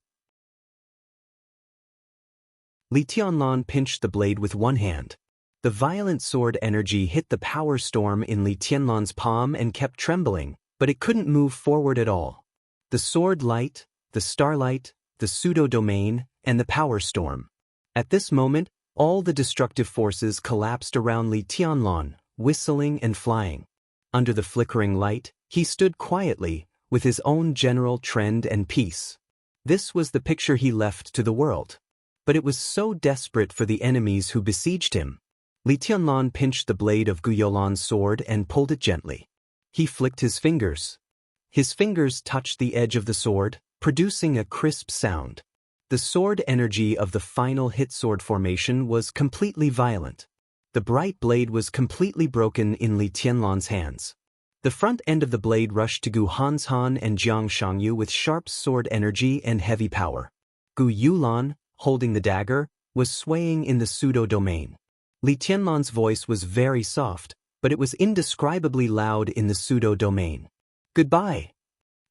S1: Li Tianlan pinched the blade with one hand. The violent sword energy hit the power storm in Li Tianlan's palm and kept trembling, but it couldn't move forward at all. The sword light, the starlight, the pseudo-domain, and the power storm. At this moment, all the destructive forces collapsed around Li Tianlan, whistling and flying. Under the flickering light, he stood quietly, with his own general trend and peace. This was the picture he left to the world. But it was so desperate for the enemies who besieged him. Li Tianlan pinched the blade of Gu Yulan's sword and pulled it gently. He flicked his fingers. His fingers touched the edge of the sword, producing a crisp sound. The sword energy of the final hit sword formation was completely violent. The bright blade was completely broken in Li Tianlan's hands. The front end of the blade rushed to Gu Hanshan and Jiang Shangyu with sharp sword energy and heavy power. Gu Yulan, holding the dagger, was swaying in the pseudo-domain. Li Tianlan's voice was very soft, but it was indescribably loud in the pseudo-domain. Goodbye.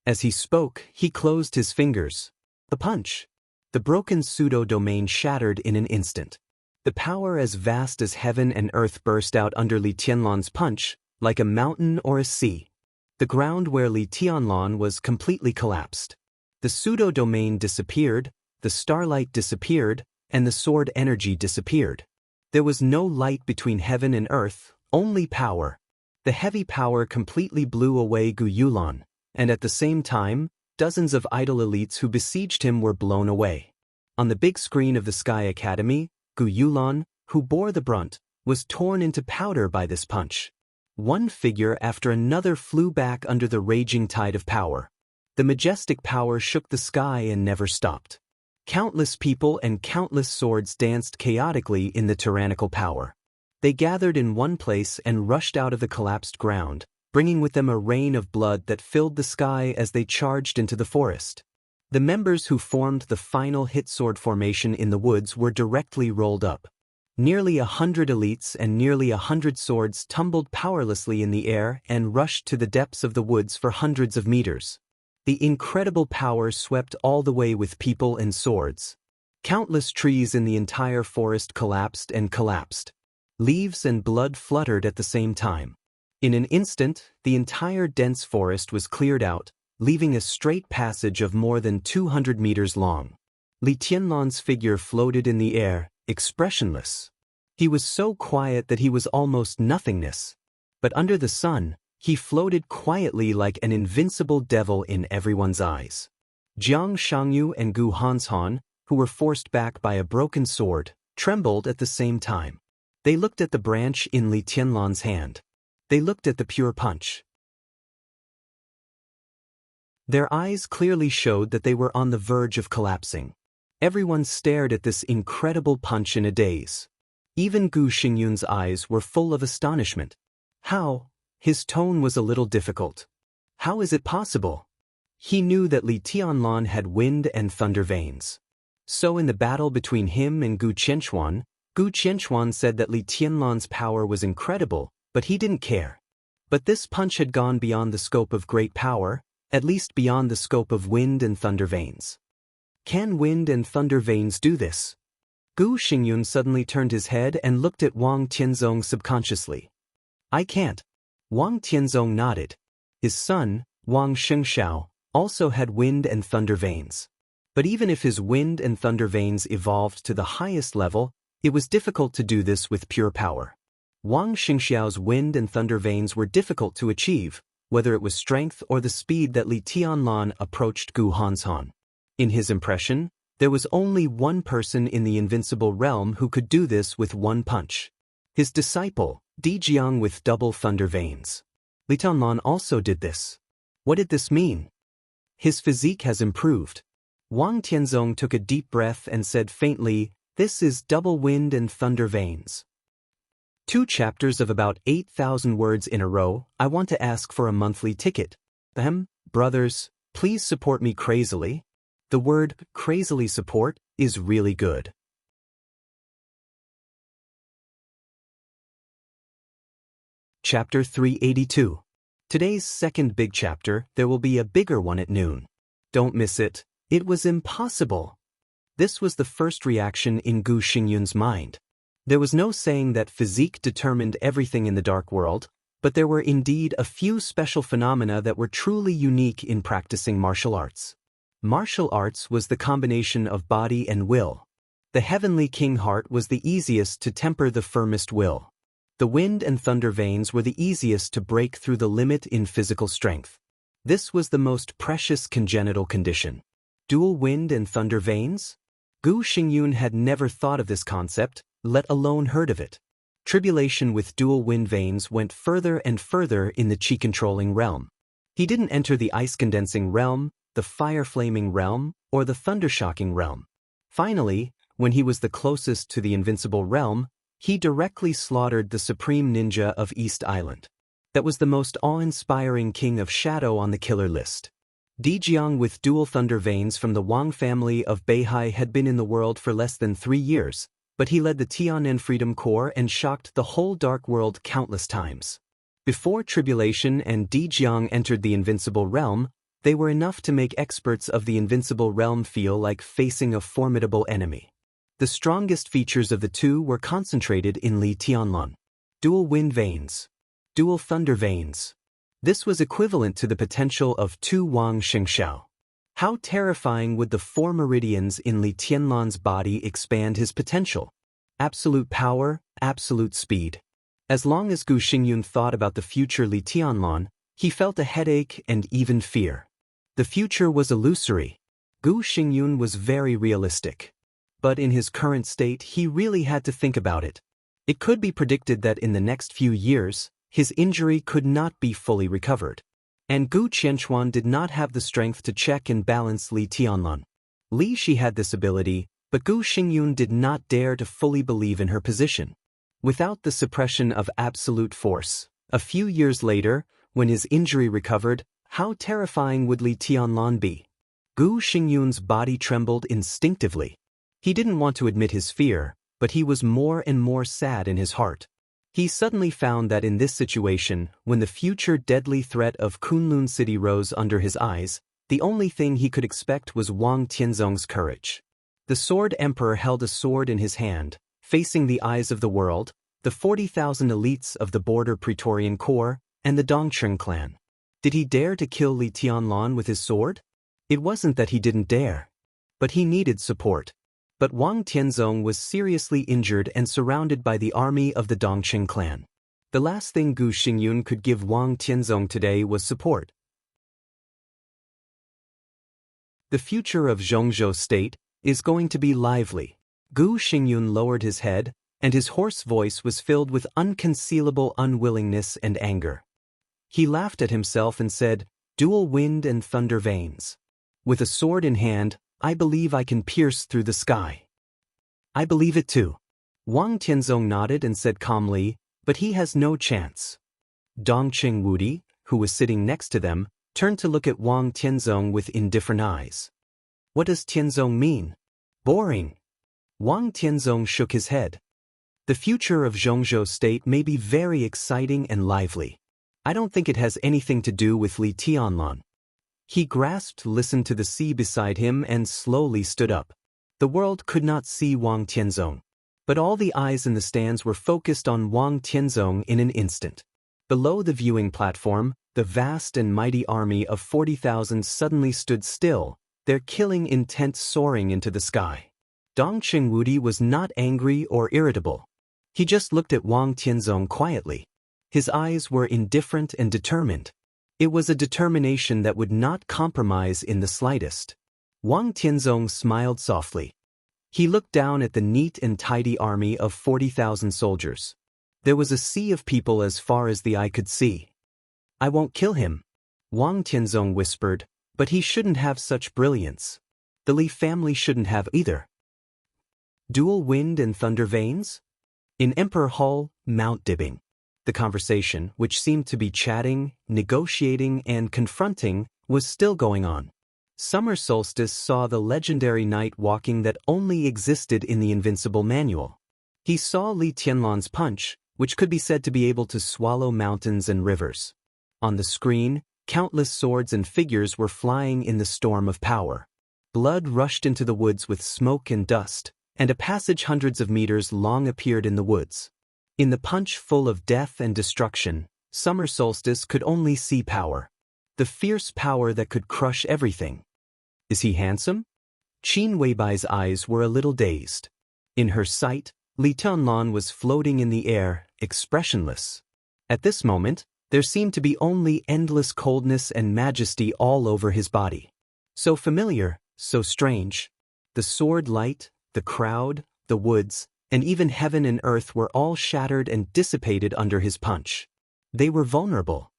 S1: As he spoke, he closed his fingers. The punch. The broken pseudo-domain shattered in an instant. The power as vast as heaven and earth burst out under Li Tianlan's punch, like a mountain or a sea. The ground where Li Tianlan was completely collapsed. The pseudo-domain disappeared, the starlight disappeared, and the sword energy disappeared. There was no light between heaven and earth, only power. The heavy power completely blew away Gu Yulan, and at the same time, dozens of idol elites who besieged him were blown away. On the big screen of the Sky Academy, Gu Yulan, who bore the brunt, was torn into powder by this punch. One figure after another flew back under the raging tide of power. The majestic power shook the sky and never stopped. Countless people and countless swords danced chaotically in the tyrannical power. They gathered in one place and rushed out of the collapsed ground, bringing with them a rain of blood that filled the sky as they charged into the forest. The members who formed the final hit sword formation in the woods were directly rolled up. Nearly 100 elites and nearly 100 swords tumbled powerlessly in the air and rushed to the depths of the woods for hundreds of meters. The incredible power swept all the way with people and swords. Countless trees in the entire forest collapsed and collapsed. Leaves and blood fluttered at the same time. In an instant, the entire dense forest was cleared out, leaving a straight passage of more than 200 meters long. Li Tianlan's figure floated in the air, expressionless. He was so quiet that he was almost nothingness. But under the sun, he floated quietly like an invincible devil in everyone's eyes. Jiang Shangyu and Gu Hanshan, who were forced back by a broken sword, trembled at the same time. They looked at the branch in Li Tianlan's hand. They looked at the pure punch. Their eyes clearly showed that they were on the verge of collapsing. Everyone stared at this incredible punch in a daze. Even Gu Xingyun's eyes were full of astonishment. How? His tone was a little difficult. How is it possible? He knew that Li Tianlan had wind and thunder veins. So in the battle between him and Gu Qianchuan said that Li Tianlan's power was incredible, but he didn't care. But this punch had gone beyond the scope of great power, at least beyond the scope of wind and thunder veins. Can wind and thunder veins do this? Gu Xingyun suddenly turned his head and looked at Wang Tianzong subconsciously. I can't. Wang Tianzong nodded. His son, Wang Shengshao, also had wind and thunder veins. But even if his wind and thunder veins evolved to the highest level, it was difficult to do this with pure power. Wang Xingxiao's wind and thunder veins were difficult to achieve, whether it was strength or the speed that Li Tianlan approached Gu Hanshan. In his impression, there was only one person in the invincible realm who could do this with one punch. His disciple, Di Jiang with double thunder veins. Li Tianlan also did this. What did this mean? His physique has improved. Wang Tianzong took a deep breath and said faintly, "This is double wind and thunder veins." 2 chapters of about 8,000 words in a row. I want to ask for a monthly ticket. Brothers, please support me crazily. The word crazily support is really good. Chapter 382. Today's second big chapter, there will be a bigger one at noon. Don't miss it. It was impossible. This was the first reaction in Gu Xingyun's mind. There was no saying that physique determined everything in the dark world, but there were indeed a few special phenomena that were truly unique in practicing martial arts. Martial arts was the combination of body and will. The heavenly king heart was the easiest to temper the firmest will. The wind and thunder veins were the easiest to break through the limit in physical strength. This was the most precious congenital condition. Dual wind and thunder veins? Gu Xingyun had never thought of this concept, let alone heard of it. Tribulation with dual wind veins went further and further in the chi-controlling realm. He didn't enter the ice-condensing realm, the fire-flaming realm, or the thunder-shocking realm. Finally, when he was the closest to the invincible realm, he directly slaughtered the supreme ninja of East Island. That was the most awe-inspiring king of shadow on the killer list. Di Jiang with dual thunder veins from the Wang family of Beihai had been in the world for less than 3 years, but he led the Tianen Freedom Corps and shocked the whole dark world countless times. Before tribulation and Di Jiang entered the invincible realm, they were enough to make experts of the invincible realm feel like facing a formidable enemy. The strongest features of the two were concentrated in Li Tianlan. Dual wind veins. Dual thunder veins. This was equivalent to the potential of 2 Wang Shengshao. How terrifying would the 4 meridians in Li Tianlan's body expand his potential? Absolute power, absolute speed. As long as Gu Xingyun thought about the future Li Tianlan, he felt a headache and even fear. The future was illusory. Gu Xingyun was very realistic. But in his current state, he really had to think about it. It could be predicted that in the next few years, his injury could not be fully recovered. And Gu Qianchuan did not have the strength to check and balance Li Tianlan. Li Shi had this ability, but Gu Xingyun did not dare to fully believe in her position. Without the suppression of absolute force, a few years later, when his injury recovered, how terrifying would Li Tianlan be? Gu Xingyun's body trembled instinctively. He didn't want to admit his fear, but he was more and more sad in his heart. He suddenly found that in this situation, when the future deadly threat of Kunlun City rose under his eyes, the only thing he could expect was Wang Tianzong's courage. The Sword Emperor held a sword in his hand, facing the eyes of the world, the 40,000 elites of the Border Praetorian Corps, and the Dongcheng clan. Did he dare to kill Li Tianlan with his sword? It wasn't that he didn't dare. But he needed support. But Wang Tianzong was seriously injured and surrounded by the army of the Dongcheng clan. The last thing Gu Xingyun could give Wang Tianzong today was support. The future of Zhongzhou State is going to be lively. Gu Xingyun lowered his head, and his hoarse voice was filled with unconcealable unwillingness and anger. He laughed at himself and said, "Dual wind and thunder veins. With a sword in hand, I believe I can pierce through the sky." "I believe it too." Wang Tianzong nodded and said calmly, "But he has no chance." Dongcheng Wudi, who was sitting next to them, turned to look at Wang Tianzong with indifferent eyes. "What does Tianzong mean?" "Boring." Wang Tianzong shook his head. "The future of Zhongzhou State may be very exciting and lively. I don't think it has anything to do with Li Tianlan." He grasped, listened to the sea beside him, and slowly stood up. The world could not see Wang Tianzong, but all the eyes in the stands were focused on Wang Tianzong in an instant. Below the viewing platform, the vast and mighty army of 40,000 suddenly stood still, their killing intent soaring into the sky. Dong Qingwudi was not angry or irritable. He just looked at Wang Tianzong quietly. His eyes were indifferent and determined. It was a determination that would not compromise in the slightest. Wang Tianzong smiled softly. He looked down at the neat and tidy army of 40,000 soldiers. There was a sea of people as far as the eye could see. "I won't kill him," Wang Tianzong whispered, "but he shouldn't have such brilliance. The Li family shouldn't have either." Dual wind and thunder veins? In Emperor Hall, Mount Dibbing. The conversation, which seemed to be chatting, negotiating, and confronting, was still going on. Summer Solstice saw the legendary night walking that only existed in the Invincible Manual. He saw Li Tianlan's punch, which could be said to be able to swallow mountains and rivers. On the screen, countless swords and figures were flying in the storm of power. Blood rushed into the woods with smoke and dust, and a passage hundreds of meters long appeared in the woods. In the punch full of death and destruction, Summer Solstice could only see power. The fierce power that could crush everything. Is he handsome? Qin Weibai's eyes were a little dazed. In her sight, Li Tianlan was floating in the air, expressionless. At this moment, there seemed to be only endless coldness and majesty all over his body. So familiar, so strange. The sword light, the crowd, the woods, and even heaven and earth were all shattered and dissipated under his punch. They were vulnerable.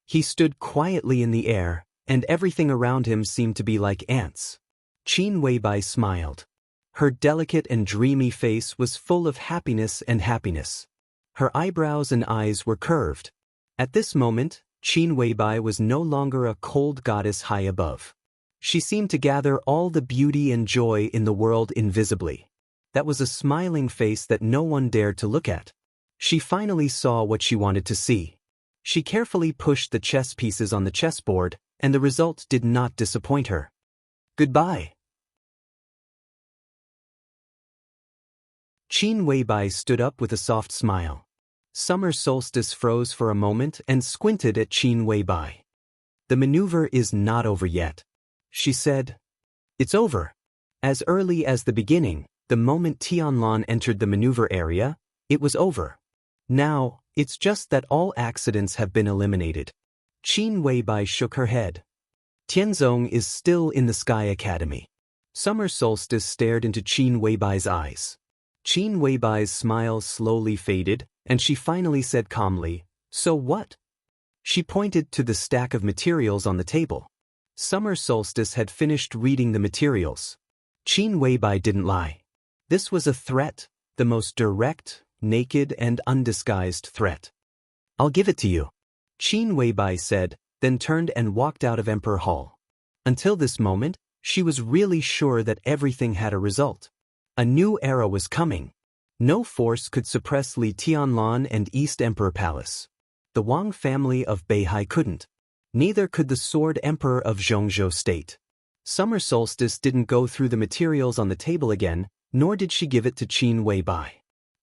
S1: He stood quietly in the air, and everything around him seemed to be like ants. Qin Weibai smiled. Her delicate and dreamy face was full of happiness and happiness. Her eyebrows and eyes were curved. At this moment, Qin Weibai was no longer a cold goddess high above. She seemed to gather all the beauty and joy in the world invisibly. That was a smiling face that no one dared to look at. She finally saw what she wanted to see. She carefully pushed the chess pieces on the chessboard, and the result did not disappoint her. "Goodbye." Qin Weibai stood up with a soft smile. Summer Solstice froze for a moment and squinted at Qin Weibai. "The maneuver is not over yet," she said. "It's over. As early as the beginning, the moment Tianlan entered the maneuver area, it was over. Now, it's just that all accidents have been eliminated." Qin Weibai shook her head. "Tianzong is still in the Sky Academy." Summer Solstice stared into Qin Weibai's eyes. Qin Weibai's smile slowly faded, and she finally said calmly, "So what?" She pointed to the stack of materials on the table. Summer Solstice had finished reading the materials. Qin Weibai didn't lie. This was a threat, the most direct, naked, and undisguised threat. "I'll give it to you," Qin Weibai said, then turned and walked out of Emperor Hall. Until this moment, she was really sure that everything had a result. A new era was coming. No force could suppress Li Tianlan and East Emperor Palace. The Wang family of Beihai couldn't. Neither could the Sword Emperor of Zhongzhou State. Summer Solstice didn't go through the materials on the table again, nor did she give it to Qin Weibai.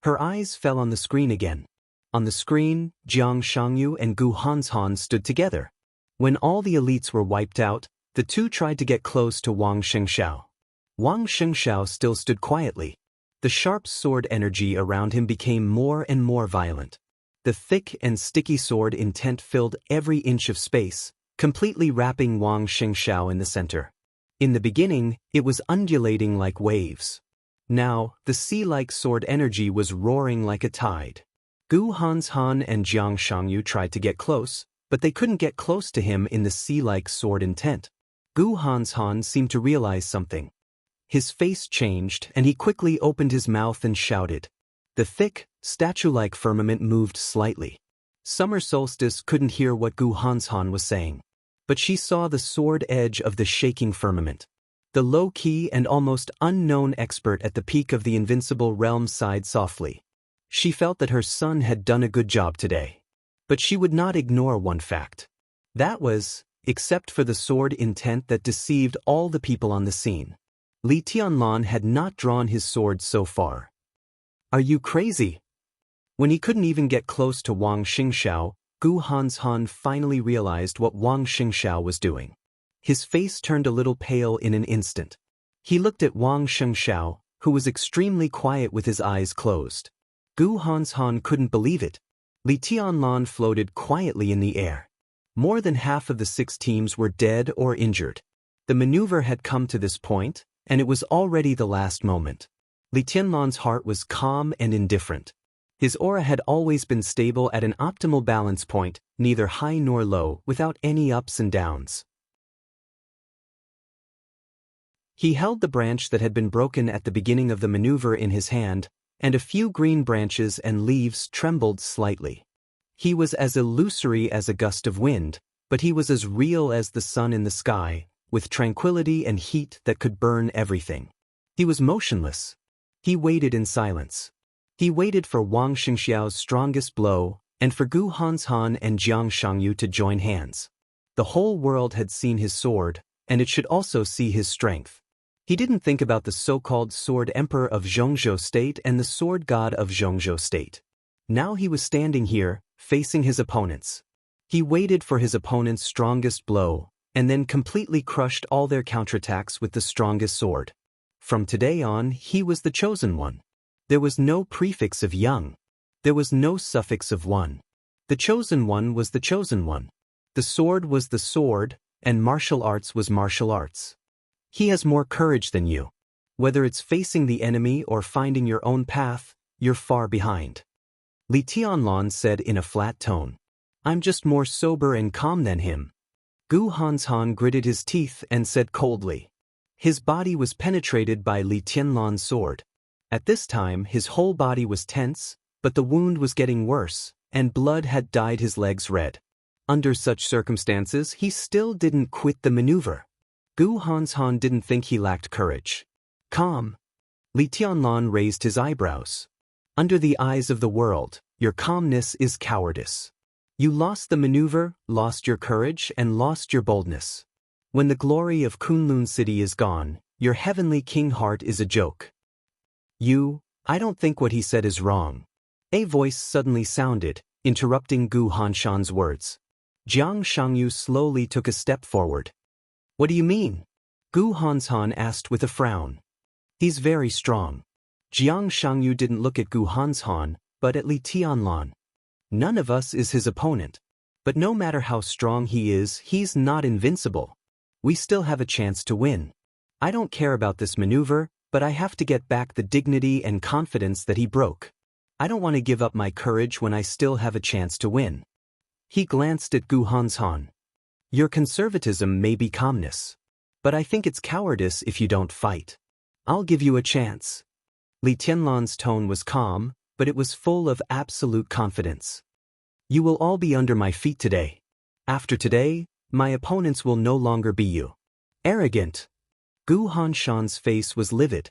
S1: Her eyes fell on the screen again. On the screen, Jiang Shangyu and Gu Hanshan stood together. When all the elites were wiped out, the two tried to get close to Wang Shengshao. Wang Shengshao still stood quietly. The sharp sword energy around him became more and more violent. The thick and sticky sword intent filled every inch of space, completely wrapping Wang Shengshao in the center. In the beginning, it was undulating like waves. Now, the sea-like sword energy was roaring like a tide. Gu Hanshan and Jiang Shangyu tried to get close, but they couldn't get close to him in the sea-like sword intent. Gu Hanshan seemed to realize something. His face changed, and he quickly opened his mouth and shouted. The thick, statue-like firmament moved slightly. Summer Solstice couldn't hear what Gu Hanshan was saying, but she saw the sword edge of the shaking firmament. The low-key and almost unknown expert at the peak of the invincible realm sighed softly. She felt that her son had done a good job today. But she would not ignore one fact. That was, except for the sword intent that deceived all the people on the scene, Li Tianlan had not drawn his sword so far. "Are you crazy?" When he couldn't even get close to Wang Xingshao, Gu Hanshan finally realized what Wang Xingxiao was doing. His face turned a little pale in an instant. He looked at Wang Xingxiao, who was extremely quiet with his eyes closed. Gu Hanshan couldn't believe it. Li Tianlan floated quietly in the air. More than half of the 6 teams were dead or injured. The maneuver had come to this point, and it was already the last moment. Li Tianlan's heart was calm and indifferent. His aura had always been stable at an optimal balance point, neither high nor low, without any ups and downs. He held the branch that had been broken at the beginning of the maneuver in his hand, and a few green branches and leaves trembled slightly. He was as illusory as a gust of wind, but he was as real as the sun in the sky, with tranquility and heat that could burn everything. He was motionless. He waited in silence. He waited for Wang Xingxiao's strongest blow, and for Gu Hanshan and Jiang Shangyu to join hands. The whole world had seen his sword, and it should also see his strength. He didn't think about the so-called Sword Emperor of Zhongzhou State and the Sword God of Zhongzhou State. Now he was standing here, facing his opponents. He waited for his opponent's strongest blow, and then completely crushed all their counterattacks with the strongest sword. From today on, he was the chosen one. There was no prefix of young. There was no suffix of one. The chosen one was the chosen one. The sword was the sword, and martial arts was martial arts. He has more courage than you. Whether it's facing the enemy or finding your own path, you're far behind. Li Tianlan said in a flat tone. I'm just more sober and calm than him. Gu Hanshan gritted his teeth and said coldly. His body was penetrated by Li Tianlan's sword. At this time, his whole body was tense, but the wound was getting worse, and blood had dyed his legs red. Under such circumstances, he still didn't quit the maneuver. Gu Hanshan didn't think he lacked courage. Calm. Li Tianlan raised his eyebrows. Under the eyes of the world, your calmness is cowardice. You lost the maneuver, lost your courage, and lost your boldness. When the glory of Kunlun City is gone, your heavenly king heart is a joke. I don't think what he said is wrong. A voice suddenly sounded, interrupting Gu Hanshan's words. Jiang Shangyu slowly took a step forward. What do you mean? Gu Hanshan asked with a frown. He's very strong. Jiang Shangyu didn't look at Gu Hanshan, but at Li Tianlan. None of us is his opponent. But no matter how strong he is, he's not invincible. We still have a chance to win. I don't care about this maneuver, but I have to get back the dignity and confidence that he broke. I don't want to give up my courage when I still have a chance to win. He glanced at Gu Hanshan. Your conservatism may be calmness. But I think it's cowardice if you don't fight. I'll give you a chance. Li Tianlan's tone was calm, but it was full of absolute confidence. You will all be under my feet today. After today, my opponents will no longer be you. Arrogant. Gu Hanshan's face was livid.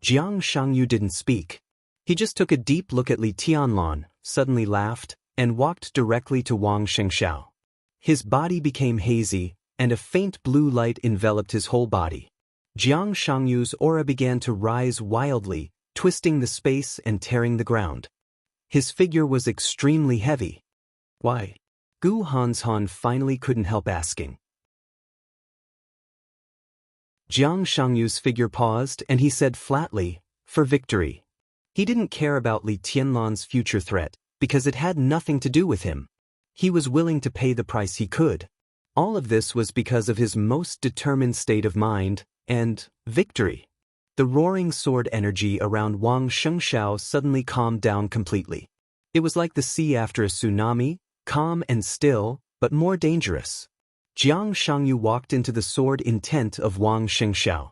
S1: Jiang Shangyu didn't speak. He just took a deep look at Li Tianlan, suddenly laughed, and walked directly to Wang Xingxiao. His body became hazy, and a faint blue light enveloped his whole body. Jiang Shangyu's aura began to rise wildly, twisting the space and tearing the ground. His figure was extremely heavy. Why? Gu Hanshan finally couldn't help asking. Jiang Shangyu's figure paused and he said flatly, for victory. He didn't care about Li Tianlan's future threat, because it had nothing to do with him. He was willing to pay the price he could. All of this was because of his most determined state of mind, and victory. The roaring sword energy around Wang Xingxiao suddenly calmed down completely. It was like the sea after a tsunami, calm and still, but more dangerous. Jiang Shangyu walked into the sword intent of Wang Xingxiao.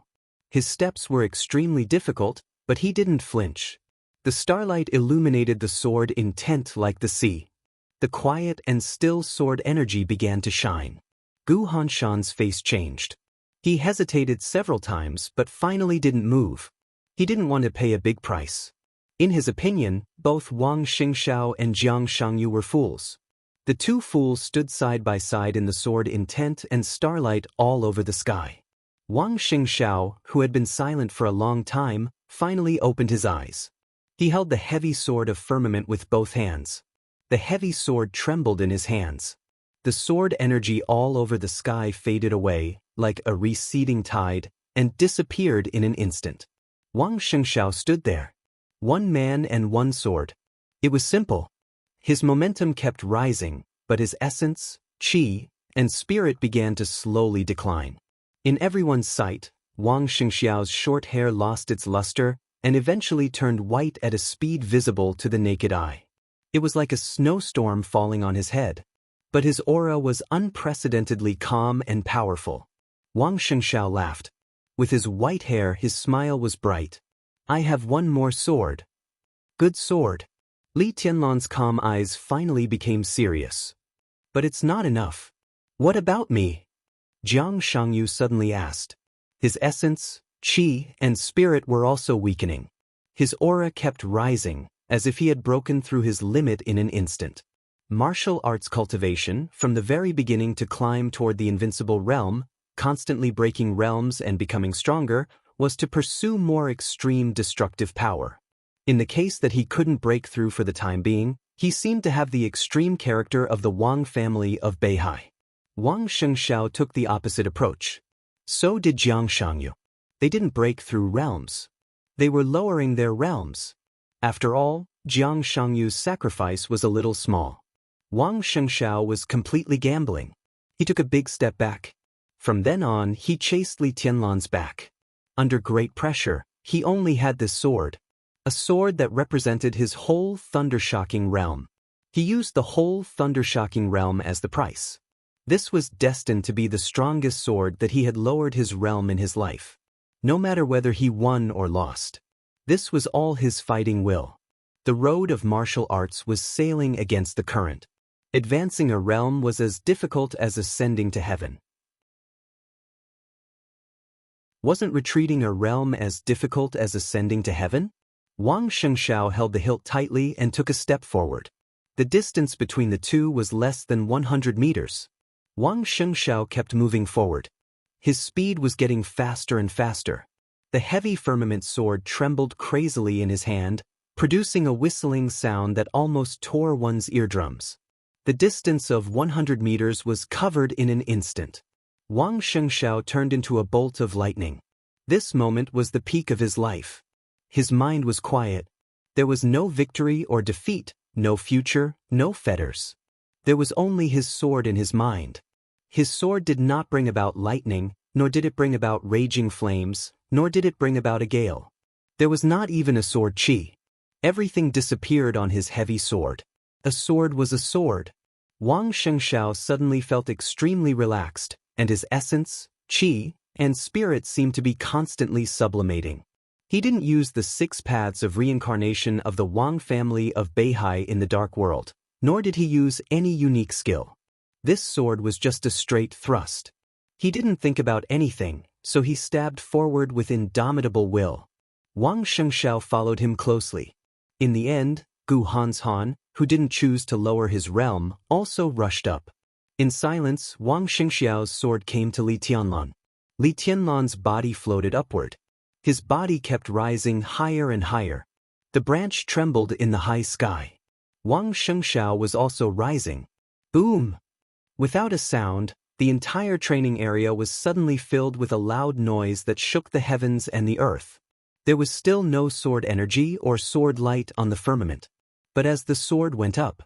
S1: His steps were extremely difficult, but he didn't flinch. The starlight illuminated the sword intent like the sea. The quiet and still sword energy began to shine. Gu Hanshan's face changed. He hesitated several times but finally didn't move. He didn't want to pay a big price. In his opinion, both Wang Xingxiao and Jiang Shangyu were fools. The two fools stood side by side in the sword intent and starlight all over the sky. Wang Xingxiao, who had been silent for a long time, finally opened his eyes. He held the heavy sword of firmament with both hands. The heavy sword trembled in his hands. The sword energy all over the sky faded away, like a receding tide, and disappeared in an instant. Wang Shengshao stood there. One man and one sword. It was simple. His momentum kept rising, but his essence, qi, and spirit began to slowly decline. In everyone's sight, Wang Shengxiao's short hair lost its luster and eventually turned white at a speed visible to the naked eye. It was like a snowstorm falling on his head. But his aura was unprecedentedly calm and powerful. Wang Shengxiao laughed. With his white hair, his smile was bright. I have one more sword. Good sword. Li Tianlan's calm eyes finally became serious. But it's not enough. What about me? Jiang Shangyu suddenly asked. His essence, qi, and spirit were also weakening. His aura kept rising, as if he had broken through his limit in an instant. Martial arts cultivation, from the very beginning to climb toward the invincible realm, constantly breaking realms and becoming stronger, was to pursue more extreme destructive power. In the case that he couldn't break through for the time being, he seemed to have the extreme character of the Wang family of Beihai. Wang Shengxiao took the opposite approach. So did Jiang Shangyu. They didn't break through realms. They were lowering their realms. After all, Jiang Shangyu's sacrifice was a little small. Wang Shengxiao was completely gambling. He took a big step back. From then on, he chased Li Tianlan's back. Under great pressure, he only had this sword. A sword that represented his whole thundershocking realm. He used the whole thundershocking realm as the price. This was destined to be the strongest sword that he had lowered his realm in his life. No matter whether he won or lost. This was all his fighting will. The road of martial arts was sailing against the current. Advancing a realm was as difficult as ascending to heaven. Wasn't retreating a realm as difficult as ascending to heaven? Wang Shengxiao held the hilt tightly and took a step forward. The distance between the two was less than 100 meters. Wang Shengxiao kept moving forward. His speed was getting faster and faster. The heavy firmament sword trembled crazily in his hand, producing a whistling sound that almost tore one's eardrums. The distance of 100 meters was covered in an instant. Wang Shengxiao turned into a bolt of lightning. This moment was the peak of his life. His mind was quiet. There was no victory or defeat, no future, no fetters. There was only his sword in his mind. His sword did not bring about lightning, nor did it bring about raging flames, nor did it bring about a gale. There was not even a sword qi. Everything disappeared on his heavy sword. A sword was a sword. Wang Shengxiao suddenly felt extremely relaxed, and his essence, qi, and spirit seemed to be constantly sublimating. He didn't use the 6 paths of reincarnation of the Wang family of Beihai in the dark world, nor did he use any unique skill. This sword was just a straight thrust. He didn't think about anything, so he stabbed forward with indomitable will. Wang Shengxiao followed him closely. In the end, Gu Hanshan, who didn't choose to lower his realm, also rushed up. In silence, Wang Shengxiao's sword came to Li Tianlan. Li Tianlan's body floated upward. His body kept rising higher and higher. The branch trembled in the high sky. Wang Shengxiao was also rising. Boom! Without a sound, the entire training area was suddenly filled with a loud noise that shook the heavens and the earth. There was still no sword energy or sword light on the firmament. But as the sword went up,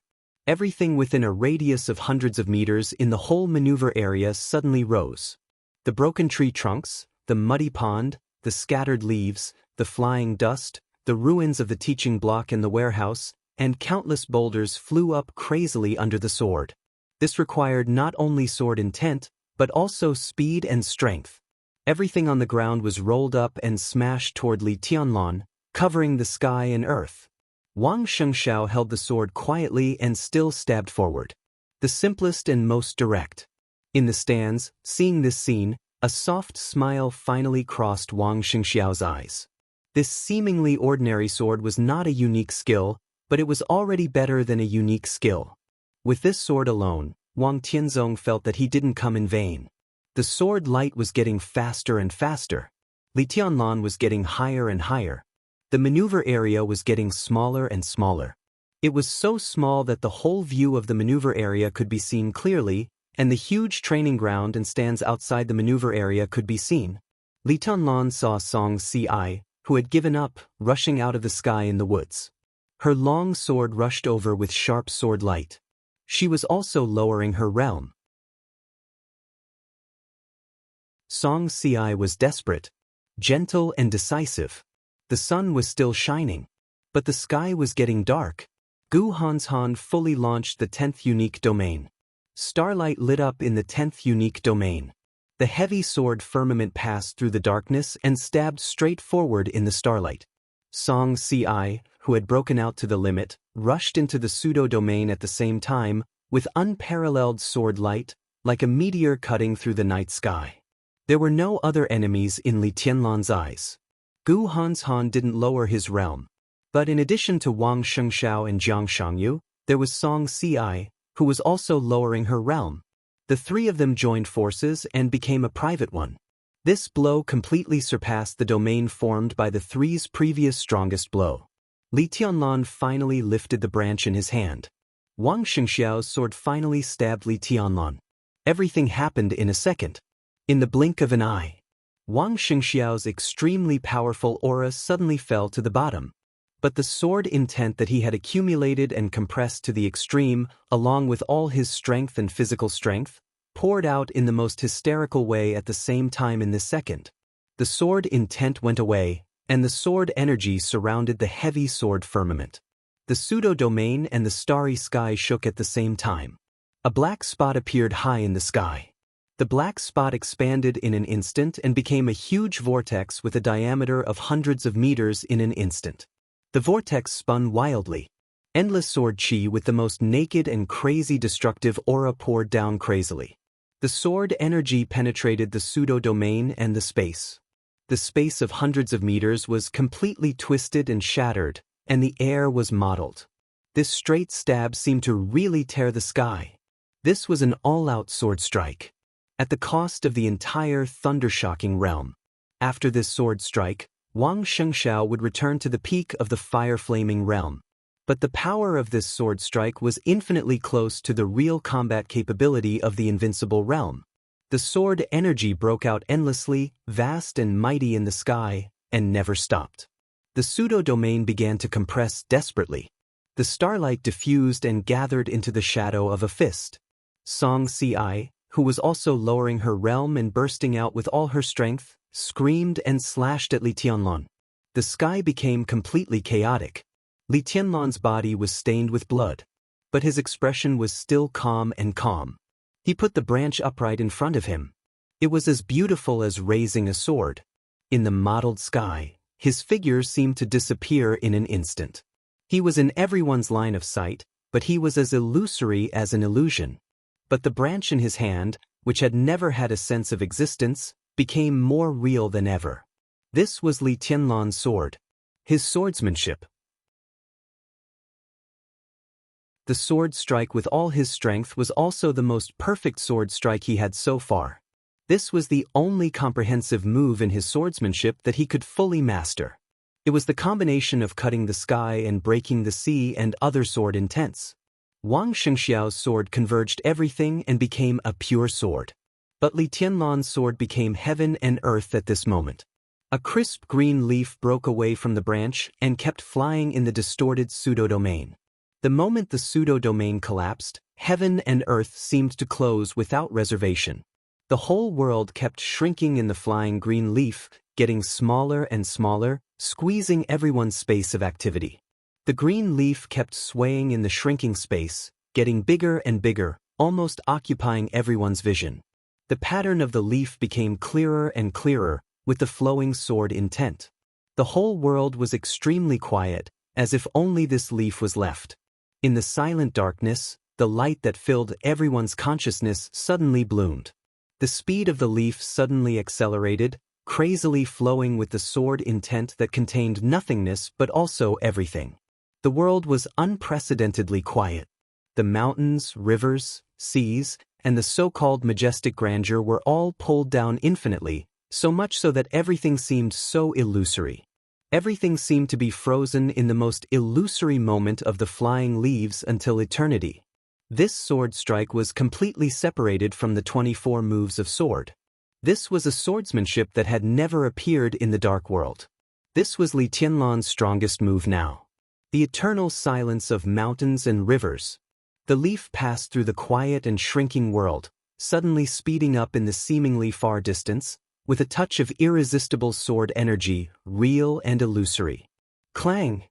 S1: everything within a radius of hundreds of meters in the whole maneuver area suddenly rose. The broken tree trunks, the muddy pond, the scattered leaves, the flying dust, the ruins of the teaching block in the warehouse, and countless boulders flew up crazily under the sword. This required not only sword intent, but also speed and strength. Everything on the ground was rolled up and smashed toward Li Tianlan, covering the sky and earth. Wang Shengxiao held the sword quietly and still stabbed forward. The simplest and most direct. In the stands, seeing this scene, a soft smile finally crossed Wang Shengxiao's eyes. This seemingly ordinary sword was not a unique skill, but it was already better than a unique skill. With this sword alone, Wang Tianzong felt that he didn't come in vain. The sword light was getting faster and faster. Li Tianlan was getting higher and higher. The maneuver area was getting smaller and smaller. It was so small that the whole view of the maneuver area could be seen clearly, and the huge training ground and stands outside the maneuver area could be seen. Li Tianlan saw Song Si, who had given up, rushing out of the sky in the woods. Her long sword rushed over with sharp sword light. She was also lowering her realm. Song Si was desperate, gentle and decisive. The sun was still shining, but the sky was getting dark. Gu Hanshan fully launched the 10th unique domain. Starlight lit up in the 10th unique domain. The heavy sword firmament passed through the darkness and stabbed straight forward in the starlight. Song Si, who had broken out to the limit, rushed into the pseudo-domain at the same time, with unparalleled sword light, like a meteor cutting through the night sky. There were no other enemies in Li Tianlan's eyes. Gu Hanshan didn't lower his realm. But in addition to Wang Shengxiao and Jiang Shangyu, there was Song Si, who was also lowering her realm. The three of them joined forces and became a private one. This blow completely surpassed the domain formed by the three's previous strongest blow. Li Tianlan finally lifted the branch in his hand. Wang Shengxiao's sword finally stabbed Li Tianlan. Everything happened in a second. In the blink of an eye. Wang Shengxiao's extremely powerful aura suddenly fell to the bottom. But the sword intent that he had accumulated and compressed to the extreme, along with all his strength and physical strength, poured out in the most hysterical way at the same time in this second. The sword intent went away, and the sword energy surrounded the heavy sword firmament. The pseudo-domain and the starry sky shook at the same time. A black spot appeared high in the sky. The black spot expanded in an instant and became a huge vortex with a diameter of hundreds of meters in an instant. The vortex spun wildly. Endless sword chi with the most naked and crazy destructive aura poured down crazily. The sword energy penetrated the pseudo-domain and the space. The space of hundreds of meters was completely twisted and shattered, and the air was mottled. This straight stab seemed to really tear the sky. This was an all-out sword strike. At the cost of the entire thunder-shocking realm. After this sword strike, Wang Shengxiao would return to the peak of the fire-flaming realm. But the power of this sword strike was infinitely close to the real combat capability of the invincible realm. The sword energy broke out endlessly, vast and mighty in the sky, and never stopped. The pseudo-domain began to compress desperately. The starlight diffused and gathered into the shadow of a fist. Song Si, who was also lowering her realm and bursting out with all her strength, screamed and slashed at Li Tianlan. The sky became completely chaotic. Li Tianlan's body was stained with blood. But his expression was still calm and calm. He put the branch upright in front of him. It was as beautiful as raising a sword. In the mottled sky, his figure seemed to disappear in an instant. He was in everyone's line of sight, but he was as illusory as an illusion. But the branch in his hand, which had never had a sense of existence, became more real than ever. This was Li Tianlan's sword. His swordsmanship. The sword strike with all his strength was also the most perfect sword strike he had so far. This was the only comprehensive move in his swordsmanship that he could fully master. It was the combination of cutting the sky and breaking the sea and other sword intents. Wang Shengxiao's sword converged everything and became a pure sword. But Li Tianlan's sword became heaven and earth at this moment. A crisp green leaf broke away from the branch and kept flying in the distorted pseudo-domain. The moment the pseudo-domain collapsed, heaven and earth seemed to close without reservation. The whole world kept shrinking in the flying green leaf, getting smaller and smaller, squeezing everyone's space of activity. The green leaf kept swaying in the shrinking space, getting bigger and bigger, almost occupying everyone's vision. The pattern of the leaf became clearer and clearer, with the flowing sword intent. The whole world was extremely quiet, as if only this leaf was left. In the silent darkness, the light that filled everyone's consciousness suddenly bloomed. The speed of the leaf suddenly accelerated, crazily flowing with the sword intent that contained nothingness but also everything. The world was unprecedentedly quiet. The mountains, rivers, seas, and the so-called majestic grandeur were all pulled down infinitely, so much so that everything seemed so illusory. Everything seemed to be frozen in the most illusory moment of the flying leaves until eternity. This sword strike was completely separated from the 24 moves of sword. This was a swordsmanship that had never appeared in the dark world. This was Li Tianlan's strongest move now. The eternal silence of mountains and rivers. The leaf passed through the quiet and shrinking world, suddenly speeding up in the seemingly far distance, with a touch of irresistible sword energy, real and illusory. Clang!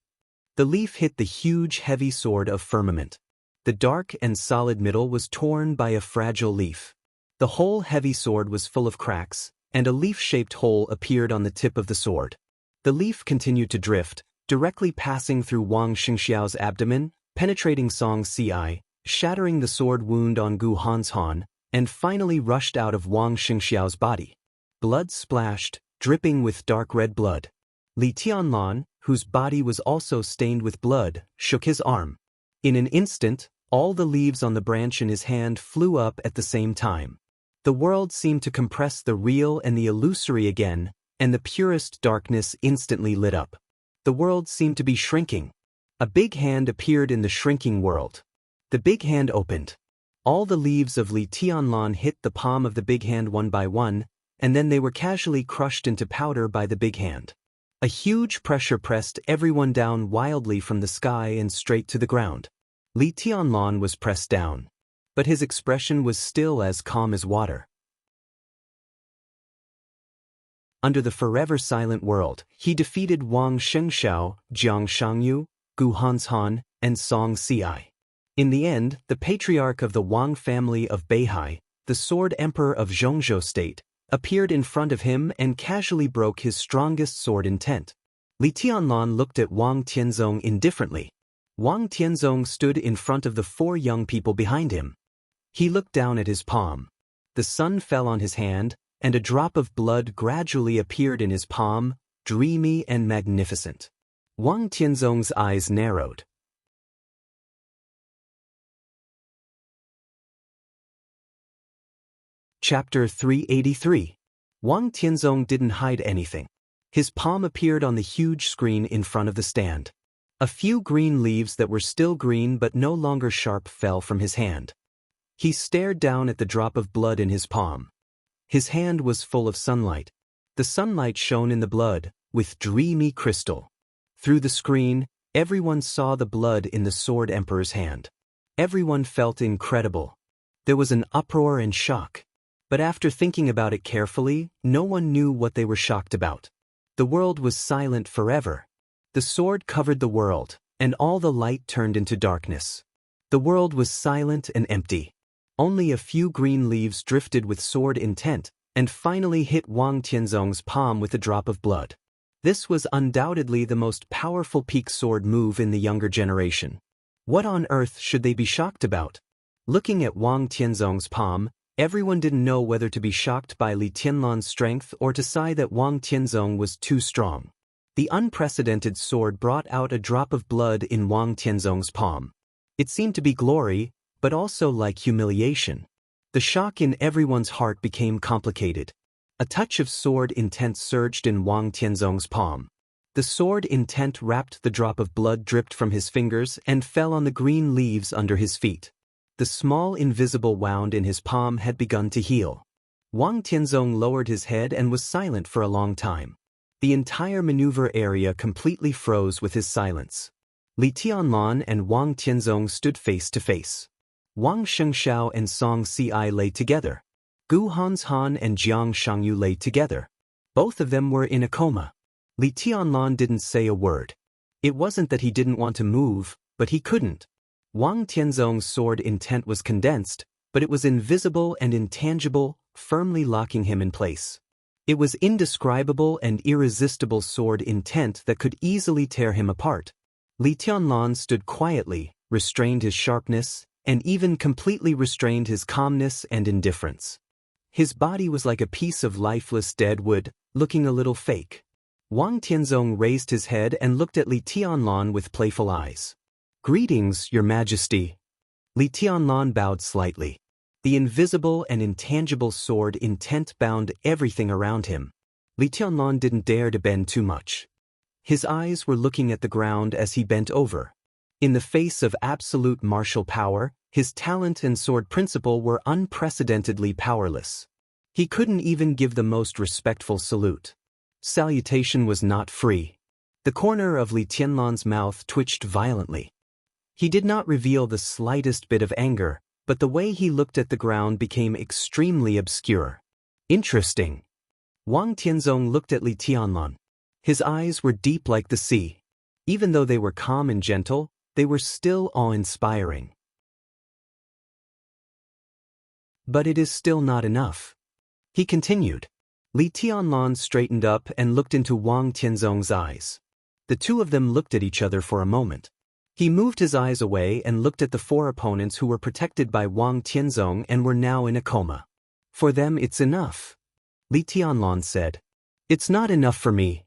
S1: The leaf hit the huge heavy sword of firmament. The dark and solid middle was torn by a fragile leaf. The whole heavy sword was full of cracks, and a leaf-shaped hole appeared on the tip of the sword. The leaf continued to drift, directly passing through Wang Xingxiao's abdomen, penetrating Song Ci, shattering the sword wound on Gu Han's Han, and finally rushed out of Wang Xingxiao's body. Blood splashed, dripping with dark red blood. Li Tianlan, whose body was also stained with blood, shook his arm. In an instant, all the leaves on the branch in his hand flew up at the same time. The world seemed to compress the real and the illusory again, and the purest darkness instantly lit up. The world seemed to be shrinking. A big hand appeared in the shrinking world. The big hand opened. All the leaves of Li Tianlan hit the palm of the big hand one by one, and then they were casually crushed into powder by the big hand. A huge pressure pressed everyone down wildly from the sky and straight to the ground. Li Tianlan was pressed down, but his expression was still as calm as water. Under the forever silent world, he defeated Wang Shengxiao, Jiang Shangyu, Gu Han's Han, and Song Ci. In the end, the patriarch of the Wang family of Beihai, the sword emperor of Zhongzhou state, appeared in front of him and casually broke his strongest sword intent. Li Tianlan looked at Wang Tianzong indifferently. Wang Tianzong stood in front of the 4 young people behind him. He looked down at his palm. The sun fell on his hand, and a drop of blood gradually appeared in his palm, dreamy and magnificent. Wang Tianzong's eyes narrowed. Chapter 383. Wang Tianzong didn't hide anything. His palm appeared on the huge screen in front of the stand. A few green leaves that were still green but no longer sharp fell from his hand. He stared down at the drop of blood in his palm. His hand was full of sunlight. The sunlight shone in the blood, with dreamy crystal. Through the screen, everyone saw the blood in the sword emperor's hand. Everyone felt incredible. There was an uproar and shock. But after thinking about it carefully, no one knew what they were shocked about. The world was silent forever. The sword covered the world, and all the light turned into darkness. The world was silent and empty. Only a few green leaves drifted with sword intent, and finally hit Wang Tianzong's palm with a drop of blood. This was undoubtedly the most powerful peak sword move in the younger generation. What on earth should they be shocked about? Looking at Wang Tianzong's palm, everyone didn't know whether to be shocked by Li Tianlan's strength or to sigh that Wang Tianzong was too strong. The unprecedented sword brought out a drop of blood in Wang Tianzong's palm. It seemed to be glory, but also like humiliation. The shock in everyone's heart became complicated. A touch of sword intent surged in Wang Tianzong's palm. The sword intent wrapped the drop of blood dripped from his fingers and fell on the green leaves under his feet. The small invisible wound in his palm had begun to heal. Wang Tianzong lowered his head and was silent for a long time. The entire maneuver area completely froze with his silence. Li Tianlan and Wang Tianzong stood face to face. Wang Shengxiao and Song Ci lay together. Gu Han's Han and Jiang Shangyu lay together. Both of them were in a coma. Li Tianlan didn't say a word. It wasn't that he didn't want to move, but he couldn't. Wang Tianzong's sword intent was condensed, but it was invisible and intangible, firmly locking him in place. It was indescribable and irresistible sword intent that could easily tear him apart. Li Tianlan stood quietly, restrained his sharpness, and even completely restrained his calmness and indifference. His body was like a piece of lifeless dead wood, looking a little fake. Wang Tianzong raised his head and looked at Li Tianlan with playful eyes. "Greetings, Your Majesty." Li Tianlan bowed slightly. The invisible and intangible sword intent bound everything around him. Li Tianlan didn't dare to bend too much. His eyes were looking at the ground as he bent over. In the face of absolute martial power, his talent and sword principle were unprecedentedly powerless. He couldn't even give the most respectful salute. Salutation was not free. The corner of Li Tianlan's mouth twitched violently. He did not reveal the slightest bit of anger, but the way he looked at the ground became extremely obscure. Interesting. Wang Tianzong looked at Li Tianlan. His eyes were deep like the sea. Even though they were calm and gentle, they were still awe-inspiring. But it is still not enough. He continued. Li Tianlan straightened up and looked into Wang Tianzong's eyes. The two of them looked at each other for a moment. He moved his eyes away and looked at the four opponents who were protected by Wang Tianzong and were now in a coma. For them it's enough. Li Tianlan said. It's not enough for me.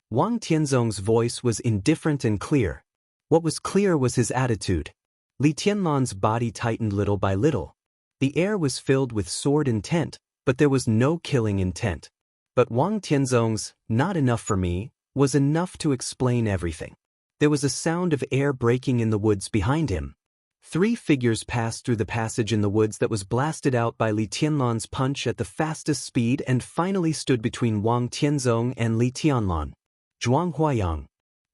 S1: Wang Tianzong's voice was indifferent and clear. What was clear was his attitude. Li Tianlan's body tightened little by little. The air was filled with sword intent, but there was no killing intent. But Wang Tianzong's, not enough for me, was enough to explain everything. There was a sound of air breaking in the woods behind him. 3 figures passed through the passage in the woods that was blasted out by Li Tianlan's punch at the fastest speed and finally stood between Wang Tianzong and Li Tianlan. Zhuang Huayang,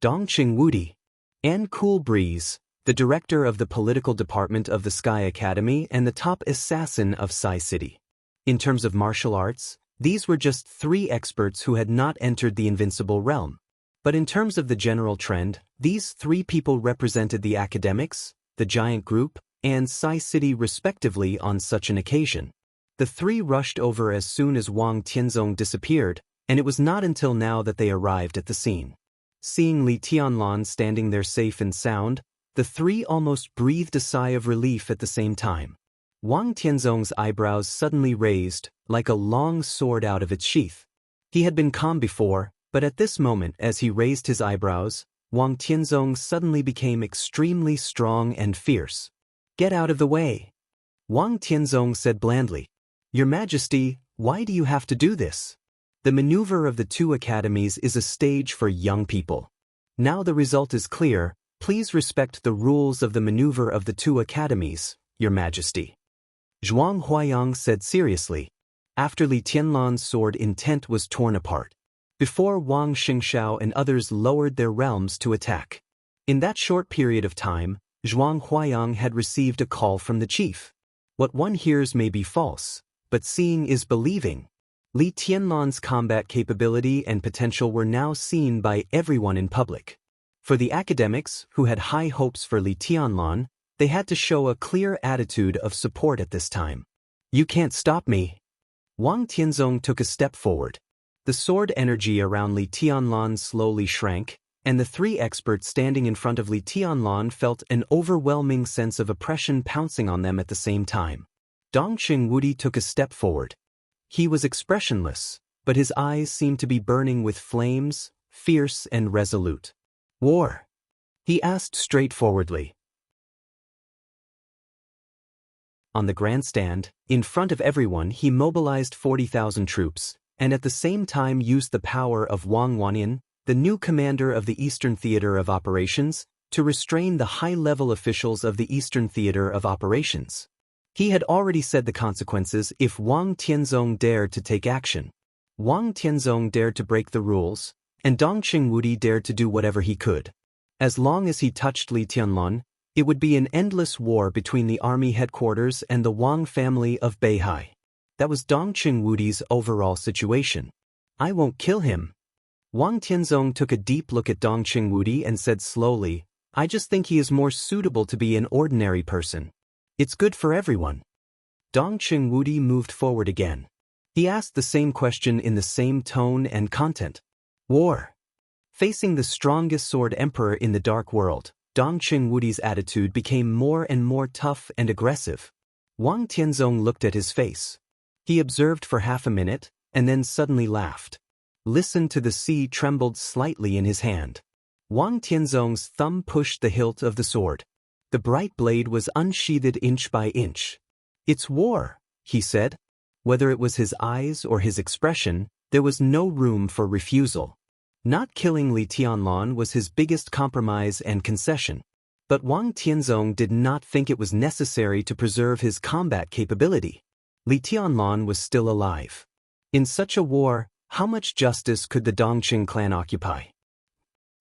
S1: Dongqing Wudi, and Cool Breeze, the director of the political department of the Sky Academy and the top assassin of Sai City. In terms of martial arts, these were just 3 experts who had not entered the invincible realm. But in terms of the general trend, these 3 people represented the academics, the giant group, and Sai City respectively on such an occasion. The 3 rushed over as soon as Wang Tianzong disappeared, and it was not until now that they arrived at the scene. Seeing Li Tianlan standing there safe and sound, the 3 almost breathed a sigh of relief at the same time. Wang Tianzong's eyebrows suddenly raised, like a long sword out of its sheath. He had been calm before, but at this moment as he raised his eyebrows, Wang Tianzong suddenly became extremely strong and fierce. Get out of the way. Wang Tianzong said blandly. Your Majesty, why do you have to do this? The maneuver of the 2 academies is a stage for young people. Now the result is clear, please respect the rules of the maneuver of the 2 academies, Your Majesty. Zhuang Huayang said seriously. After Li Tianlan's sword intent was torn apart. Before Wang Xingxiao and others lowered their realms to attack. In that short period of time, Zhuang Huayang had received a call from the chief. What one hears may be false, but seeing is believing. Li Tianlan's combat capability and potential were now seen by everyone in public. For the academics, who had high hopes for Li Tianlan, they had to show a clear attitude of support at this time. You can't stop me. Wang Tianzong took a step forward. The sword energy around Li Tianlan slowly shrank, and the 3 experts standing in front of Li Tianlan felt an overwhelming sense of oppression pouncing on them at the same time. Dongqing Wudi took a step forward. He was expressionless, but his eyes seemed to be burning with flames, fierce and resolute. War? He asked straightforwardly. On the grandstand, in front of everyone, he mobilized 40,000 troops, and at the same time used the power of Wang Wanyan, the new commander of the Eastern Theater of Operations, to restrain the high-level officials of the Eastern Theater of Operations. He had already said the consequences if Wang Tianzong dared to take action. Wang Tianzong dared to break the rules, and Dongqing Wudi dared to do whatever he could. As long as he touched Li Tianlan, it would be an endless war between the army headquarters and the Wang family of Beihai. That was Dongqing Wudi's overall situation. I won't kill him. Wang Tianzong took a deep look at Dongqing Wudi and said slowly, I just think he is more suitable to be an ordinary person. It's good for everyone. Dongqing Wudi moved forward again. He asked the same question in the same tone and content. War. Facing the strongest sword emperor in the dark world, Dongqing Wudi's attitude became more and more tough and aggressive. Wang Tianzong looked at his face. He observed for half a minute, and then suddenly laughed. Listened to the sea trembled slightly in his hand. Wang Tianzong's thumb pushed the hilt of the sword. The bright blade was unsheathed inch by inch. It's war, he said. Whether it was his eyes or his expression, there was no room for refusal. Not killing Li Tianlan was his biggest compromise and concession. But Wang Tianzong did not think it was necessary to preserve his combat capability. Li Tianlan was still alive. In such a war, how much justice could the Dongqing clan occupy?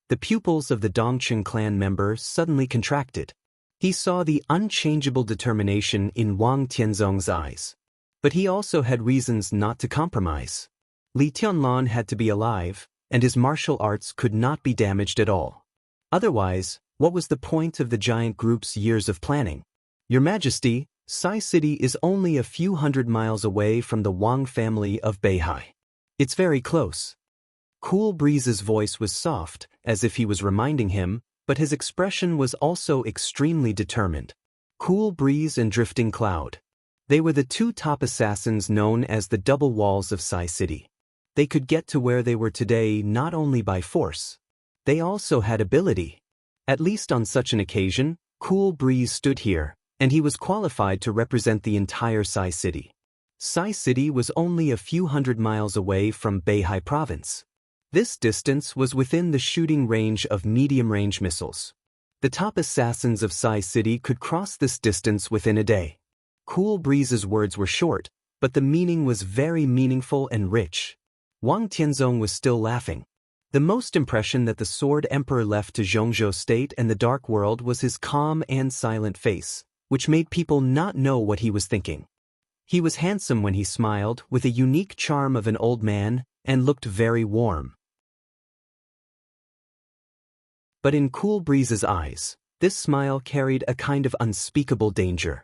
S1: The pupils of the Dongqing clan member suddenly contracted. He saw the unchangeable determination in Wang Tianzong's eyes. But he also had reasons not to compromise. Li Tianlan had to be alive, and his martial arts could not be damaged at all. Otherwise, what was the point of the giant group's years of planning? Your Majesty, Sai City is only a few hundred miles away from the Wang family of Beihai. It's very close. Cool Breeze's voice was soft, as if he was reminding him, but his expression was also extremely determined. Cool Breeze and Drifting Cloud. They were the two top assassins known as the Double Walls of Sai City. They could get to where they were today not only by force. They also had ability. At least on such an occasion, Cool Breeze stood here, and he was qualified to represent the entire Sai City. Sai City was only a few hundred miles away from Beihai Province. This distance was within the shooting range of medium-range missiles. The top assassins of Sai City could cross this distance within a day. Cool Breeze's words were short, but the meaning was very meaningful and rich. Wang Tianzong was still laughing. The most impression that the Sword Emperor left to Zhongzhou State and the Dark World was his calm and silent face, which made people not know what he was thinking. He was handsome when he smiled, with a unique charm of an old man, and looked very warm. But in Cool Breeze's eyes, this smile carried a kind of unspeakable danger.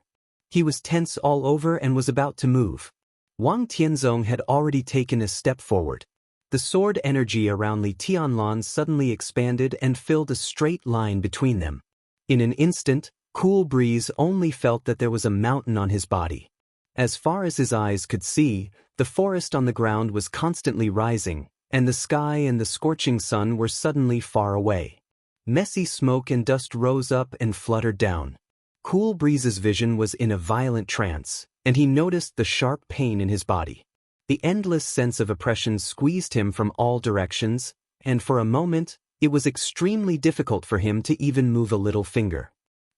S1: He was tense all over and was about to move. Wang Tianzong had already taken a step forward. The sword energy around Li Tianlan suddenly expanded and filled a straight line between them. In an instant, Cool Breeze only felt that there was a mountain on his body. As far as his eyes could see, the forest on the ground was constantly rising, and the sky and the scorching sun were suddenly far away. Messy smoke and dust rose up and fluttered down. Cool Breeze's vision was in a violent trance, and he noticed the sharp pain in his body. The endless sense of oppression squeezed him from all directions, and for a moment, it was extremely difficult for him to even move a little finger.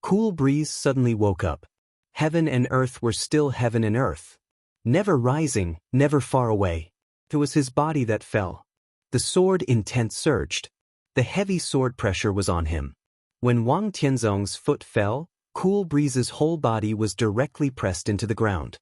S1: Cool Breeze suddenly woke up. Heaven and earth were still heaven and earth. Never rising, never far away. It was his body that fell. The sword intent surged. The heavy sword pressure was on him. When Wang Tianzong's foot fell, Cool Breeze's whole body was directly pressed into the ground.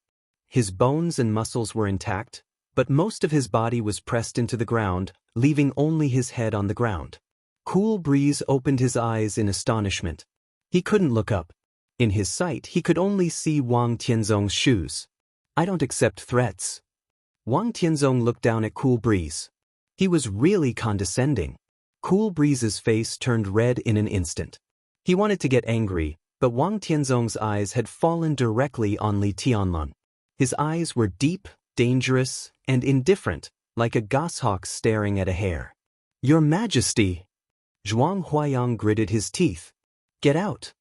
S1: His bones and muscles were intact, but most of his body was pressed into the ground, leaving only his head on the ground. Cool Breeze opened his eyes in astonishment. He couldn't look up. In his sight, he could only see Wang Tianzong's shoes. I don't accept threats. Wang Tianzong looked down at Cool Breeze. He was really condescending. Cool Breeze's face turned red in an instant. He wanted to get angry, but Wang Tianzong's eyes had fallen directly on Li Tianlan. His eyes were deep, dangerous, and indifferent, like a goshawk staring at a hare. Your Majesty! Zhuang Huayang gritted his teeth. Get out!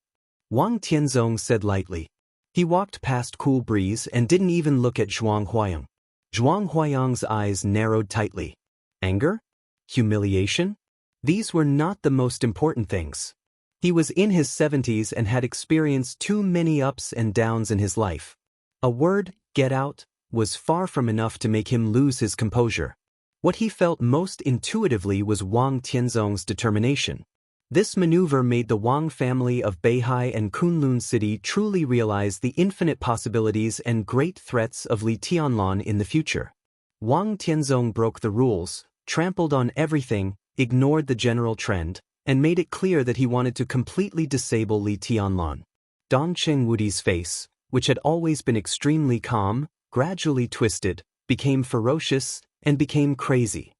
S1: Wang Tianzong said lightly. He walked past Cool Breeze and didn't even look at Zhuang Huayang. Zhuang Huayang's eyes narrowed tightly. Anger? Humiliation? These were not the most important things. He was in his 70s and had experienced too many ups and downs in his life. A word, get out, was far from enough to make him lose his composure. What he felt most intuitively was Wang Tianzong's determination. This maneuver made the Wang family of Beihai and Kunlun City truly realize the infinite possibilities and great threats of Li Tianlan in the future. Wang Tianzong broke the rules, trampled on everything, ignored the general trend, and made it clear that he wanted to completely disable Li Tianlan. Dong Chengwudi's face, which had always been extremely calm, gradually twisted, became ferocious, and became crazy.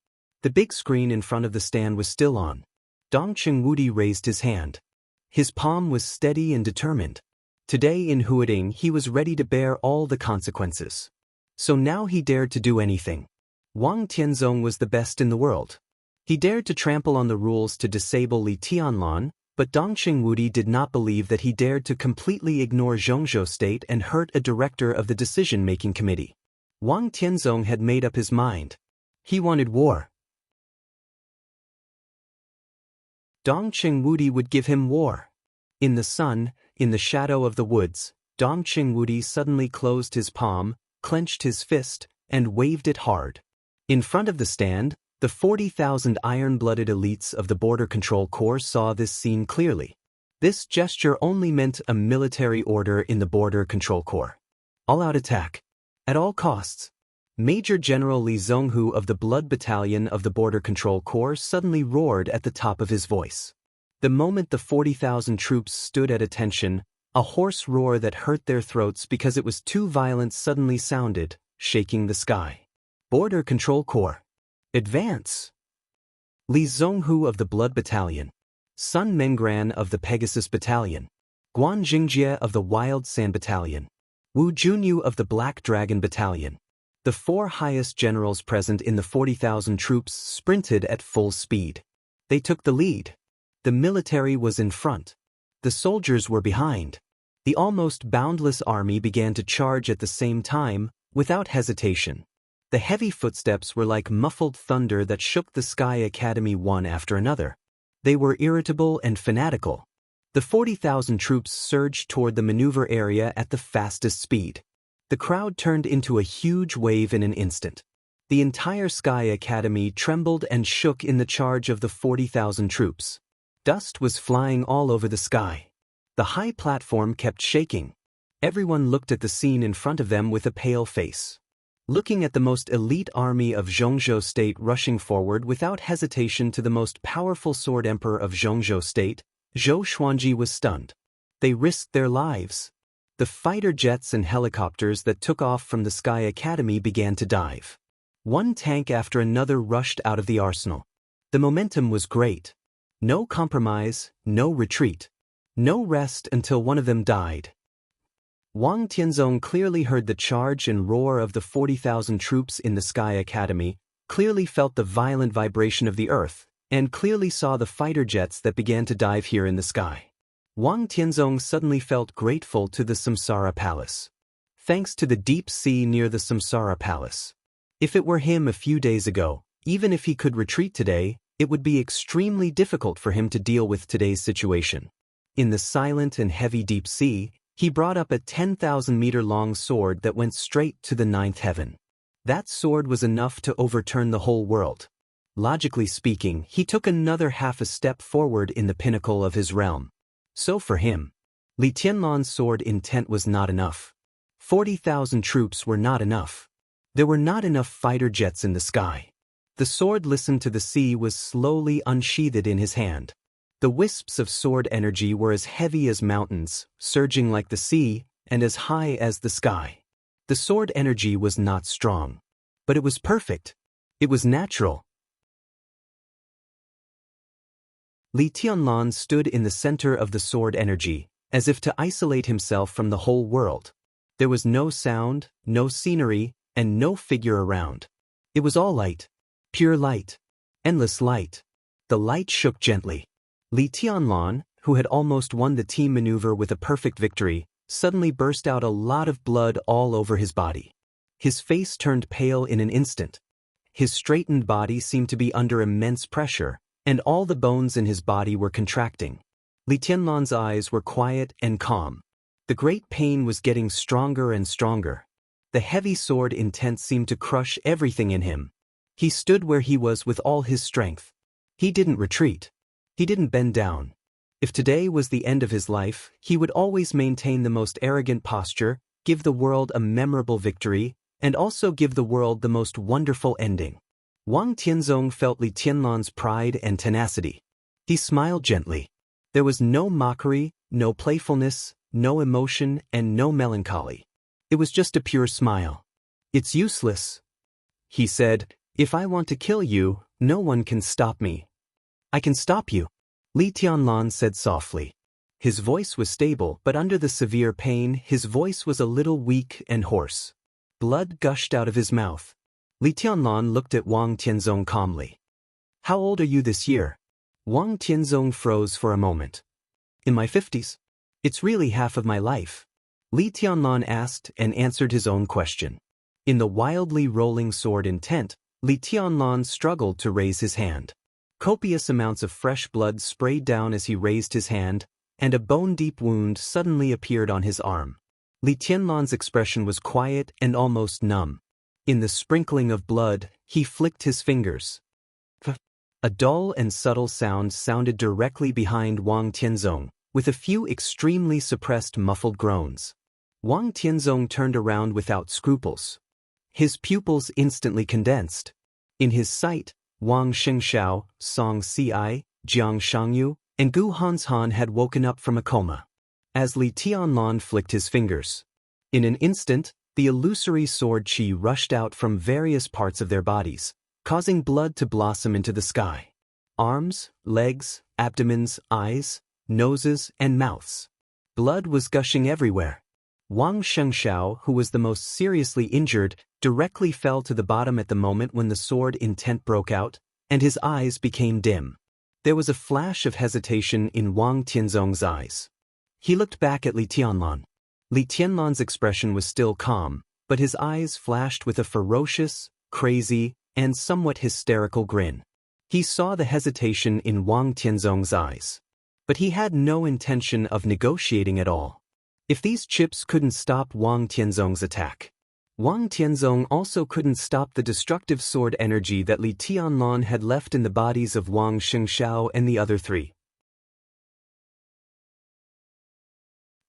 S1: The big screen in front of the stand was still on. Dong Chengwudi raised his hand. His palm was steady and determined. Today in Huading he was ready to bear all the consequences. So now he dared to do anything. Wang Tianzong was the best in the world. He dared to trample on the rules to disable Li Tianlan, but Dong Chengwudi did not believe that he dared to completely ignore Zhongzhou State and hurt a director of the decision-making committee. Wang Tianzong had made up his mind. He wanted war. Dong Chengwudi would give him war. In the sun, in the shadow of the woods, Dong Chengwudi suddenly closed his palm, clenched his fist, and waved it hard. In front of the stand, the 40,000 iron-blooded elites of the Border Control Corps saw this scene clearly. This gesture only meant a military order in the Border Control Corps. All-out attack. At all costs. Major General Li Zhonghu of the Blood Battalion of the Border Control Corps suddenly roared at the top of his voice. The moment the 40,000 troops stood at attention, a hoarse roar that hurt their throats because it was too violent suddenly sounded, shaking the sky. Border Control Corps. Advance! Li Zhonghu of the Blood Battalion. Sun Mengran of the Pegasus Battalion. Guan Jingjie of the Wild Sand Battalion. Wu Junyu of the Black Dragon Battalion. The four highest generals present in the 40,000 troops sprinted at full speed. They took the lead. The military was in front. The soldiers were behind. The almost boundless army began to charge at the same time, without hesitation. The heavy footsteps were like muffled thunder that shook the Sky Academy one after another. They were irritable and fanatical. The 40,000 troops surged toward the maneuver area at the fastest speed. The crowd turned into a huge wave in an instant. The entire Sky Academy trembled and shook in the charge of the 40,000 troops. Dust was flying all over the sky. The high platform kept shaking. Everyone looked at the scene in front of them with a pale face. Looking at the most elite army of Zhongzhou State rushing forward without hesitation to the most powerful sword emperor of Zhongzhou State, Zhou Xuanji was stunned. They risked their lives. The fighter jets and helicopters that took off from the Sky Academy began to dive. One tank after another rushed out of the arsenal. The momentum was great. No compromise, no retreat. No rest until one of them died. Wang Tianzong clearly heard the charge and roar of the 40,000 troops in the Sky Academy, clearly felt the violent vibration of the earth, and clearly saw the fighter jets that began to dive here in the sky. Wang Tianzong suddenly felt grateful to the Samsara Palace. Thanks to the deep sea near the Samsara Palace. If it were him a few days ago, even if he could retreat today, it would be extremely difficult for him to deal with today's situation. In the silent and heavy deep sea, he brought up a 10,000-meter-long sword that went straight to the ninth heaven. That sword was enough to overturn the whole world. Logically speaking, he took another half a step forward in the pinnacle of his realm. So for him, Li Tianlan's sword intent was not enough. 40,000 troops were not enough. There were not enough fighter jets in the sky. The sword listened to the sea was slowly unsheathed in his hand. The wisps of sword energy were as heavy as mountains, surging like the sea, and as high as the sky. The sword energy was not strong. But it was perfect. It was natural. Li Tianlan stood in the center of the sword energy, as if to isolate himself from the whole world. There was no sound, no scenery, and no figure around. It was all light. Pure light. Endless light. The light shook gently. Li Tianlan, who had almost won the team maneuver with a perfect victory, suddenly burst out a lot of blood all over his body. His face turned pale in an instant. His straightened body seemed to be under immense pressure, and all the bones in his body were contracting. Li Tianlan's eyes were quiet and calm. The great pain was getting stronger and stronger. The heavy sword intent seemed to crush everything in him. He stood where he was with all his strength. He didn't retreat. He didn't bend down. If today was the end of his life, he would always maintain the most arrogant posture, give the world a memorable victory, and also give the world the most wonderful ending. Wang Tianzong felt Li Tianlan's pride and tenacity. He smiled gently. There was no mockery, no playfulness, no emotion, and no melancholy. It was just a pure smile. "It's useless," he said. "If I want to kill you, no one can stop me." "I can stop you," Li Tianlan said softly. His voice was stable, but under the severe pain, his voice was a little weak and hoarse. Blood gushed out of his mouth. Li Tianlan looked at Wang Tianzong calmly. "How old are you this year?" Wang Tianzong froze for a moment. "In my 50s. It's really half of my life." Li Tianlan asked and answered his own question. In the wildly rolling sword intent, Li Tianlan struggled to raise his hand. Copious amounts of fresh blood sprayed down as he raised his hand, and a bone-deep wound suddenly appeared on his arm. Li Tianlan's expression was quiet and almost numb. In the sprinkling of blood, he flicked his fingers. A dull and subtle sound sounded directly behind Wang Tianzong, with a few extremely suppressed muffled groans. Wang Tianzong turned around without scruples. His pupils instantly condensed. In his sight, Wang Shengxiao, Song Si, Jiang Shangyu, and Gu Hanshan had woken up from a coma. As Li Tianlan flicked his fingers, in an instant, the illusory sword qi rushed out from various parts of their bodies, causing blood to blossom into the sky. Arms, legs, abdomens, eyes, noses, and mouths. Blood was gushing everywhere. Wang Shengxiao, who was the most seriously injured, directly fell to the bottom at the moment when the sword intent broke out, and his eyes became dim. There was a flash of hesitation in Wang Tianzong's eyes. He looked back at Li Tianlan. Li Tianlan's expression was still calm, but his eyes flashed with a ferocious, crazy, and somewhat hysterical grin. He saw the hesitation in Wang Tianzong's eyes. But he had no intention of negotiating at all. If these chips couldn't stop Wang Tianzong's attack, Wang Tianzong also couldn't stop the destructive sword energy that Li Tianlan had left in the bodies of Wang Shengxiao and the other three.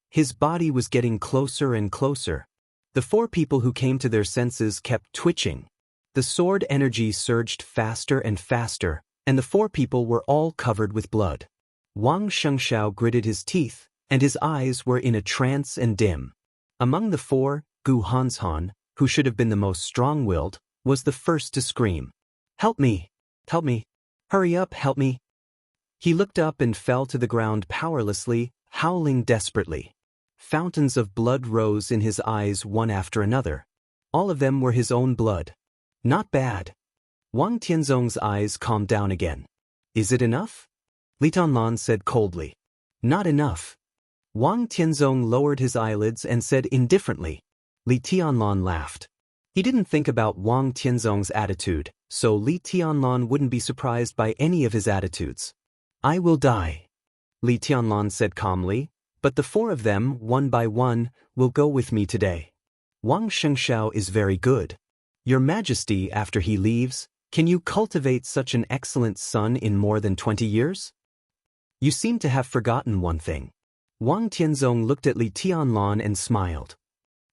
S1: His body was getting closer and closer. The four people who came to their senses kept twitching. The sword energy surged faster and faster, and the four people were all covered with blood. Wang Shengxiao gritted his teeth, and his eyes were in a trance and dim. Among the four, Gu Hanshan, who should have been the most strong-willed, was the first to scream. "Help me! Help me! Hurry up, help me!" He looked up and fell to the ground powerlessly, howling desperately. Fountains of blood rose in his eyes one after another. All of them were his own blood. Not bad. Wang Tianzong's eyes calmed down again. "Is it enough?" Li Tianlan said coldly. "Not enough." Wang Tianzong lowered his eyelids and said indifferently. Li Tianlan laughed. He didn't think about Wang Tianzong's attitude, so Li Tianlan wouldn't be surprised by any of his attitudes. "I will die," Li Tianlan said calmly, "but the four of them, one by one, will go with me today. Wang Shengxiao is very good. Your Majesty, after he leaves, can you cultivate such an excellent son in more than 20 years? You seem to have forgotten one thing." Wang Tianzong looked at Li Tianlan and smiled.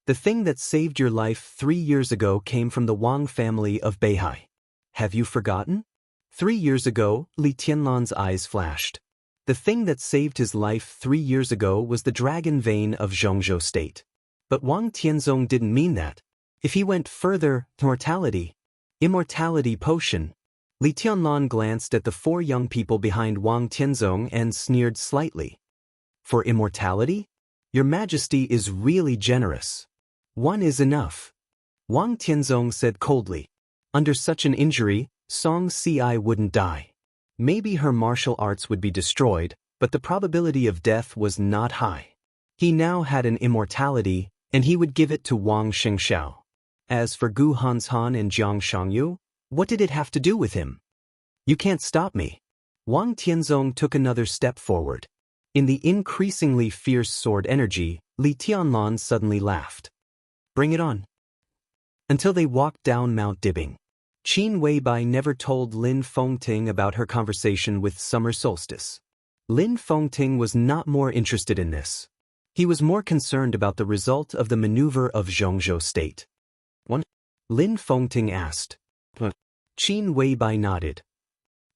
S1: "The thing that saved your life 3 years ago came from the Wang family of Beihai. Have you forgotten?" 3 years ago, Li Tianlan's eyes flashed. The thing that saved his life 3 years ago was the dragon vein of Zhongzhou State. But Wang Tianzong didn't mean that. If he went further, immortality potion. Li Tianlan glanced at the four young people behind Wang Tianzong and sneered slightly. "For immortality? Your Majesty is really generous. One is enough." Wang Tianzong said coldly. Under such an injury, Song Si wouldn't die. Maybe her martial arts would be destroyed, but the probability of death was not high. He now had an immortality, and he would give it to Wang Shengxiao. As for Gu Hanshan and Jiang Shangyu, what did it have to do with him? "You can't stop me." Wang Tianzong took another step forward. In the increasingly fierce sword energy, Li Tianlan suddenly laughed. "Bring it on." Until they walked down Mount Dibing. Qin Weibai never told Lin Fengting about her conversation with Summer Solstice. Lin Fengting was not more interested in this. He was more concerned about the result of the maneuver of Zhongzhou State. Lin Fengting asked. Qin Weibai nodded.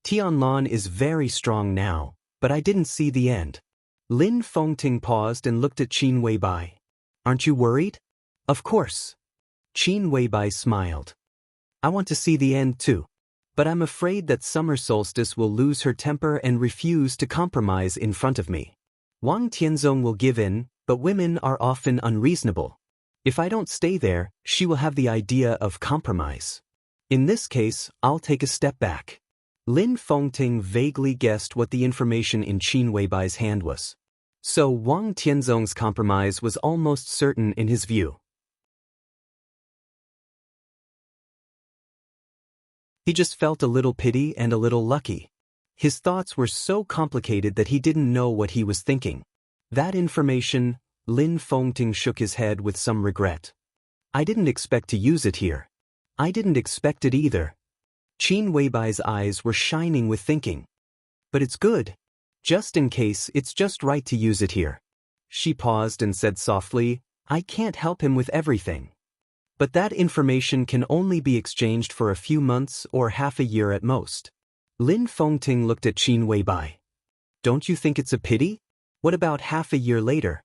S1: "Tianlan is very strong now, but I didn't see the end." Lin Fengting paused and looked at Qin Weibai. "Aren't you worried?" "Of course." Qin Weibai smiled. "I want to see the end too. But I'm afraid that Summer Solstice will lose her temper and refuse to compromise in front of me. Wang Tianzong will give in, but women are often unreasonable. If I don't stay there, she will have the idea of compromise. In this case, I'll take a step back." Lin Fengting vaguely guessed what the information in Qin Weibai's hand was. So Wang Tianzong's compromise was almost certain in his view. He just felt a little pity and a little lucky. His thoughts were so complicated that he didn't know what he was thinking. That information, Lin Fengting shook his head with some regret. I didn't expect to use it here. I didn't expect it either. Qin Weibai's eyes were shining with thinking. But it's good. Just in case, it's just right to use it here. She paused and said softly, I can't help him with everything. But that information can only be exchanged for a few months or half a year at most. Lin Fengting looked at Qin Weibai. Don't you think it's a pity? What about half a year later?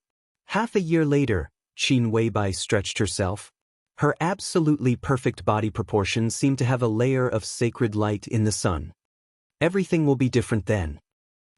S1: Half a year later, Qin Weibai stretched herself. Her absolutely perfect body proportions seemed to have a layer of sacred light in the sun. Everything will be different then.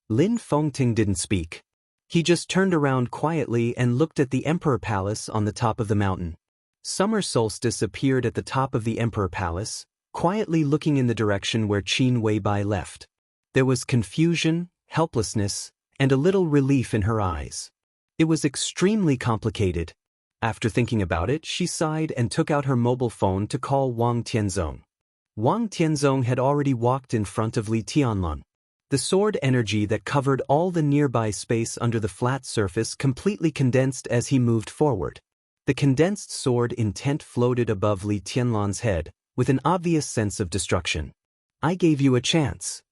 S1: Lin Fengting didn't speak. He just turned around quietly and looked at the Emperor Palace on the top of the mountain. Summer solstice appeared at the top of the Emperor Palace, quietly looking in the direction where Qin Weibai left. There was confusion, helplessness, and a little relief in her eyes. It was extremely complicated. After thinking about it, she sighed and took out her mobile phone to call Wang Tianzong. Wang Tianzong had already walked in front of Li Tianlan. The sword energy that covered all the nearby space under the flat surface completely condensed as he moved forward. The condensed sword intent floated above Li Tianlan's head, with an obvious sense of destruction. I gave you a chance.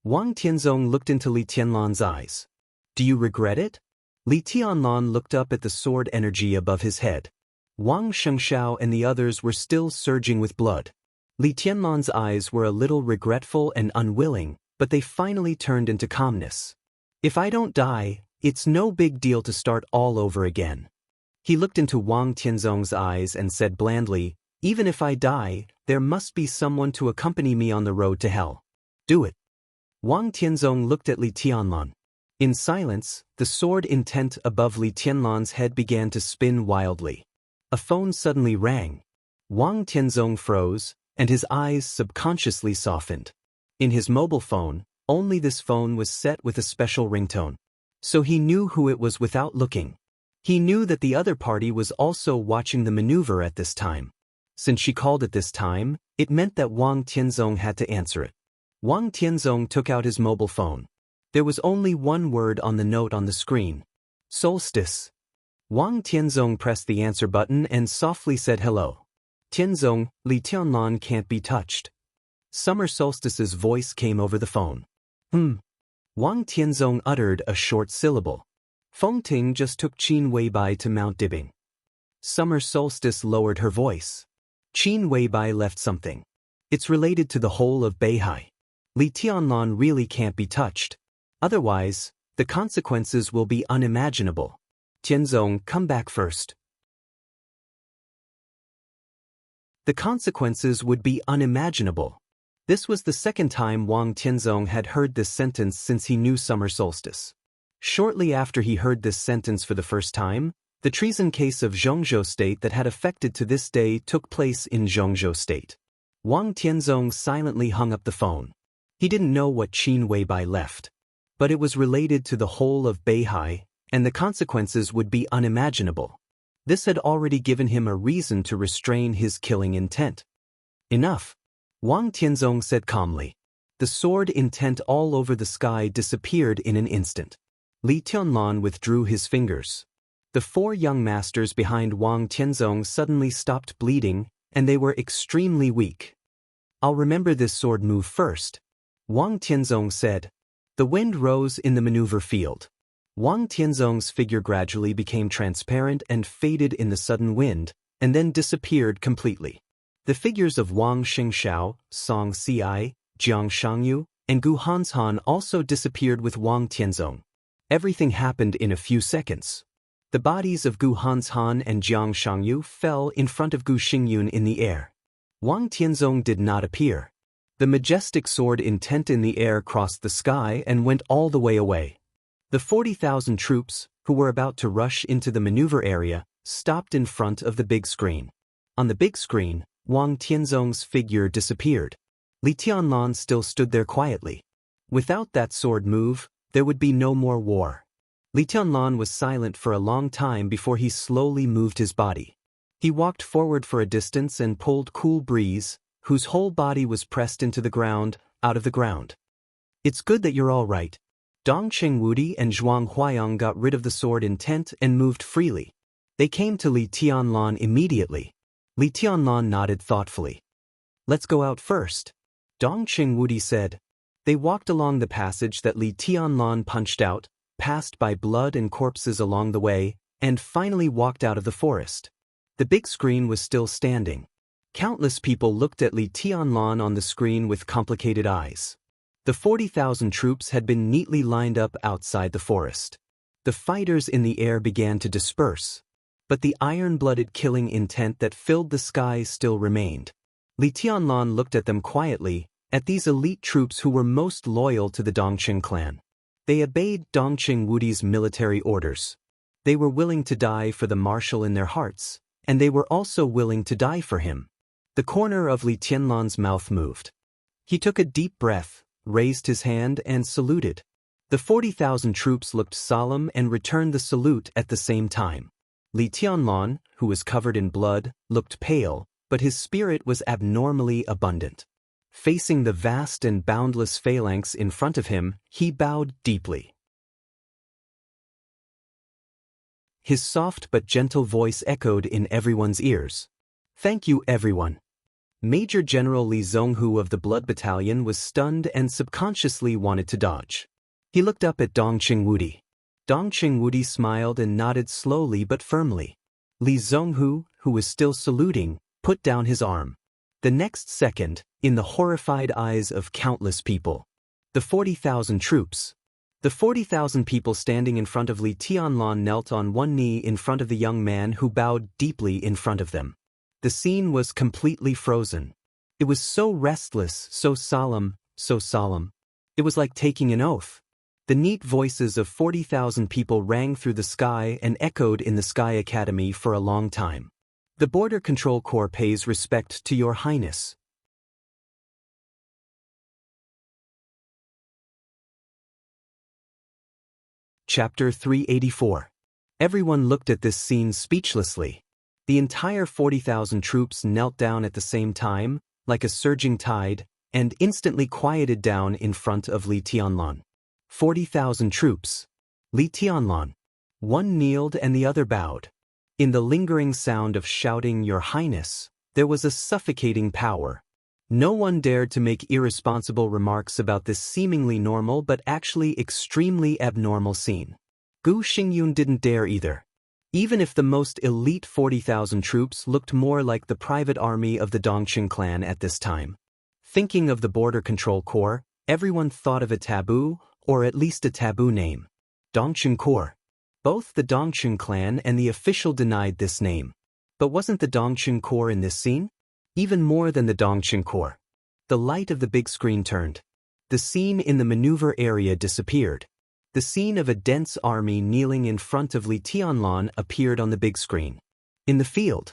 S1: Wang Tianzong looked into Li Tianlan's eyes. Do you regret it? Li Tianlan looked up at the sword energy above his head. Wang Shengshao and the others were still surging with blood. Li Tianlan's eyes were a little regretful and unwilling, but they finally turned into calmness. If I don't die, it's no big deal to start all over again. He looked into Wang Tianzong's eyes and said blandly, even if I die, there must be someone to accompany me on the road to hell. Do it. Wang Tianzong looked at Li Tianlan. In silence, the sword intent above Li Tianlan's head began to spin wildly. A phone suddenly rang. Wang Tianzong froze, and his eyes subconsciously softened. In his mobile phone, only this phone was set with a special ringtone. So he knew who it was without looking. He knew that the other party was also watching the maneuver at this time. Since she called at this time, it meant that Wang Tianzong had to answer it. Wang Tianzong took out his mobile phone. There was only one word on the note on the screen. Solstice. Wang Tianzong pressed the answer button and softly said hello. Tianzong, Li Tianlan can't be touched. Summer Solstice's voice came over the phone. Wang Tianzong uttered a short syllable. Fengting just took Qin Weibai to Mount Dibing. Summer Solstice lowered her voice. Qin Weibai left something. It's related to the whole of Beihai. Li Tianlan really can't be touched. Otherwise, the consequences will be unimaginable. Tianzong, come back first. The consequences would be unimaginable. This was the second time Wang Tianzong had heard this sentence since he knew Summer Solstice. Shortly after he heard this sentence for the first time, the treason case of Zhongzhou State that had affected to this day took place in Zhongzhou State. Wang Tianzong silently hung up the phone. He didn't know what Qin Weibai left. But it was related to the whole of Beihai, and the consequences would be unimaginable. This had already given him a reason to restrain his killing intent. Enough. Wang Tianzong said calmly. The sword intent all over the sky disappeared in an instant. Li Tianlan withdrew his fingers. The four young masters behind Wang Tianzong suddenly stopped bleeding, and they were extremely weak. I'll remember this sword move first. Wang Tianzong said. The wind rose in the maneuver field. Wang Tianzong's figure gradually became transparent and faded in the sudden wind, and then disappeared completely. The figures of Wang Shengshao, Song Ci, Jiang Shangyu, and Gu Hanshan also disappeared with Wang Tianzong. Everything happened in a few seconds. The bodies of Gu Hanshan and Jiang Shangyu fell in front of Gu Xingyun in the air. Wang Tianzong did not appear. The majestic sword intent in the air crossed the sky and went all the way away. The 40,000 troops, who were about to rush into the maneuver area, stopped in front of the big screen. On the big screen, Wang Tianzong's figure disappeared. Li Tianlan still stood there quietly. Without that sword move, there would be no more war. Li Tianlan was silent for a long time before he slowly moved his body. He walked forward for a distance and pulled cool breeze, whose whole body was pressed into the ground, out of the ground. It's good that you're all right. Dong Chengwudi and Zhuang Huayang got rid of the sword intent and moved freely. They came to Li Tianlan immediately. Li Tianlan nodded thoughtfully. Let's go out first, Dong Chengwudi said. They walked along the passage that Li Tianlan punched out, passed by blood and corpses along the way, and finally walked out of the forest. The big screen was still standing. Countless people looked at Li Tianlan on the screen with complicated eyes. The 40,000 troops had been neatly lined up outside the forest. The fighters in the air began to disperse. But the iron-blooded killing intent that filled the sky still remained. Li Tianlan looked at them quietly, at these elite troops who were most loyal to the Dongqing clan. They obeyed Dong Chengwudi's military orders. They were willing to die for the marshal in their hearts, and they were also willing to die for him. The corner of Li Tianlan's mouth moved. He took a deep breath, raised his hand and saluted. The 40,000 troops looked solemn and returned the salute at the same time. Li Tianlan, who was covered in blood, looked pale, but his spirit was abnormally abundant. Facing the vast and boundless phalanx in front of him, he bowed deeply. His soft but gentle voice echoed in everyone's ears. Thank you, everyone. Major General Li Zhonghu of the Blood Battalion was stunned and subconsciously wanted to dodge. He looked up at Dong Chengwudi. Dong Chengwudi smiled and nodded slowly but firmly. Li Zhonghu, who was still saluting, put down his arm. The next second, in the horrified eyes of countless people, the 40,000 troops. The 40,000 people standing in front of Li Tianlan knelt on one knee in front of the young man who bowed deeply in front of them. The scene was completely frozen. It was so restless, so solemn, so solemn. It was like taking an oath. The neat voices of 40,000 people rang through the sky and echoed in the Sky Academy for a long time. The Border Control Corps pays respect to Your Highness. Chapter 384. Everyone looked at this scene speechlessly. The entire 40,000 troops knelt down at the same time, like a surging tide, and instantly quieted down in front of Li Tianlan. 40,000 troops. Li Tianlan. One kneeled and the other bowed. In the lingering sound of shouting Your Highness, there was a suffocating power. No one dared to make irresponsible remarks about this seemingly normal but actually extremely abnormal scene. Gu Xingyun didn't dare either. Even if the most elite 40,000 troops looked more like the private army of the Dongqing clan at this time. Thinking of the Border Control Corps, everyone thought of a taboo, or at least a taboo name. Dongqing Corps. Both the Dongqing clan and the official denied this name. But wasn't the Dongqing Corps in this scene? Even more than the Dongqing Corps. The light of the big screen turned. The scene in the maneuver area disappeared. The scene of a dense army kneeling in front of Li Tianlan appeared on the big screen. In the field.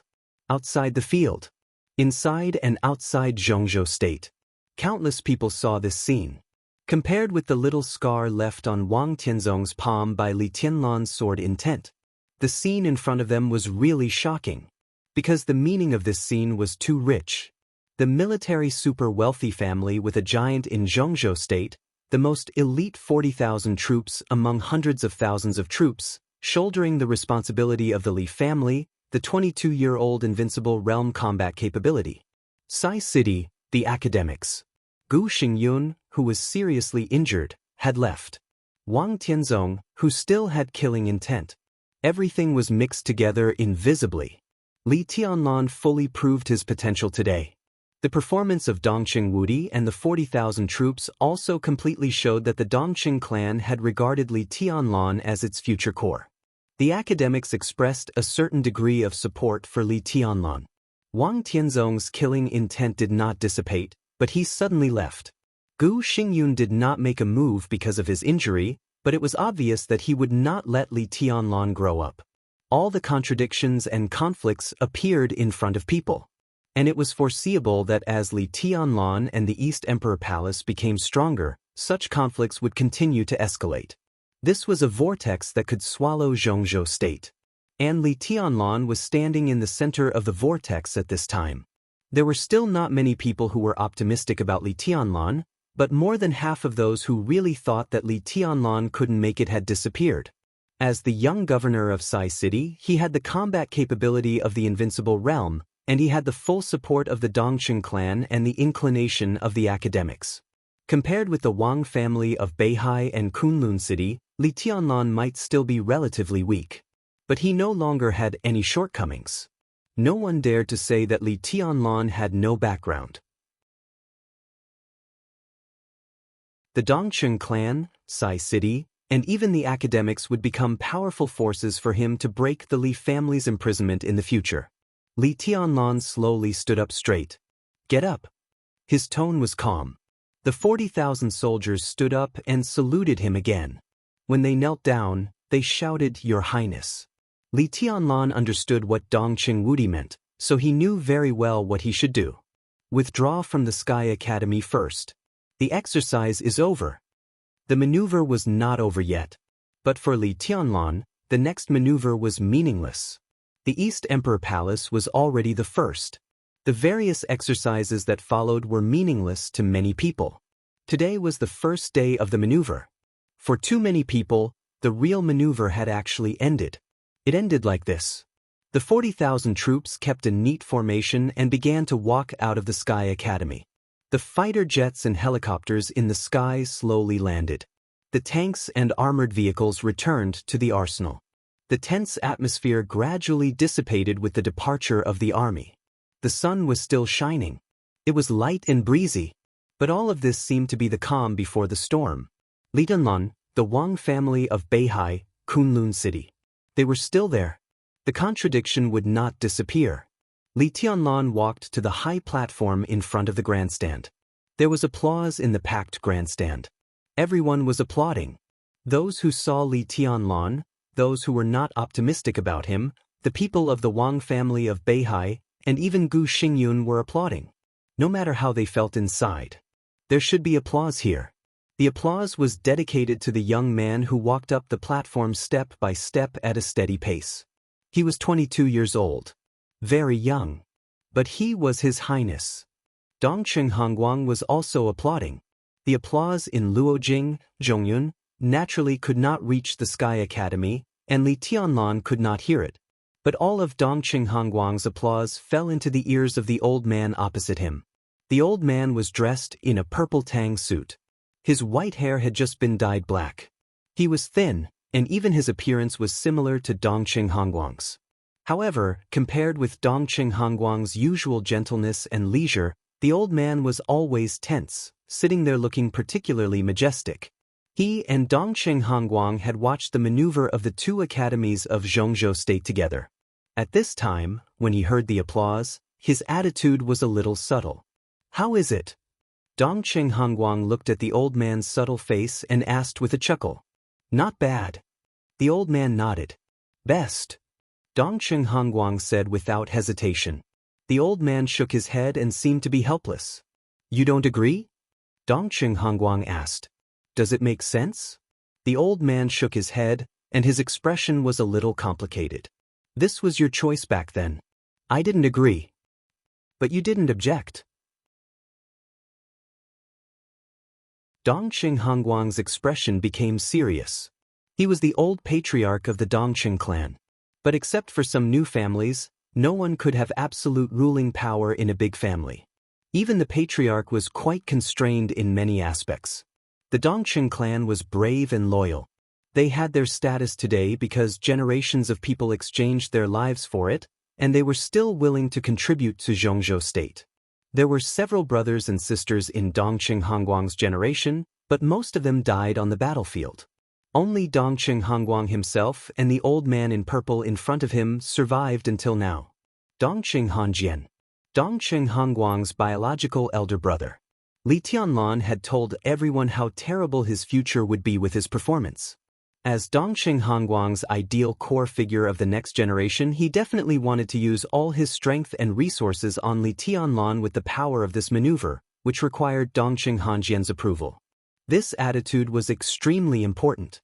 S1: Outside the field. Inside and outside Zhongzhou State. Countless people saw this scene. Compared with the little scar left on Wang Tianzong's palm by Li Tianlan's sword intent, the scene in front of them was really shocking. Because the meaning of this scene was too rich. The military super-wealthy family with a giant in Zhongzhou State, the most elite 40,000 troops among hundreds of thousands of troops, shouldering the responsibility of the Li family, the 22-year-old invincible realm combat capability. Sai City, the academics. Gu Xingyun, who was seriously injured, had left. Wang Tianzong, who still had killing intent. Everything was mixed together invisibly. Li Tianlan fully proved his potential today. The performance of Dong Chengwudi and the 40,000 troops also completely showed that the Dongqing clan had regarded Li Tianlan as its future core. The academics expressed a certain degree of support for Li Tianlan. Wang Tianzong's killing intent did not dissipate, but he suddenly left. Gu Xingyun did not make a move because of his injury, but it was obvious that he would not let Li Tianlan grow up. All the contradictions and conflicts appeared in front of people. And it was foreseeable that as Li Tianlan and the East Emperor Palace became stronger, such conflicts would continue to escalate. This was a vortex that could swallow Zhongzhou State. And Li Tianlan was standing in the center of the vortex at this time. There were still not many people who were optimistic about Li Tianlan, But more than half of those who really thought that Li Tianlan couldn't make it had disappeared. As the young governor of Sai City, he had the combat capability of the Invincible Realm, and he had the full support of the Dongqing clan and the inclination of the academics. Compared with the Wang family of Beihai and Kunlun City, Li Tianlan might still be relatively weak. But he no longer had any shortcomings. No one dared to say that Li Tianlan had no background. The Dongqing clan, Sai City, and even the academics would become powerful forces for him to break the Li family's imprisonment in the future. Li Tianlan slowly stood up straight. "Get up." His tone was calm. The 40,000 soldiers stood up and saluted him again. When they knelt down, they shouted, "Your Highness." Li Tianlan understood what Dongqing Wudi meant, so he knew very well what he should do. Withdraw from the Sky Academy first. The exercise is over. The maneuver was not over yet. But for Li Tianlan, the next maneuver was meaningless. The East Emperor Palace was already the first. The various exercises that followed were meaningless to many people. Today was the first day of the maneuver. For too many people, the real maneuver had actually ended. It ended like this. The 40,000 troops kept a neat formation and began to walk out of the Sky Academy. The fighter jets and helicopters in the sky slowly landed. The tanks and armored vehicles returned to the arsenal. The tense atmosphere gradually dissipated with the departure of the army. The sun was still shining. It was light and breezy. But all of this seemed to be the calm before the storm. Li Tianlan, the Wang family of Beihai, Kunlun City. They were still there. The contradiction would not disappear. Li Tianlan walked to the high platform in front of the grandstand. There was applause in the packed grandstand. Everyone was applauding. Those who saw Li Tianlan, those who were not optimistic about him, the people of the Wang family of Beihai, and even Gu Xingyun were applauding. No matter how they felt inside. There should be applause here. The applause was dedicated to the young man who walked up the platform step by step at a steady pace. He was 22 years old. Very young. But he was His Highness. Dongqing Hongguang was also applauding. The applause in Luojing, Zhongyun, naturally could not reach the Sky Academy, and Li Tianlan could not hear it. But all of Dongqing Hongguang's applause fell into the ears of the old man opposite him. The old man was dressed in a purple tang suit. His white hair had just been dyed black. He was thin, and even his appearance was similar to Dongqing Hongguang's. However, compared with Dongqing Hongguang's usual gentleness and leisure, the old man was always tense, sitting there looking particularly majestic. He and Dongqing Hongguang had watched the maneuver of the two academies of Zhongzhou State together. At this time, when he heard the applause, his attitude was a little subtle. "How is it?" Dongqing Hongguang looked at the old man's subtle face and asked with a chuckle. "Not bad." The old man nodded. "Best." Dongqing Hongguang said without hesitation. The old man shook his head and seemed to be helpless. "You don't agree?" Dongqing Hongguang asked. "Does it make sense?" The old man shook his head, and his expression was a little complicated. "This was your choice back then. I didn't agree. But you didn't object." Dongqing Hongguang's expression became serious. He was the old patriarch of the Dongqing clan. But except for some new families, no one could have absolute ruling power in a big family. Even the patriarch was quite constrained in many aspects. The Dongqing clan was brave and loyal. They had their status today because generations of people exchanged their lives for it, and they were still willing to contribute to Zhongzhou State. There were several brothers and sisters in Dongqing Hongguang's generation, but most of them died on the battlefield. Only Dongqing Hongguang himself and the old man in purple in front of him survived until now. Dongqing Hanjian, Dongqing Hongguang's biological elder brother. Li Tianlan had told everyone how terrible his future would be with his performance. As Dongqing Hongguang's ideal core figure of the next generation, he definitely wanted to use all his strength and resources on Li Tianlan with the power of this maneuver, which required Dongqing Hanjian's approval. This attitude was extremely important.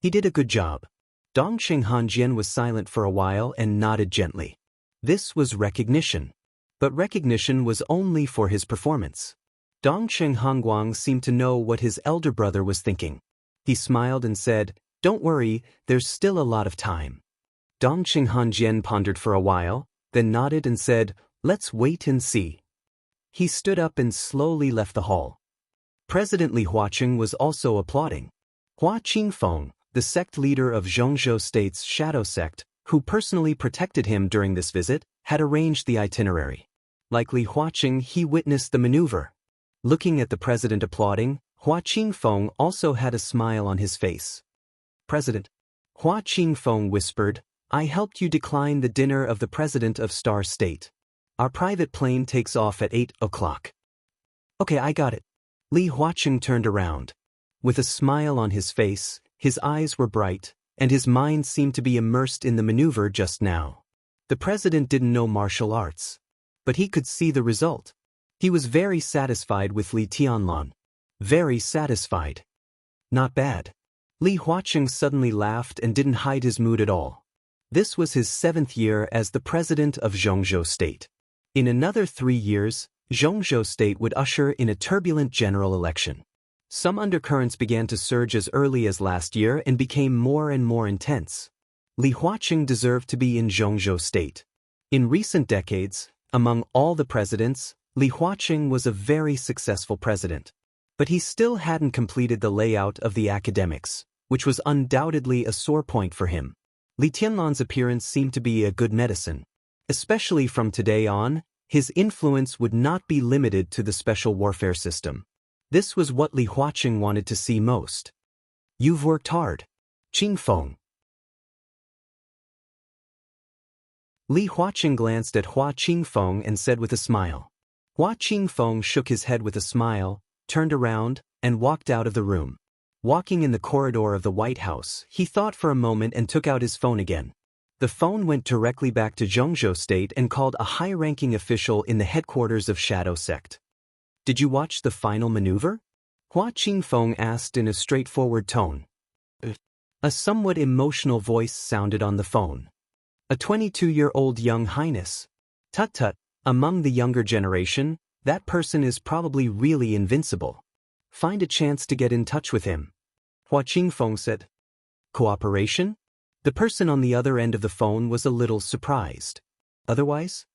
S1: He did a good job. Dongqing Hanjian was silent for a while and nodded gently. This was recognition. But recognition was only for his performance. Dongsheng Hongguang seemed to know what his elder brother was thinking. He smiled and said, "Don't worry, there's still a lot of time." Dongsheng Hanjian pondered for a while, then nodded and said, "Let's wait and see." He stood up and slowly left the hall. President Li Huaqing was also applauding. Hua Qingfeng, the sect leader of Zhongzhou State's shadow sect, who personally protected him during this visit, had arranged the itinerary. Like Li Huaqing, he witnessed the maneuver. Looking at the president applauding, Hua Qingfeng also had a smile on his face. "President," Hua Qingfeng whispered, "I helped you decline the dinner of the president of Star State. Our private plane takes off at 8 o'clock. "Okay, I got it." Li Huaqing turned around. With a smile on his face, his eyes were bright, and his mind seemed to be immersed in the maneuver just now. The president didn't know martial arts, but he could see the result. He was very satisfied with Li Tianlan. Very satisfied. Not bad. Li Huaqing suddenly laughed and didn't hide his mood at all. This was his 7th year as the president of Zhongzhou State. In another 3 years, Zhongzhou State would usher in a turbulent general election. Some undercurrents began to surge as early as last year and became more and more intense. Li Huaqing deserved to be in Zhongzhou State. In recent decades, among all the presidents, Li Huaqing was a very successful president. But he still hadn't completed the layout of the academics, which was undoubtedly a sore point for him. Li Tianlan's appearance seemed to be a good medicine. Especially from today on, his influence would not be limited to the special warfare system. This was what Li Huaqing wanted to see most. "You've worked hard, Qingfeng." Li Huaqing glanced at Hua Qingfeng and said with a smile. Hua Qingfeng shook his head with a smile, turned around, and walked out of the room. Walking in the corridor of the White House, he thought for a moment and took out his phone again. The phone went directly back to Zhongzhou State and called a high-ranking official in the headquarters of Shadow Sect. "Did you watch the final maneuver?" Hua Qingfeng asked in a straightforward tone. A somewhat emotional voice sounded on the phone. "A 22-year-old young highness. Tut-tut, among the younger generation, that person is probably really invincible. Find a chance to get in touch with him," Hua Qingfeng said. "Cooperation?" The person on the other end of the phone was a little surprised. "Otherwise?"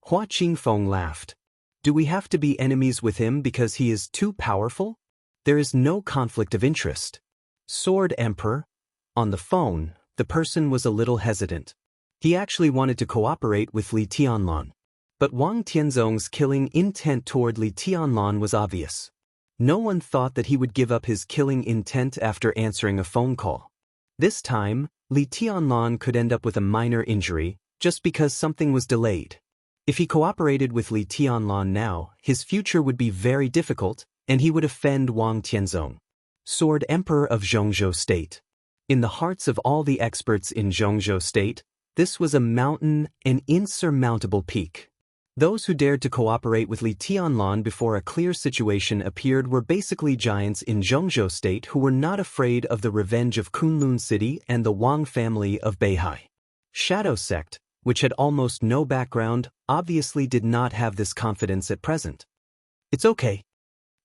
S1: Hua Qingfeng laughed. "Do we have to be enemies with him because he is too powerful? There is no conflict of interest." Sword Emperor. On the phone, the person was a little hesitant. He actually wanted to cooperate with Li Tianlan. But Wang Tianzong's killing intent toward Li Tianlan was obvious. No one thought that he would give up his killing intent after answering a phone call. This time, Li Tianlan could end up with a minor injury, just because something was delayed. If he cooperated with Li Tianlan now, his future would be very difficult, and he would offend Wang Tianzong. Sword Emperor of Zhongzhou State. In the hearts of all the experts in Zhongzhou State, this was a mountain, an insurmountable peak. Those who dared to cooperate with Li Tianlan before a clear situation appeared were basically giants in Zhongzhou State who were not afraid of the revenge of Kunlun City and the Wang family of Beihai. Shadow Sect, which had almost no background, obviously did not have this confidence at present. "It's okay."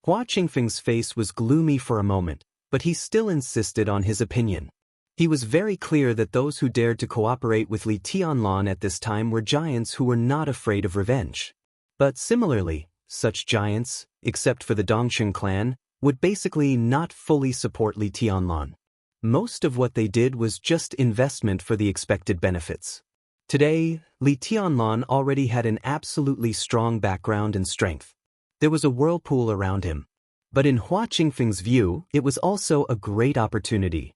S1: Hua Qingfeng's face was gloomy for a moment, but he still insisted on his opinion. He was very clear that those who dared to cooperate with Li Tianlan at this time were giants who were not afraid of revenge. But similarly, such giants, except for the Dongsheng clan, would basically not fully support Li Tianlan. Most of what they did was just investment for the expected benefits. Today, Li Tianlan already had an absolutely strong background and strength. There was a whirlpool around him. But in Hua Qingfeng's view, it was also a great opportunity.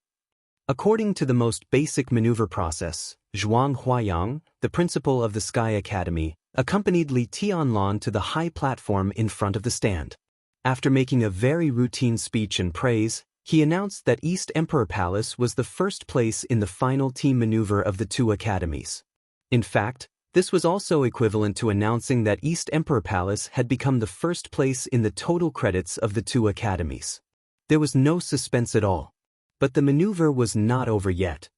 S1: According to the most basic maneuver process, Zhuang Huayang, the principal of the Sky Academy, accompanied Li Tianlan to the high platform in front of the stand. After making a very routine speech and praise, he announced that East Emperor Palace was the first place in the final team maneuver of the two academies. In fact, this was also equivalent to announcing that East Emperor Palace had become the first place in the total credits of the two academies. There was no suspense at all. But the maneuver was not over yet.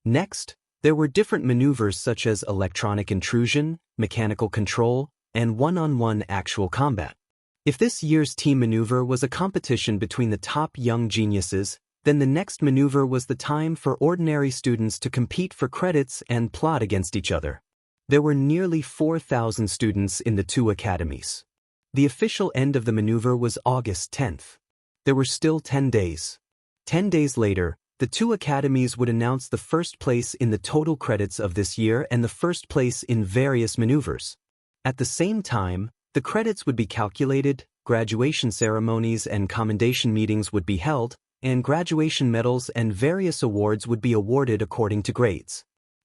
S1: Next, There were different maneuvers such as electronic intrusion, mechanical control, and one-on-one actual combat. If this year's team maneuver was a competition between the top young geniuses, then the next maneuver was the time for ordinary students to compete for credits and plot against each other. There were nearly 4,000 students in the two academies. The official end of the maneuver was August 10th. There were still 10 days. 10 days later, the two academies would announce the first place in the total credits of this year and the first place in various maneuvers. At the same time, the credits would be calculated, graduation ceremonies and commendation meetings would be held, and graduation medals and various awards would be awarded according to grades.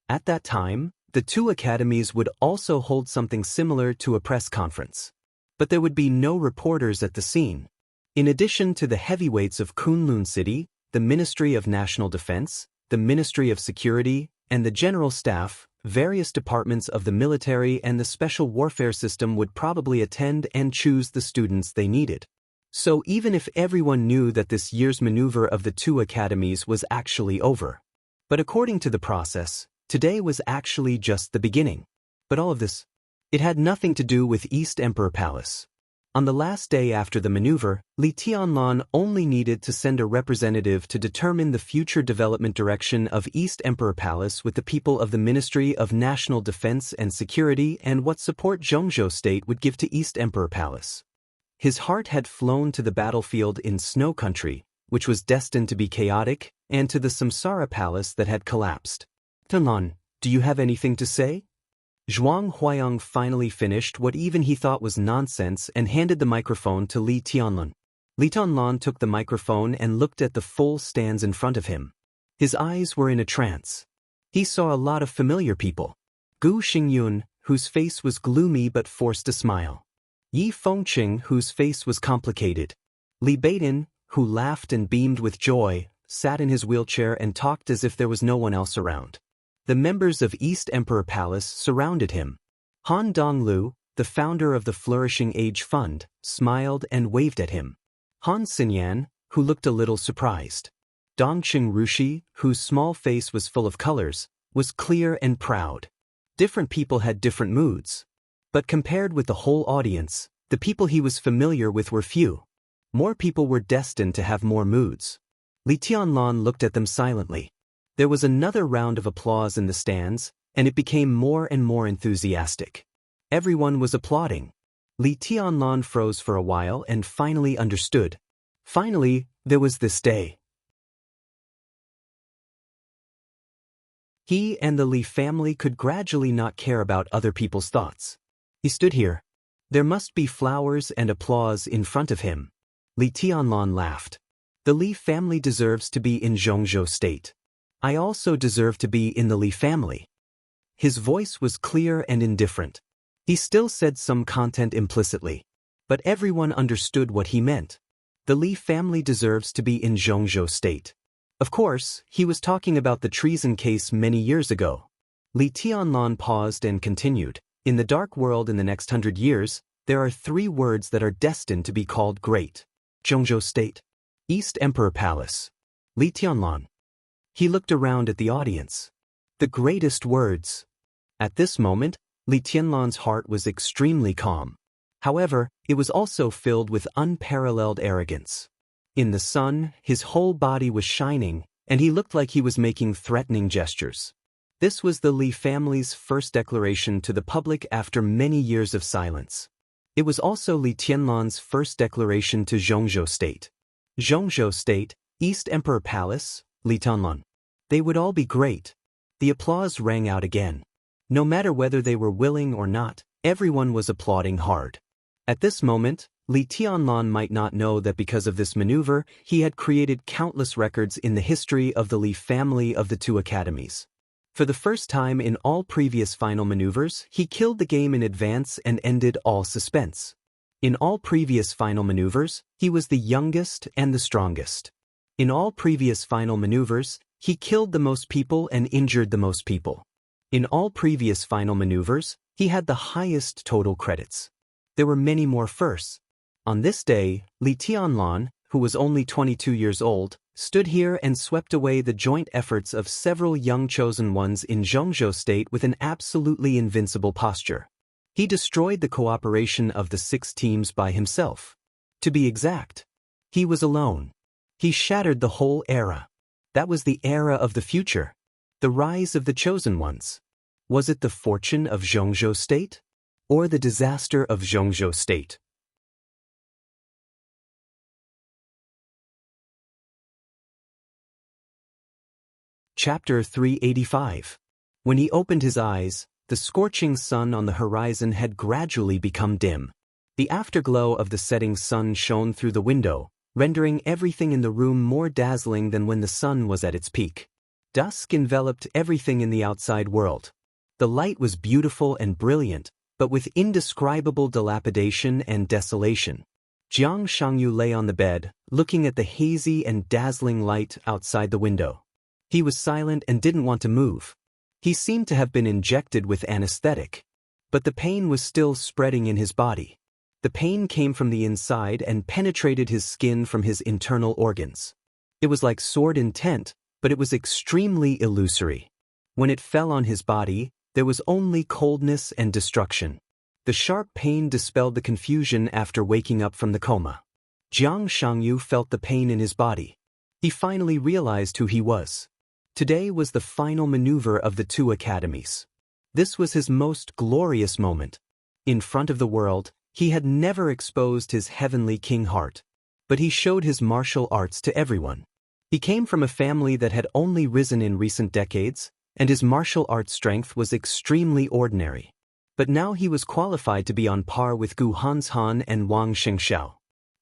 S1: At that time, the two academies would also hold something similar to a press conference. But there would be no reporters at the scene. In addition to the heavyweights of Kunlun City, the Ministry of National Defense, the Ministry of Security, and the General Staff, various departments of the military and the special warfare system would probably attend and choose the students they needed. So even if everyone knew that this year's maneuver of the two academies was actually over. But according to the process, today was actually just the beginning. But all of this, it had nothing to do with East Emperor Palace. On the last day after the maneuver, Li Tianlan only needed to send a representative to determine the future development direction of East Emperor Palace with the people of the Ministry of National Defense and Security and what support Zhongzhou State would give to East Emperor Palace. His heart had flown to the battlefield in Snow Country, which was destined to be chaotic, and to the Samsara Palace that had collapsed. Tianlan, do you have anything to say? Zhuang Huayang finally finished what even he thought was nonsense and handed the microphone to Li Tianlan. Li Tianlan took the microphone and looked at the full stands in front of him. His eyes were in a trance. He saw a lot of familiar people. Gu Xingyun, whose face was gloomy but forced a smile. Yi Fengqing, whose face was complicated. Li Beidan, who laughed and beamed with joy, sat in his wheelchair and talked as if there was no one else around. The members of East Emperor Palace surrounded him. Han Donglu, the founder of the Flourishing Age Fund, smiled and waved at him. Han Xinyan, who looked a little surprised. Dongqing Rushi, whose small face was full of colors, was clear and proud. Different people had different moods. But compared with the whole audience, the people he was familiar with were few. More people were destined to have more moods. Li Tianlan looked at them silently. There was another round of applause in the stands, and it became more and more enthusiastic. Everyone was applauding. Li Tianlan froze for a while and finally understood. Finally, there was this day. He and the Li family could gradually not care about other people's thoughts. He stood here. There must be flowers and applause in front of him. Li Tianlan laughed. The Li family deserves to be in Zhongzhou State. I also deserve to be in the Li family. His voice was clear and indifferent. He still said some content implicitly. But everyone understood what he meant. The Li family deserves to be in Zhongzhou State. Of course, he was talking about the treason case many years ago. Li Tianlan paused and continued. In the dark world in the next 100 years, there are 3 words that are destined to be called great. Zhongzhou State. East Emperor Palace. Li Tianlan. He looked around at the audience. The greatest words. At this moment, Li Tianlan's heart was extremely calm. However, it was also filled with unparalleled arrogance. In the sun, his whole body was shining, and he looked like he was making threatening gestures. This was the Li family's first declaration to the public after many years of silence. It was also Li Tianlan's first declaration to Zhongzhou State. Zhongzhou State, East Emperor Palace, Li Tianlan. They would all be great. The applause rang out again. No matter whether they were willing or not, everyone was applauding hard. At this moment, Li Tianlan might not know that because of this maneuver, he had created countless records in the history of the Li family of the 2 academies. For the first time in all previous final maneuvers, he killed the game in advance and ended all suspense. In all previous final maneuvers, he was the youngest and the strongest. In all previous final maneuvers, he killed the most people and injured the most people. In all previous final maneuvers, he had the highest total credits. There were many more firsts. On this day, Li Tianlan, who was only 22 years old, stood here and swept away the joint efforts of several young chosen ones in Zhongzhou state with an absolutely invincible posture. He destroyed the cooperation of the 6 teams by himself. To be exact, he was alone. He shattered the whole era. That was the era of the future. The rise of the chosen ones. Was it the fortune of Zhongzhou state? Or the disaster of Zhongzhou state? Chapter 385. When he opened his eyes, the scorching sun on the horizon had gradually become dim. The afterglow of the setting sun shone through the window, rendering everything in the room more dazzling than when the sun was at its peak. Dusk enveloped everything in the outside world. The light was beautiful and brilliant, but with indescribable dilapidation and desolation. Jiang Shangyu lay on the bed, looking at the hazy and dazzling light outside the window. He was silent and didn't want to move. He seemed to have been injected with anesthetic. But the pain was still spreading in his body. The pain came from the inside and penetrated his skin from his internal organs. It was like sword intent, but it was extremely illusory. When it fell on his body, there was only coldness and destruction. The sharp pain dispelled the confusion after waking up from the coma. Jiang Shangyu felt the pain in his body. He finally realized who he was. Today was the final maneuver of the 2 academies. This was his most glorious moment. In front of the world, he had never exposed his heavenly king heart. But he showed his martial arts to everyone. He came from a family that had only risen in recent decades, and his martial arts strength was extremely ordinary. But now he was qualified to be on par with Gu Hanshan and Wang Xingxiao.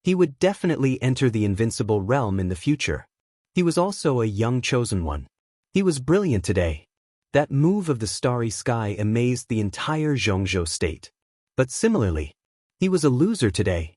S1: He would definitely enter the invincible realm in the future. He was also a young chosen one. He was brilliant today. That move of the starry sky amazed the entire Zhongzhou state. But similarly, he was a loser today.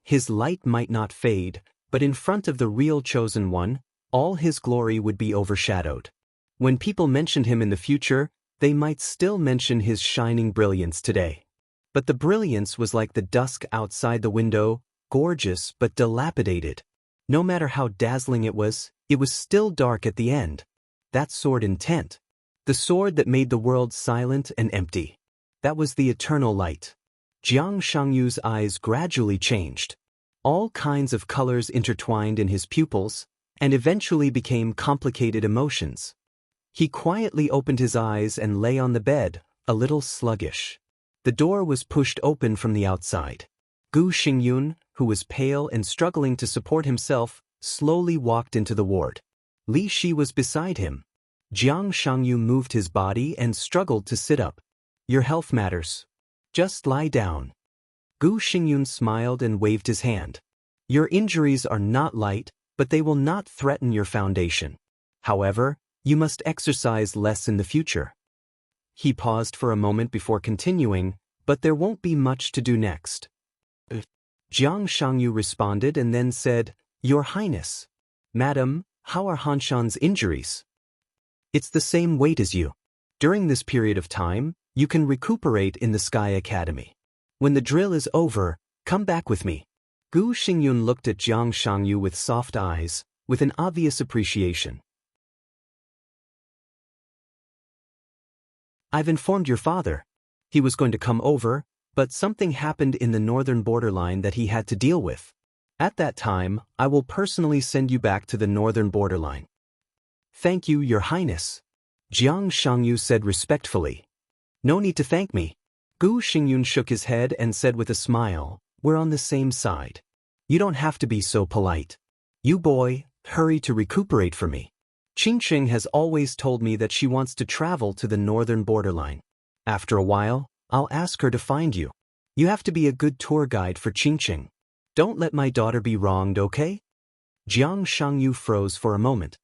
S1: His light might not fade, but in front of the real chosen one, all his glory would be overshadowed. When people mentioned him in the future, they might still mention his shining brilliance today. But the brilliance was like the dusk outside the window, gorgeous but dilapidated. No matter how dazzling it was still dark at the end. That sword intent. The sword that made the world silent and empty. That was the eternal light. Jiang Shangyu's eyes gradually changed. All kinds of colors intertwined in his pupils, and eventually became complicated emotions. He quietly opened his eyes and lay on the bed, a little sluggish. The door was pushed open from the outside. Gu Xingyun, who was pale and struggling to support himself, slowly walked into the ward. Li Shi was beside him. Jiang Shangyu moved his body and struggled to sit up. Your health matters. Just lie down. Gu Xingyun smiled and waved his hand. Your injuries are not light, but they will not threaten your foundation. However, you must exercise less in the future. He paused for a moment before continuing, but there won't be much to do next. Jiang Shangyu responded and then said, Your Highness. Madam, how are Hanshan's injuries? It's the same weight as you. During this period of time, you can recuperate in the Sky Academy. When the drill is over, come back with me. Gu Xingyun looked at Jiang Shangyu with soft eyes, with an obvious appreciation. I've informed your father. He was going to come over, but something happened in the northern borderline that he had to deal with. At that time, I will personally send you back to the northern borderline. Thank you, Your Highness. Jiang Shangyu said respectfully. No need to thank me. Gu Xingyun shook his head and said with a smile, We're on the same side. You don't have to be so polite. You boy, hurry to recuperate for me. Qingqing has always told me that she wants to travel to the northern borderline. After a while, I'll ask her to find you. You have to be a good tour guide for Qingqing. Don't let my daughter be wronged, okay? Jiang Shangyu froze for a moment.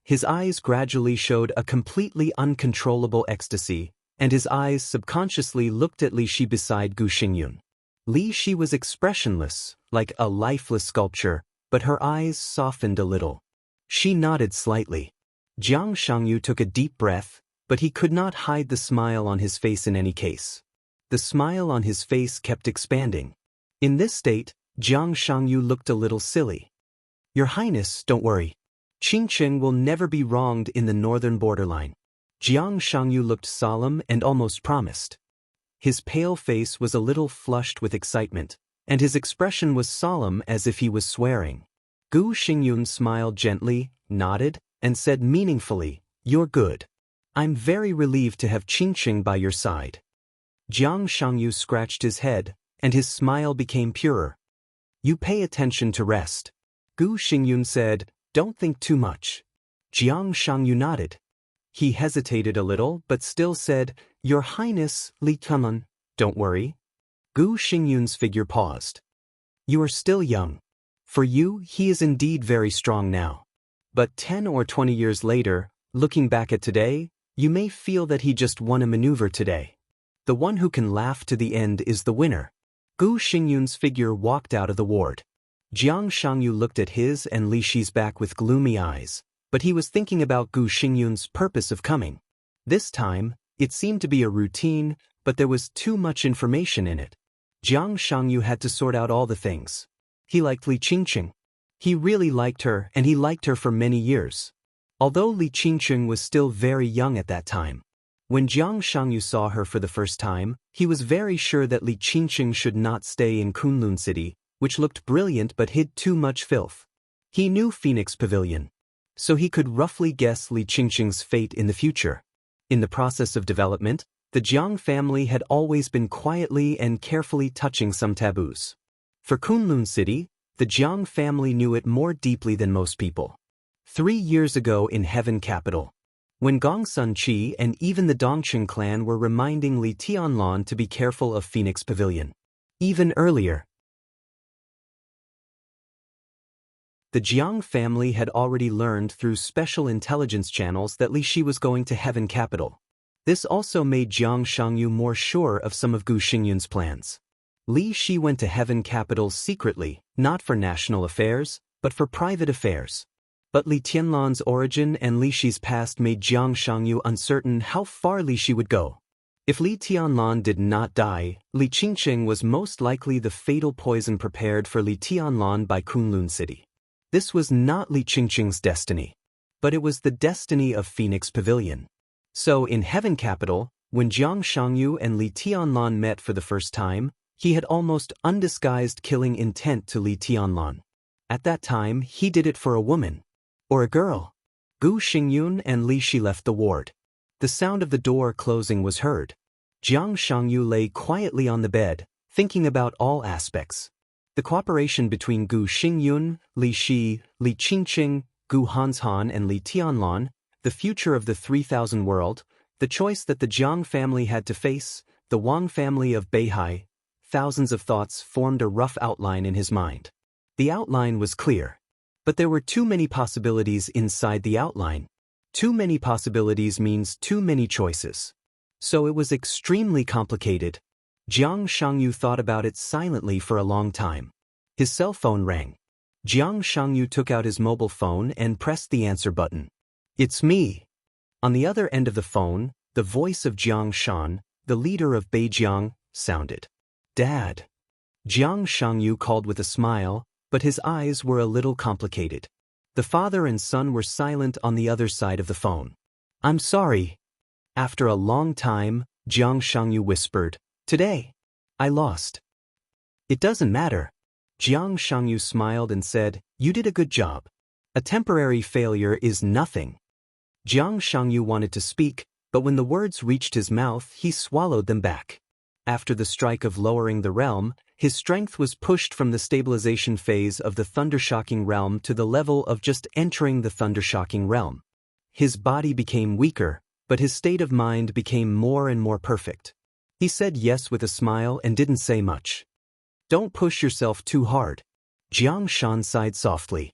S1: His eyes gradually showed a completely uncontrollable ecstasy, and his eyes subconsciously looked at Li Shi beside Gu Xingyun. Li Shi was expressionless, like a lifeless sculpture, but her eyes softened a little. She nodded slightly. Jiang Shangyu took a deep breath, but he could not hide the smile on his face in any case. The smile on his face kept expanding. In this state, Jiang Shangyu looked a little silly. Your Highness, don't worry. Qingqing will never be wronged in the northern borderline. Jiang Shangyu looked solemn and almost promised. His pale face was a little flushed with excitement, and his expression was solemn as if he was swearing. Gu Xingyun smiled gently, nodded, and said meaningfully, "You're good. I'm very relieved to have Qingqing by your side." Jiang Shangyu scratched his head, and his smile became purer. "You pay attention to rest." Gu Xingyun said, "Don't think too much." Jiang Shangyu nodded. He hesitated a little but still said, "Your Highness, Li Tianlan, don't worry." Gu Xingyun's figure paused. "You are still young. For you, he is indeed very strong now. But 10 or 20 years later, looking back at today, you may feel that he just won a maneuver today. The one who can laugh to the end is the winner." Gu Xingyun's figure walked out of the ward. Jiang Shangyu looked at his and Li Shi's back with gloomy eyes, but he was thinking about Gu Xingyun's purpose of coming. This time, it seemed to be a routine, but there was too much information in it. Jiang Shangyu had to sort out all the things. He liked Li Qingqing. He really liked her, and he liked her for many years. Although Li Qingqing was still very young at that time. When Jiang Shangyu saw her for the first time, he was very sure that Li Qingqing should not stay in Kunlun City, which looked brilliant but hid too much filth. He knew Phoenix Pavilion, so he could roughly guess Li Qingqing's fate in the future. In the process of development, the Jiang family had always been quietly and carefully touching some taboos. For Kunlun City, the Jiang family knew it more deeply than most people. 3 years ago in Heaven Capital, when Gongsun Qi and even the Dongqing clan were reminding Li Tianlan to be careful of Phoenix Pavilion. Even earlier, the Jiang family had already learned through special intelligence channels that Li Shi was going to Heaven Capital. This also made Jiang Shangyu more sure of some of Gu Xingyun's plans. Li Shi went to Heaven Capital secretly, not for national affairs, but for private affairs. But Li Tianlan's origin and Li Shi's past made Jiang Shangyu uncertain how far Li Shi would go. If Li Tianlan did not die, Li Qingqing was most likely the fatal poison prepared for Li Tianlan by Kunlun City. This was not Li Qingqing's destiny, but it was the destiny of Phoenix Pavilion. So in Heaven Capital, when Jiang Shangyu and Li Tianlan met for the first time, he had almost undisguised killing intent to Li Tianlan. At that time, he did it for a woman. Or a girl. Gu Xingyun and Li Shi left the ward. The sound of the door closing was heard. Jiang Shangyu lay quietly on the bed, thinking about all aspects. The cooperation between Gu Xingyun, Li Shi, Li Qingqing, Gu Hanshan and Li Tianlan, the future of the 3000 world, the choice that the Jiang family had to face, the Wang family of Beihai. Thousands of thoughts formed a rough outline in his mind. The outline was clear. But there were too many possibilities inside the outline. Too many possibilities means too many choices. So it was extremely complicated. Jiang Shangyu thought about it silently for a long time. His cell phone rang. Jiang Shangyu took out his mobile phone and pressed the answer button. "It's me." On the other end of the phone, the voice of Jiang Shan, the leader of Beijiang, sounded. "Dad." Jiang Shangyu called with a smile, but his eyes were a little complicated. The father and son were silent on the other side of the phone. "I'm sorry." After a long time, Jiang Shangyu whispered, "Today, I lost." "It doesn't matter." Jiang Shangyu smiled and said, "You did a good job. A temporary failure is nothing." Jiang Shangyu wanted to speak, but when the words reached his mouth, he swallowed them back. After the strike of lowering the realm, his strength was pushed from the stabilization phase of the thundershocking realm to the level of just entering the thundershocking realm. His body became weaker, but his state of mind became more and more perfect. He said yes with a smile and didn't say much. "Don't push yourself too hard." Jiang Shan sighed softly.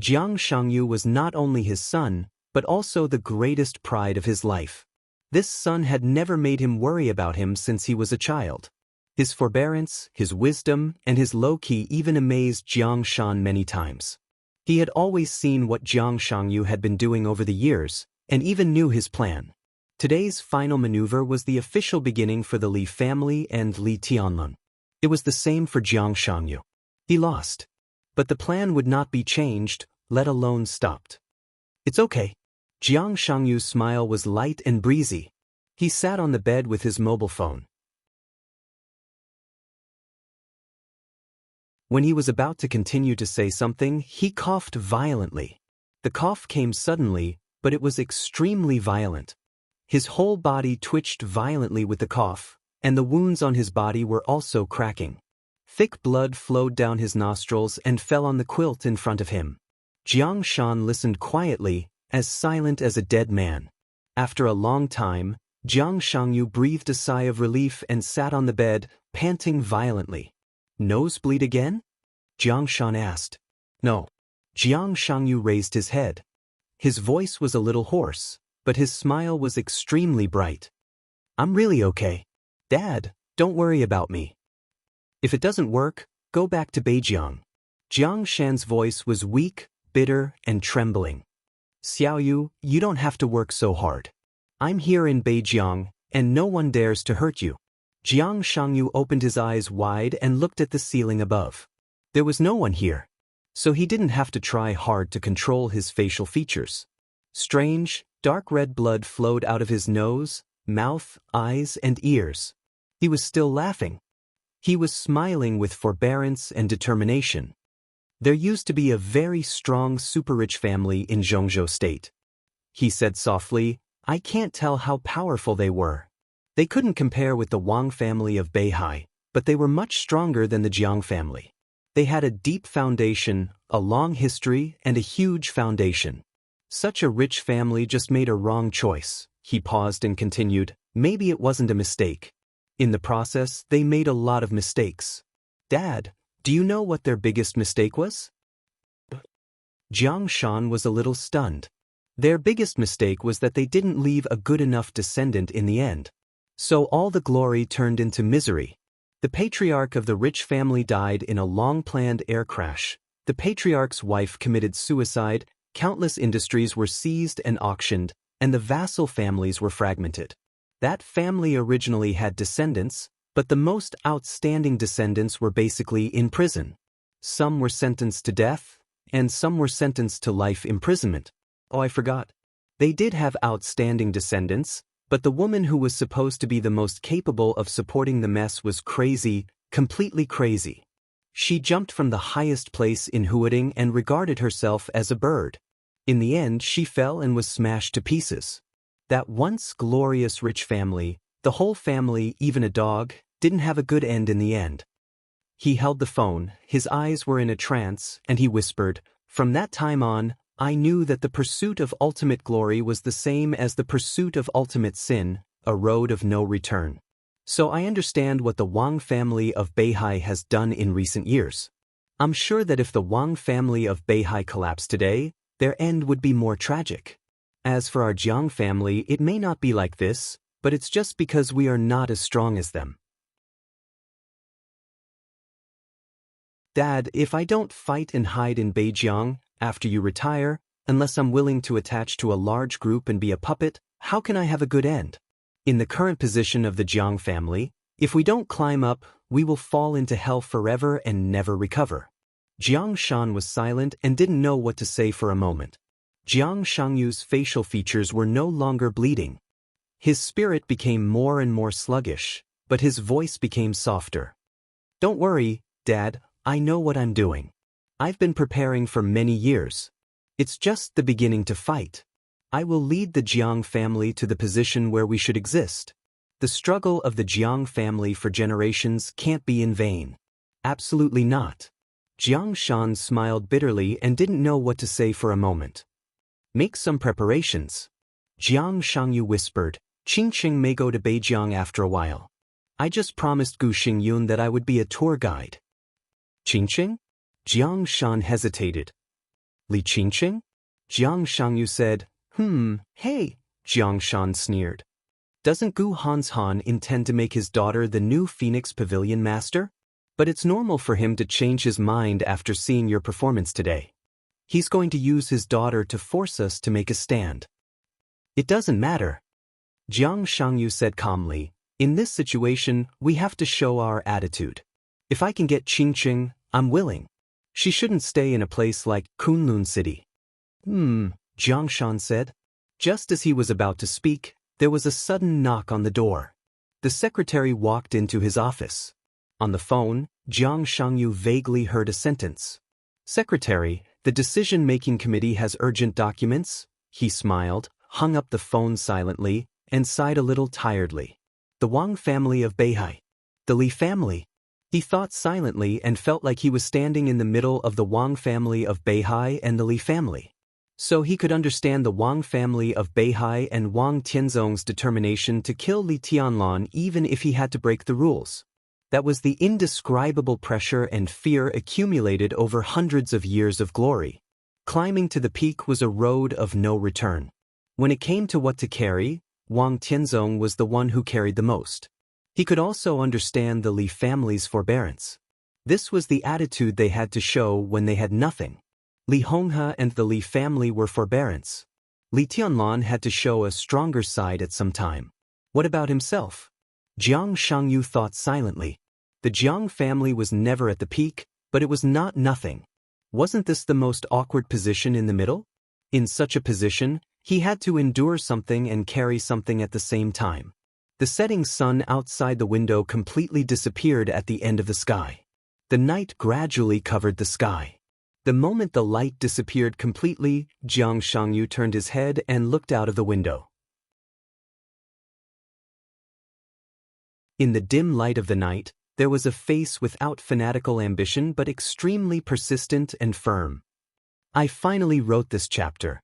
S1: Jiang Shangyu was not only his son, but also the greatest pride of his life. This son had never made him worry about him since he was a child. His forbearance, his wisdom, and his low-key even amazed Jiang Shan many times. He had always seen what Jiang Shangyu had been doing over the years, and even knew his plan. Today's final maneuver was the official beginning for the Li family and Li Tianlan. It was the same for Jiang Shangyu. He lost. But the plan would not be changed, let alone stopped. It's okay. Jiang Shangyu's smile was light and breezy. He sat on the bed with his mobile phone. When he was about to continue to say something, he coughed violently. The cough came suddenly, but it was extremely violent. His whole body twitched violently with the cough, and the wounds on his body were also cracking. Thick blood flowed down his nostrils and fell on the quilt in front of him. Jiang Shan listened quietly, as silent as a dead man. After a long time, Jiang Shangyu breathed a sigh of relief and sat on the bed, panting violently. Nosebleed again? Jiang Shan asked. No. Jiang Shangyu raised his head. His voice was a little hoarse, but his smile was extremely bright. I'm really okay. Dad, don't worry about me. If it doesn't work, go back to Beijiang. Jiang Shan's voice was weak, bitter, and trembling. Xiaoyu, you don't have to work so hard. I'm here in Beijiang, and no one dares to hurt you. Jiang Shangyu opened his eyes wide and looked at the ceiling above. There was no one here, so he didn't have to try hard to control his facial features. Strange, dark red blood flowed out of his nose, mouth, eyes, and ears. He was still laughing. He was smiling with forbearance and determination. There used to be a very strong super-rich family in Zhongzhou State. He said softly, I can't tell how powerful they were. They couldn't compare with the Wang family of Beihai, but they were much stronger than the Jiang family. They had a deep foundation, a long history, and a huge foundation. Such a rich family just made a wrong choice. He paused and continued, maybe it wasn't a mistake. In the process, they made a lot of mistakes. Dad, do you know what their biggest mistake was? Jiang Shan was a little stunned. Their biggest mistake was that they didn't leave a good enough descendant in the end. So all the glory turned into misery. The patriarch of the rich family died in a long-planned air crash. The patriarch's wife committed suicide, countless industries were seized and auctioned, and the vassal families were fragmented. That family originally had descendants, but the most outstanding descendants were basically in prison. Some were sentenced to death, and some were sentenced to life imprisonment. Oh, I forgot. They did have outstanding descendants, but the woman who was supposed to be the most capable of supporting the mess was crazy, completely crazy. She jumped from the highest place in Huading and regarded herself as a bird. In the end, she fell and was smashed to pieces. That once glorious rich family, the whole family, even a dog, didn't have a good end in the end. He held the phone, his eyes were in a trance, and he whispered, From that time on, I knew that the pursuit of ultimate glory was the same as the pursuit of ultimate sin, a road of no return. So I understand what the Wang family of Beihai has done in recent years. I'm sure that if the Wang family of Beihai collapsed today, their end would be more tragic. As for our Jiang family, it may not be like this, but it's just because we are not as strong as them. Dad, if I don't fight and hide in Beijiang, after you retire, unless I'm willing to attach to a large group and be a puppet, how can I have a good end? In the current position of the Jiang family, if we don't climb up, we will fall into hell forever and never recover. Jiang Shan was silent and didn't know what to say for a moment. Jiang Shangyu's facial features were no longer bleeding. His spirit became more and more sluggish, but his voice became softer. Don't worry, Dad, I know what I'm doing. I've been preparing for many years. It's just the beginning to fight. I will lead the Jiang family to the position where we should exist. The struggle of the Jiang family for generations can't be in vain. Absolutely not. Jiang Shan smiled bitterly and didn't know what to say for a moment. Make some preparations. Jiang Shangyu whispered, Qingqing may go to Beijiang after a while. I just promised Gu Xingyun that I would be a tour guide. Qingqing? Jiang Shan hesitated. Li Qingqing? Jiang Shangyu said, hey, Jiang Shan sneered. Doesn't Gu Hanshan intend to make his daughter the new Phoenix Pavilion master? But it's normal for him to change his mind after seeing your performance today. He's going to use his daughter to force us to make a stand. It doesn't matter. Jiang Shangyu said calmly, in this situation, we have to show our attitude. If I can get Qingqing, I'm willing. She shouldn't stay in a place like Kunlun City. Jiang Shan said. Just as he was about to speak, there was a sudden knock on the door. The secretary walked into his office. On the phone, Jiang Shangyu vaguely heard a sentence. "Secretary, the decision-making committee has urgent documents?" He smiled, hung up the phone silently, and sighed a little tiredly. The Wang family of Beihai. The Li family. He thought silently and felt like he was standing in the middle of the Wang family of Beihai and the Li family. So he could understand the Wang family of Beihai and Wang Tianzong's determination to kill Li Tianlan even if he had to break the rules. That was the indescribable pressure and fear accumulated over hundreds of years of glory. Climbing to the peak was a road of no return. When it came to what to carry, Wang Tianzong was the one who carried the most. He could also understand the Li family's forbearance. This was the attitude they had to show when they had nothing. Li Honghe and the Li family were forbearance. Li Tianlan had to show a stronger side at some time. What about himself? Jiang Shangyu thought silently. The Jiang family was never at the peak, but it was not nothing. Wasn't this the most awkward position in the middle? In such a position, he had to endure something and carry something at the same time. The setting sun outside the window completely disappeared at the end of the sky. The night gradually covered the sky. The moment the light disappeared completely, Jiang Shangyu turned his head and looked out of the window. In the dim light of the night, there was a face without fanatical ambition but extremely persistent and firm. I finally wrote this chapter.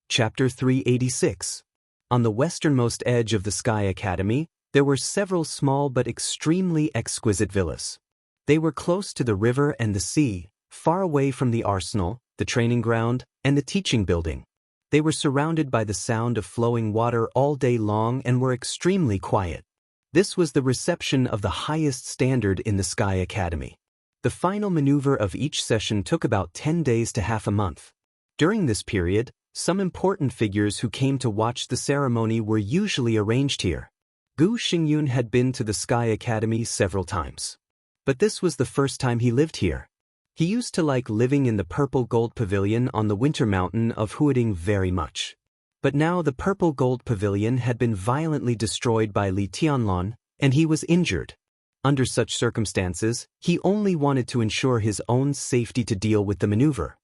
S1: Chapter 386. On the westernmost edge of the Sky Academy, there were several small but extremely exquisite villas. They were close to the river and the sea, far away from the arsenal, the training ground, and the teaching building. They were surrounded by the sound of flowing water all day long and were extremely quiet. This was the reception of the highest standard in the Sky Academy. The final maneuver of each session took about 10 days to half a month. During this period, some important figures who came to watch the ceremony were usually arranged here. Gu Xingyun had been to the Sky Academy several times. But this was the first time he lived here. He used to like living in the purple gold pavilion on the winter mountain of Huading very much. But now the purple gold pavilion had been violently destroyed by Li Tianlan, and he was injured. Under such circumstances, he only wanted to ensure his own safety to deal with the maneuver.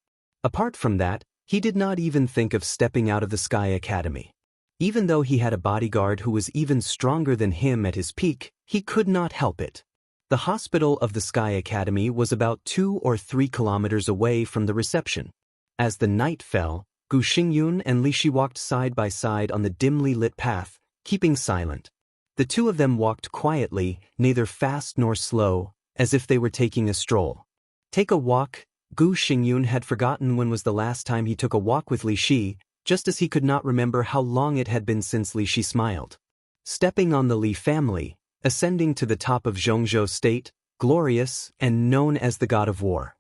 S1: Apart from that, he did not even think of stepping out of the Sky Academy. Even though he had a bodyguard who was even stronger than him at his peak, he could not help it. The hospital of the Sky Academy was about 2 or 3 kilometers away from the reception. As the night fell, Gu Xingyun and Li Shi walked side by side on the dimly lit path, keeping silent. The two of them walked quietly, neither fast nor slow, as if they were taking a stroll. Take a walk? Gu Xingyun had forgotten when was the last time he took a walk with Li Shi, just as he could not remember how long it had been since Li Shi smiled. Stepping on the Li family, ascending to the top of Zhongzhou State, glorious and known as the god of war.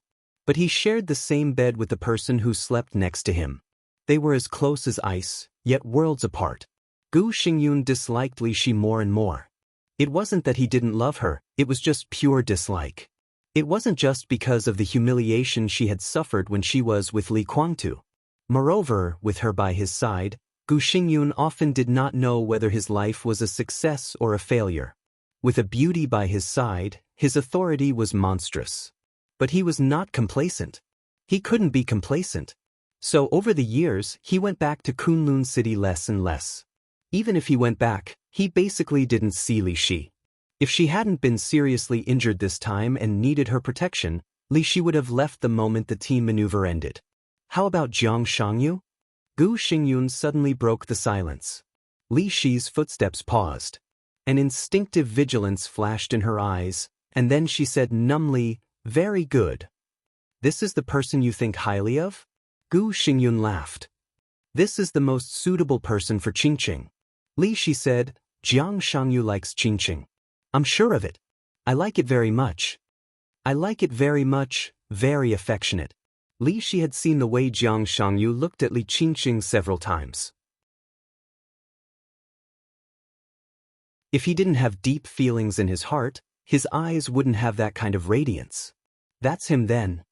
S1: But he shared the same bed with the person who slept next to him. They were as close as ice, yet worlds apart. Gu Xingyun disliked Li Shi more and more. It wasn't that he didn't love her, it was just pure dislike. It wasn't just because of the humiliation she had suffered when she was with Li Guangtu. Moreover, with her by his side, Gu Xingyun often did not know whether his life was a success or a failure. With a beauty by his side, his authority was monstrous. But he was not complacent. He couldn't be complacent. So over the years, he went back to Kunlun City less and less. Even if he went back, he basically didn't see Li Shi. If she hadn't been seriously injured this time and needed her protection, Li Shi would have left the moment the team maneuver ended. How about Jiang Shangyu? Gu Xingyun suddenly broke the silence. Li Shi's footsteps paused. An instinctive vigilance flashed in her eyes, and then she said numbly, "Very good. This is the person you think highly of?" Gu Xingyun laughed. "This is the most suitable person for Qingqing." Li Shi said, "Jiang Shangyu likes Qingqing. I'm sure of it. I like it very much. I like it very much, very affectionate." Li Shi had seen the way Jiang Shangyu looked at Li Qingqing several times. If he didn't have deep feelings in his heart, his eyes wouldn't have that kind of radiance. That's him then.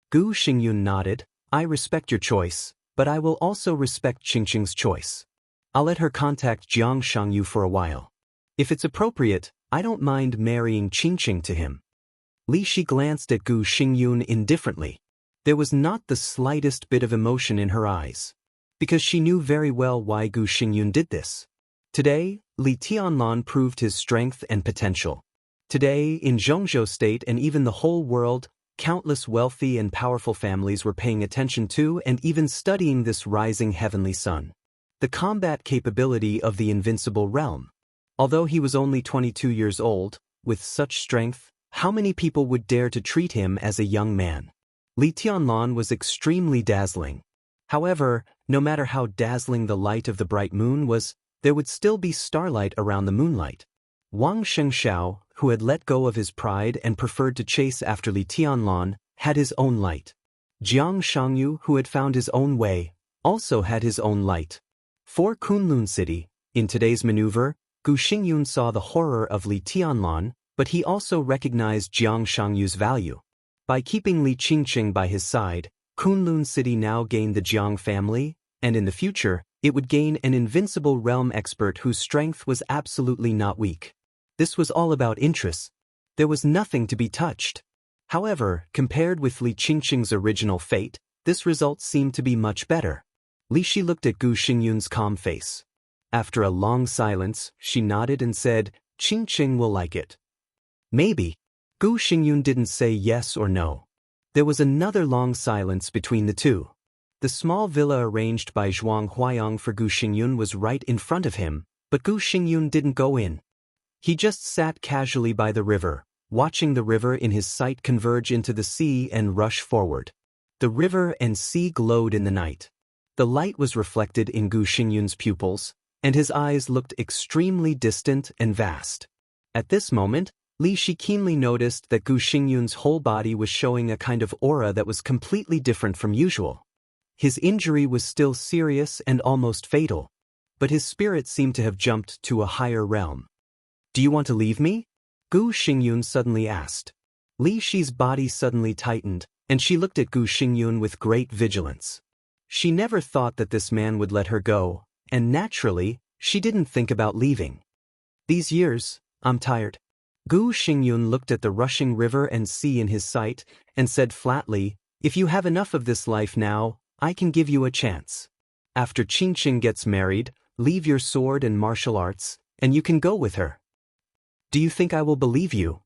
S1: Gu Xingyun nodded. I respect your choice, but I will also respect Qingqing's choice. I'll let her contact Jiang Shangyu for a while. If it's appropriate, I don't mind marrying Qingqing to him. Li Shi glanced at Gu Xingyun indifferently. There was not the slightest bit of emotion in her eyes. Because she knew very well why Gu Xingyun did this. Today, Li Tianlan proved his strength and potential. Today, in Zhongzhou State and even the whole world, countless wealthy and powerful families were paying attention to and even studying this rising heavenly sun. The combat capability of the invincible realm. Although he was only 22 years old, with such strength, how many people would dare to treat him as a young man? Li Tianlan was extremely dazzling. However, no matter how dazzling the light of the bright moon was, there would still be starlight around the moonlight. Wang Shengxiao, who had let go of his pride and preferred to chase after Li Tianlan, had his own light. Jiang Shangyu, who had found his own way, also had his own light. For Kunlun City, in today's maneuver, Gu Xingyun saw the horror of Li Tianlan, but he also recognized Jiang Shangyu's value. By keeping Li Qingqing by his side, Kunlun City now gained the Jiang family, and in the future, it would gain an invincible realm expert whose strength was absolutely not weak. This was all about interests. There was nothing to be touched. However, compared with Li Qingqing's original fate, this result seemed to be much better. Li Shi looked at Gu Xingyun's calm face. After a long silence, she nodded and said, Qingqing will like it. Maybe. Gu Xingyun didn't say yes or no. There was another long silence between the two. The small villa arranged by Zhuang Huayang for Gu Xingyun was right in front of him, but Gu Xingyun didn't go in. He just sat casually by the river, watching the river in his sight converge into the sea and rush forward. The river and sea glowed in the night. The light was reflected in Gu Xingyun's pupils, and his eyes looked extremely distant and vast. At this moment, Li Shi keenly noticed that Gu Xingyun's whole body was showing a kind of aura that was completely different from usual. His injury was still serious and almost fatal, but his spirit seemed to have jumped to a higher realm. Do you want to leave me? Gu Xingyun suddenly asked. Li Shi's body suddenly tightened, and she looked at Gu Xingyun with great vigilance. She never thought that this man would let her go, and naturally, she didn't think about leaving. These years, I'm tired. Gu Xingyun looked at the rushing river and sea in his sight, and said flatly, if you have enough of this life now, I can give you a chance. After Qingqing gets married, leave your sword and martial arts, and you can go with her. Do you think I will believe you?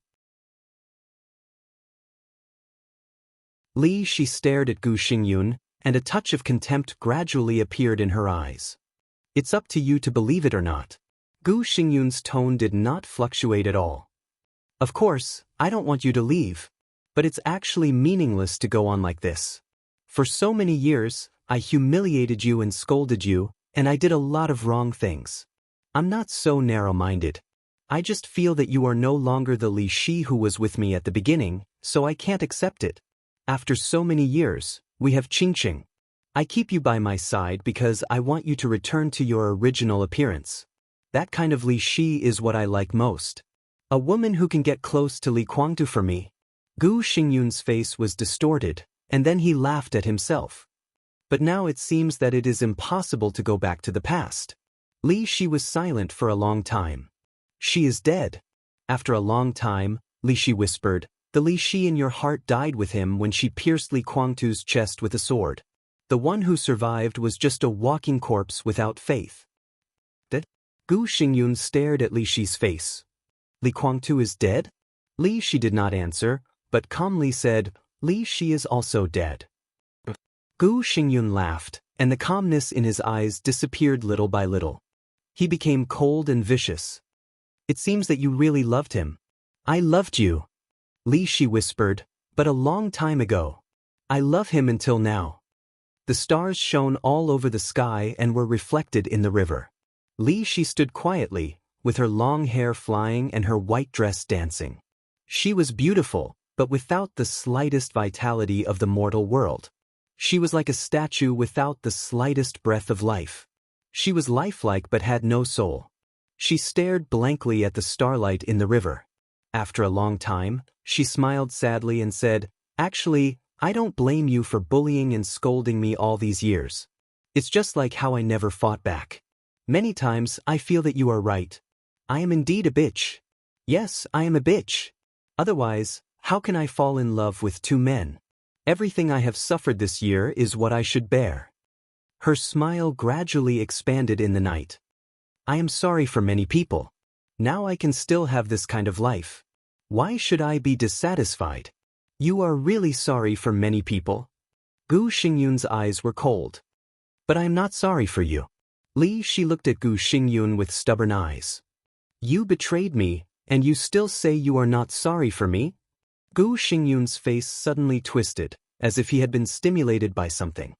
S1: Li Shi stared at Gu Xingyun, and a touch of contempt gradually appeared in her eyes. It's up to you to believe it or not. Gu Xingyun's tone did not fluctuate at all. Of course, I don't want you to leave, but it's actually meaningless to go on like this. For so many years, I humiliated you and scolded you, and I did a lot of wrong things. I'm not so narrow-minded. I just feel that you are no longer the Li Shi who was with me at the beginning, so I can't accept it. After so many years, we have Qingqing. I keep you by my side because I want you to return to your original appearance. That kind of Li Shi is what I like most. A woman who can get close to Li Guangdu for me. Gu Xingyun's face was distorted, and then he laughed at himself. But now it seems that it is impossible to go back to the past. Li Shi was silent for a long time. She is dead. After a long time, Li Shi whispered, the Li Shi in your heart died with him when she pierced Li Guangdu's chest with a sword. The one who survived was just a walking corpse without faith. That? Gu Xingyun stared at Li Shi's face. Li Guangdu is dead? Li Shi did not answer, but calmly said, Li Shi is also dead. Gu Xingyun laughed, and the calmness in his eyes disappeared little by little. He became cold and vicious. It seems that you really loved him. I loved you. Li Shi whispered, but a long time ago. I love him until now. The stars shone all over the sky and were reflected in the river. Li Shi stood quietly, with her long hair flying and her white dress dancing. She was beautiful, but without the slightest vitality of the mortal world. She was like a statue without the slightest breath of life. She was lifelike but had no soul. She stared blankly at the starlight in the river. After a long time, she smiled sadly and said, "Actually, I don't blame you for bullying and scolding me all these years. It's just like how I never fought back. Many times I feel that you are right. I am indeed a bitch. Yes, I am a bitch. Otherwise, how can I fall in love with two men? Everything I have suffered this year is what I should bear." Her smile gradually expanded in the night. "I am sorry for many people. Now I can still have this kind of life. Why should I be dissatisfied? You are really sorry for many people?" Gu Xingyun's eyes were cold. "But I am not sorry for you." She looked at Gu Xingyun with stubborn eyes. "You betrayed me, and you still say you are not sorry for me?" Gu Xingyun's face suddenly twisted, as if he had been stimulated by something.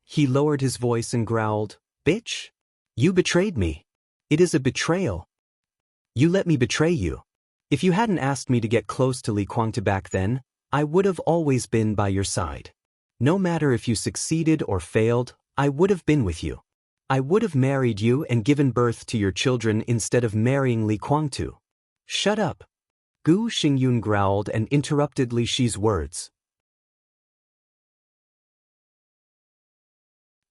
S1: He lowered his voice and growled, "Bitch? You betrayed me. It is a betrayal. You let me betray you. If you hadn't asked me to get close to Li Kuangtu back then, I would have always been by your side. No matter if you succeeded or failed, I would have been with you. I would have married you and given birth to your children instead of marrying Li Kuangtu." "Shut up." Gu Xingyun growled and interrupted Li Shi's words.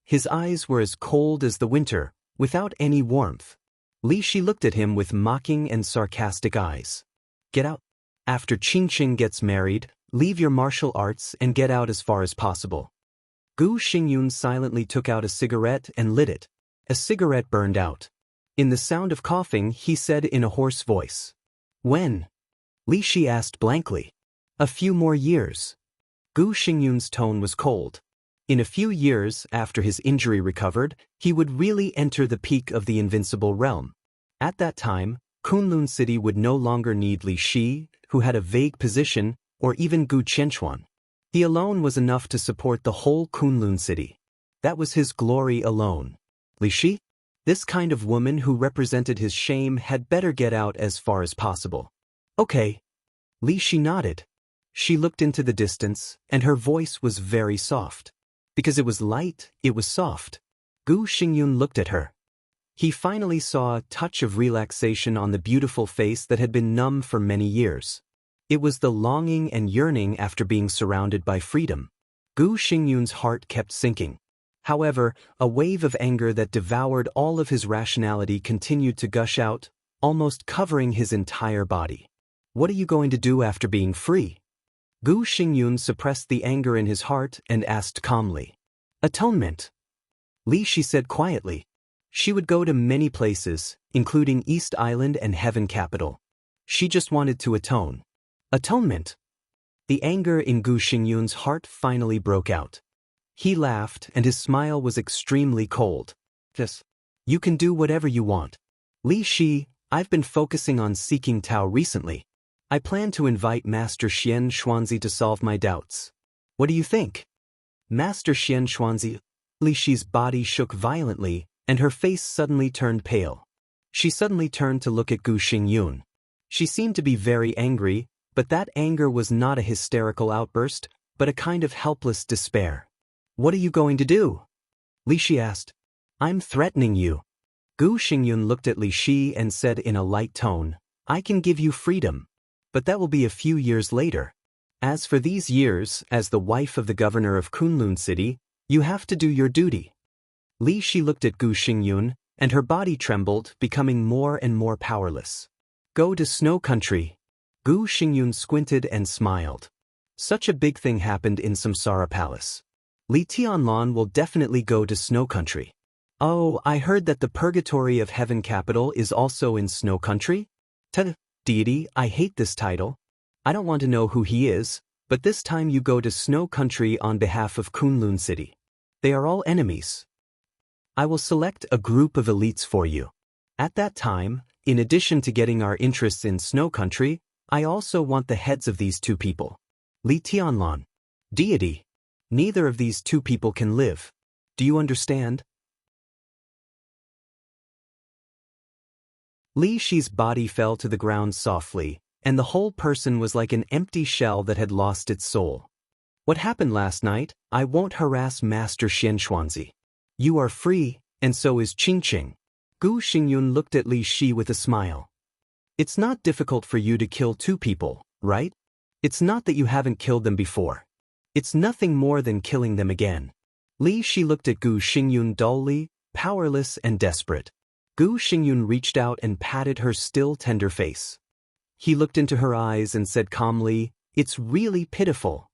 S1: His eyes were as cold as the winter, without any warmth. Li Shi looked at him with mocking and sarcastic eyes. "Get out. After Qingqing gets married, leave your martial arts and get out as far as possible." Gu Xingyun silently took out a cigarette and lit it. A cigarette burned out. In the sound of coughing, he said in a hoarse voice, "When?" Li Shi asked blankly. "A few more years." Gu Xingyun's tone was cold. In a few years, after his injury recovered, he would really enter the peak of the invincible realm. At that time, Kunlun City would no longer need Li Shi, who had a vague position, or even Gu Qianchuan. He alone was enough to support the whole Kunlun City. That was his glory alone. Li Shi? This kind of woman who represented his shame had better get out as far as possible. "Okay." Li Shi nodded. She looked into the distance, and her voice was very soft. Because it was light, it was soft. Gu Xingyun looked at her. He finally saw a touch of relaxation on the beautiful face that had been numb for many years. It was the longing and yearning after being surrounded by freedom. Gu Xingyun's heart kept sinking. However, a wave of anger that devoured all of his rationality continued to gush out, almost covering his entire body. "What are you going to do after being free?" Gu Xingyun suppressed the anger in his heart and asked calmly. "Atonement." Li Shi said quietly. She would go to many places, including East Island and Heaven Capital. She just wanted to atone. Atonement. The anger in Gu Xingyun's heart finally broke out. He laughed, and his smile was extremely cold. "Yes. You can do whatever you want. Li Shi, I've been focusing on seeking Tao recently. I plan to invite Master Xian Xuanzi to solve my doubts. What do you think?" Master Xian Xuanzi. Li Shi's body shook violently, and her face suddenly turned pale. She suddenly turned to look at Gu Xingyun. She seemed to be very angry, but that anger was not a hysterical outburst, but a kind of helpless despair. "What are you going to do?" Li Shi asked. "I'm threatening you." Gu Xingyun looked at Li Shi and said in a light tone, "I can give you freedom. But that will be a few years later. As for these years, as the wife of the governor of Kunlun City, you have to do your duty." Li Shi looked at Gu Xingyun, and her body trembled, becoming more and more powerless. "Go to Snow Country." Gu Xingyun squinted and smiled. Such a big thing happened in Samsara Palace. Li Tianlan will definitely go to Snow Country. "Oh, I heard that the Purgatory of Heaven Capital is also in Snow Country?" Deity, I hate this title. I don't want to know who he is, but this time you go to Snow Country on behalf of Kunlun City. They are all enemies. I will select a group of elites for you. At that time, in addition to getting our interests in Snow Country, I also want the heads of these two people. Li Tianlan. Deity. Neither of these two people can live. Do you understand? Li Shi's body fell to the ground softly, and the whole person was like an empty shell that had lost its soul. "What happened last night? I won't harass Master Xian Xuanzi. You are free, and so is Qingqing." Gu Xingyun looked at Li Shi with a smile. It's not difficult for you to kill two people, right? It's not that you haven't killed them before. It's nothing more than killing them again. Li Shi looked at Gu Xingyun dully, powerless and desperate. Gu Xingyun reached out and patted her still tender face. He looked into her eyes and said calmly, "It's really pitiful."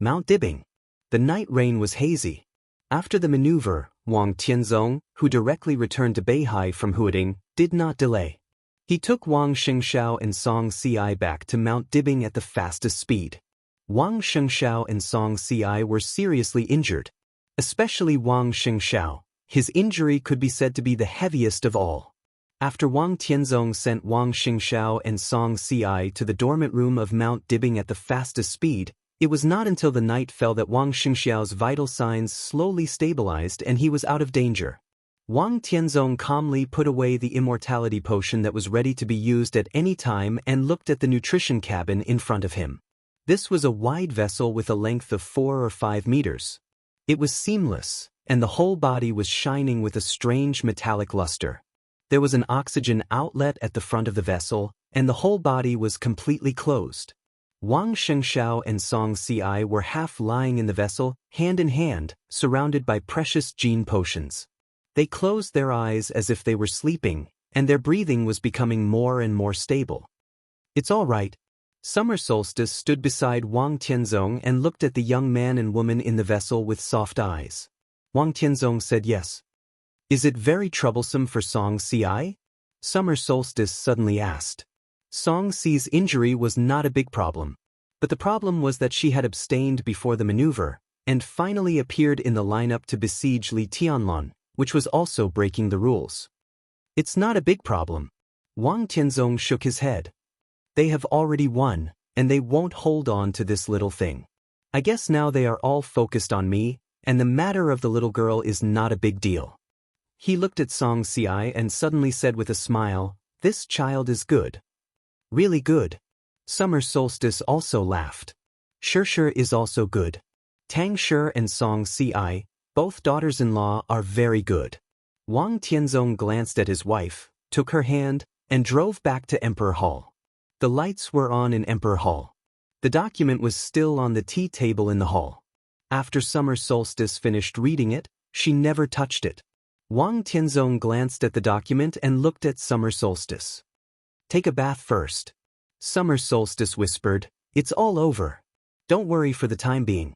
S1: Mount Dibing. The night rain was hazy. After the maneuver, Wang Tianzong, who directly returned to Beihai from Huading, did not delay. He took Wang Xingxiao and Song Ci back to Mount Dibing at the fastest speed. Wang Xingxiao and Song Ci were seriously injured. Especially Wang Xingxiao. His injury could be said to be the heaviest of all. After Wang Tianzong sent Wang Xingxiao and Song Ci to the dormant room of Mount Dibing at the fastest speed, it was not until the night fell that Wang Xingxiao's vital signs slowly stabilized and he was out of danger. Wang Tianzong calmly put away the immortality potion that was ready to be used at any time and looked at the nutrition cabin in front of him. This was a wide vessel with a length of 4 or 5 meters. It was seamless, and the whole body was shining with a strange metallic luster. There was an oxygen outlet at the front of the vessel, and the whole body was completely closed. Wang Shengxiao and Song Ci were half lying in the vessel, hand in hand, surrounded by precious gene potions. They closed their eyes as if they were sleeping, and their breathing was becoming more and more stable. "It's all right." Summer Solstice stood beside Wang Tianzong and looked at the young man and woman in the vessel with soft eyes. Wang Tianzong said yes. "Is it very troublesome for Song Ci?" Summer Solstice suddenly asked. Song Ci's injury was not a big problem. But the problem was that she had abstained before the maneuver, and finally appeared in the lineup to besiege Li Tianlon, which was also breaking the rules. "It's not a big problem." Wang Tianzong shook his head. "They have already won, and they won't hold on to this little thing. I guess now they are all focused on me, and the matter of the little girl is not a big deal." He looked at Song Ci and suddenly said with a smile, "This child is good. Really good." Summer Solstice also laughed. "Shi is also good. Tang Shi and Song Ci, both daughters-in-law, are very good." Wang Tianzong glanced at his wife, took her hand, and drove back to Emperor Hall. The lights were on in Emperor Hall. The document was still on the tea table in the hall. After Summer Solstice finished reading it, she never touched it. Wang Tianzong glanced at the document and looked at Summer Solstice. "Take a bath first." Summer Solstice whispered, "It's all over. Don't worry for the time being."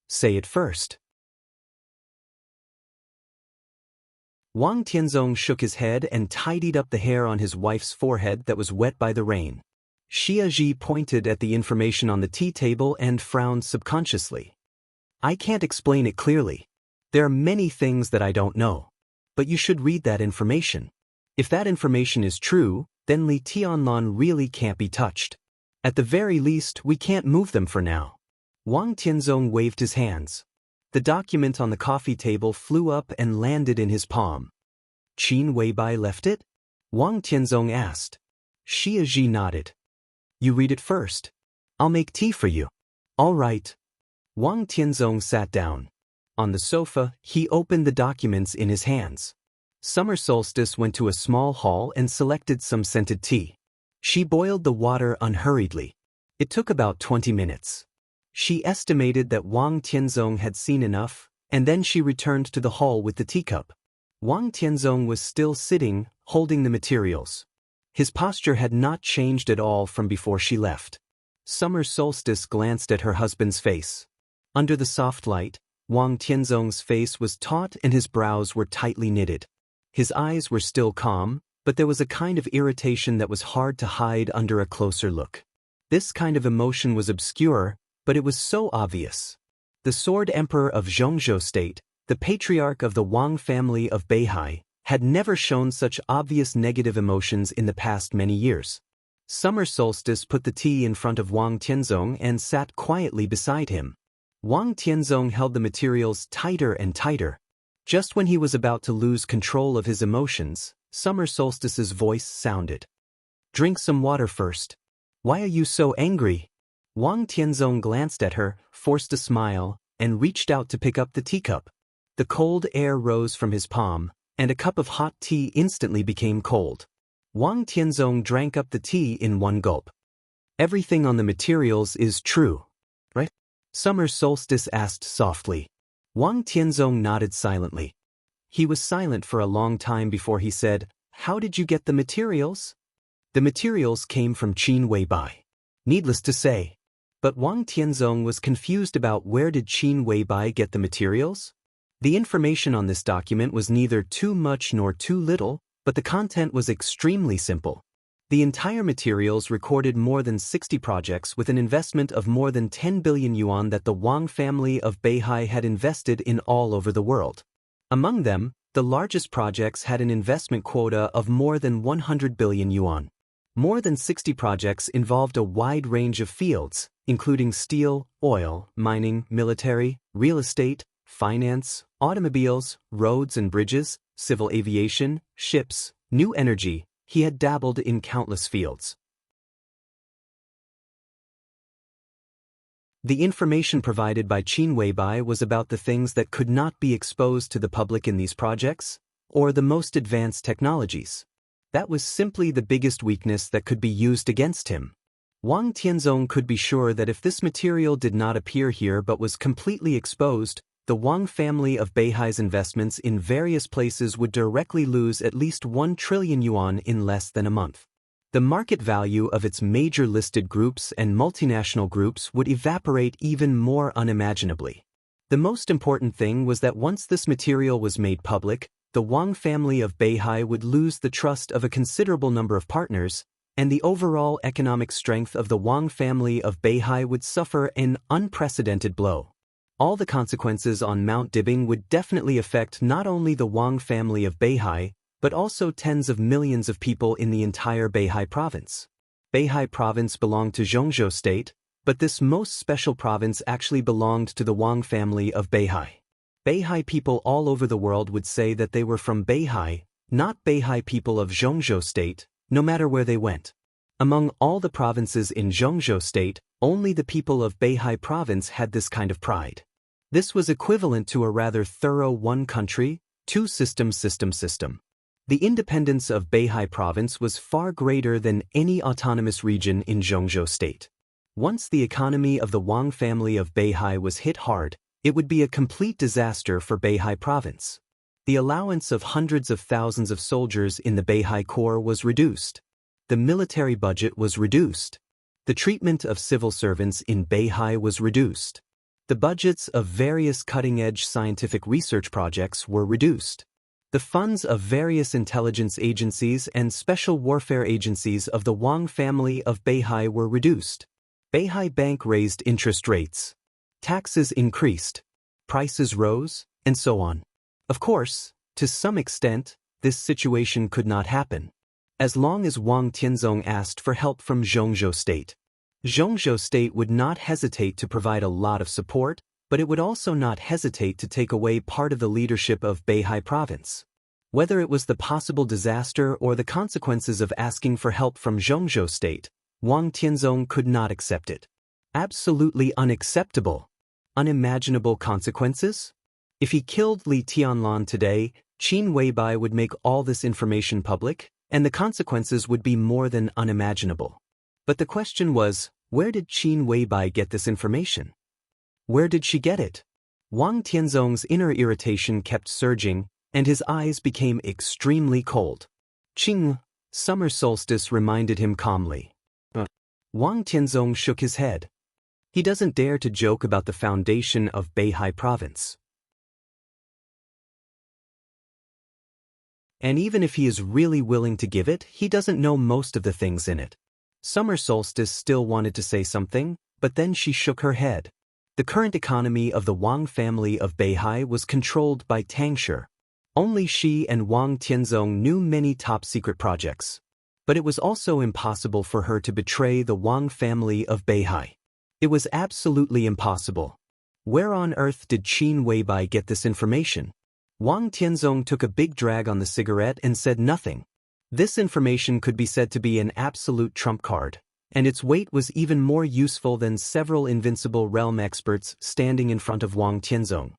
S1: "Say it first." Wang Tianzong shook his head and tidied up the hair on his wife's forehead that was wet by the rain. Xia Ji pointed at the information on the tea table and frowned subconsciously. "I can't explain it clearly. There are many things that I don't know. But you should read that information. If that information is true, then Li Tianlon really can't be touched. At the very least, we can't move them for now." Wang Tianzong waved his hands. The document on the coffee table flew up and landed in his palm. "Qin Weibai left it?" Wang Tianzong asked. Xia Ji nodded. "You read it first. I'll make tea for you." "All right." Wang Tianzong sat down. On the sofa, he opened the documents in his hands. Summer Solstice went to a small hall and selected some scented tea. She boiled the water unhurriedly. It took about 20 minutes. She estimated that Wang Tianzong had seen enough, and then she returned to the hall with the teacup. Wang Tianzong was still sitting, holding the materials. His posture had not changed at all from before she left. Summer Solstice glanced at her husband's face. Under the soft light, Wang Tianzong's face was taut and his brows were tightly knitted. His eyes were still calm, but there was a kind of irritation that was hard to hide under a closer look. This kind of emotion was obscure, but it was so obvious. The Sword Emperor of Zhongzhou State, the patriarch of the Wang family of Beihai, had never shown such obvious negative emotions in the past many years. Summer Solstice put the tea in front of Wang Tianzong and sat quietly beside him. Wang Tianzong held the materials tighter and tighter. Just when he was about to lose control of his emotions, Summer Solstice's voice sounded. "Drink some water first. Why are you so angry?" Wang Tianzong glanced at her, forced a smile, and reached out to pick up the teacup. The cold air rose from his palm, and a cup of hot tea instantly became cold. Wang Tianzong drank up the tea in one gulp. Everything on the materials is true, right? Summer Solstice asked softly. Wang Tianzong nodded silently. He was silent for a long time before he said, "How did you get the materials?" "The materials came from Qin Weibai." Needless to say. But Wang Tianzong was confused about where did Qin Weibai get the materials? The information on this document was neither too much nor too little, but the content was extremely simple. The entire materials recorded more than 60 projects with an investment of more than 10 billion yuan that the Wang family of Beihai had invested in all over the world. Among them, the largest projects had an investment quota of more than 100 billion yuan. More than 60 projects involved a wide range of fields, including steel, oil, mining, military, real estate, finance, automobiles, roads and bridges, civil aviation, ships, new energy. He had dabbled in countless fields. The information provided by Qin Weibai was about the things that could not be exposed to the public in these projects, or the most advanced technologies. That was simply the biggest weakness that could be used against him. Wang Tianzong could be sure that if this material did not appear here but was completely exposed, the Wang family of Beihai's investments in various places would directly lose at least 1 trillion yuan in less than a month. The market value of its major listed groups and multinational groups would evaporate even more unimaginably. The most important thing was that once this material was made public, the Wang family of Beihai would lose the trust of a considerable number of partners, and the overall economic strength of the Wang family of Beihai would suffer an unprecedented blow. All the consequences on Mount Dibing would definitely affect not only the Wang family of Beihai, but also tens of millions of people in the entire Beihai province. Beihai province belonged to Zhongzhou state, but this most special province actually belonged to the Wang family of Beihai. Beihai people all over the world would say that they were from Beihai, not Beihai people of Zhongzhou state, no matter where they went. Among all the provinces in Zhongzhou state, only the people of Beihai province had this kind of pride. This was equivalent to a rather thorough one country, two system. The independence of Beihai province was far greater than any autonomous region in Zhongzhou state. Once the economy of the Wang family of Beihai was hit hard, it would be a complete disaster for Beihai province. The allowance of hundreds of thousands of soldiers in the Beihai Corps was reduced. The military budget was reduced. The treatment of civil servants in Beihai was reduced. The budgets of various cutting-edge scientific research projects were reduced. The funds of various intelligence agencies and special warfare agencies of the Wang family of Beihai were reduced. Beihai Bank raised interest rates. Taxes increased. Prices rose, and so on. Of course, to some extent, this situation could not happen. As long as Wang Tianzong asked for help from Zhongzhou state. Zhongzhou state would not hesitate to provide a lot of support, but it would also not hesitate to take away part of the leadership of Beihai province. Whether it was the possible disaster or the consequences of asking for help from Zhongzhou state, Wang Tianzong could not accept it. Absolutely unacceptable. Unimaginable consequences? If he killed Li Tianlan today, Qin Weibai would make all this information public, and the consequences would be more than unimaginable. But the question was, where did Qin Weibai get this information? Where did she get it? Wang Tianzong's inner irritation kept surging, and his eyes became extremely cold. Qing, summer solstice reminded him calmly. Wang Tianzong shook his head. He doesn't dare to joke about the foundation of Beihai province. And even if he is really willing to give it, he doesn't know most of the things in it. Summer Solstice still wanted to say something, but then she shook her head. The current economy of the Wang family of Beihai was controlled by Tangshi. Only she and Wang Tianzong knew many top-secret projects. But it was also impossible for her to betray the Wang family of Beihai. It was absolutely impossible. Where on earth did Qin Weibai get this information? Wang Tianzong took a big drag on the cigarette and said nothing. This information could be said to be an absolute trump card, and its weight was even more useful than several invincible realm experts standing in front of Wang Tianzong.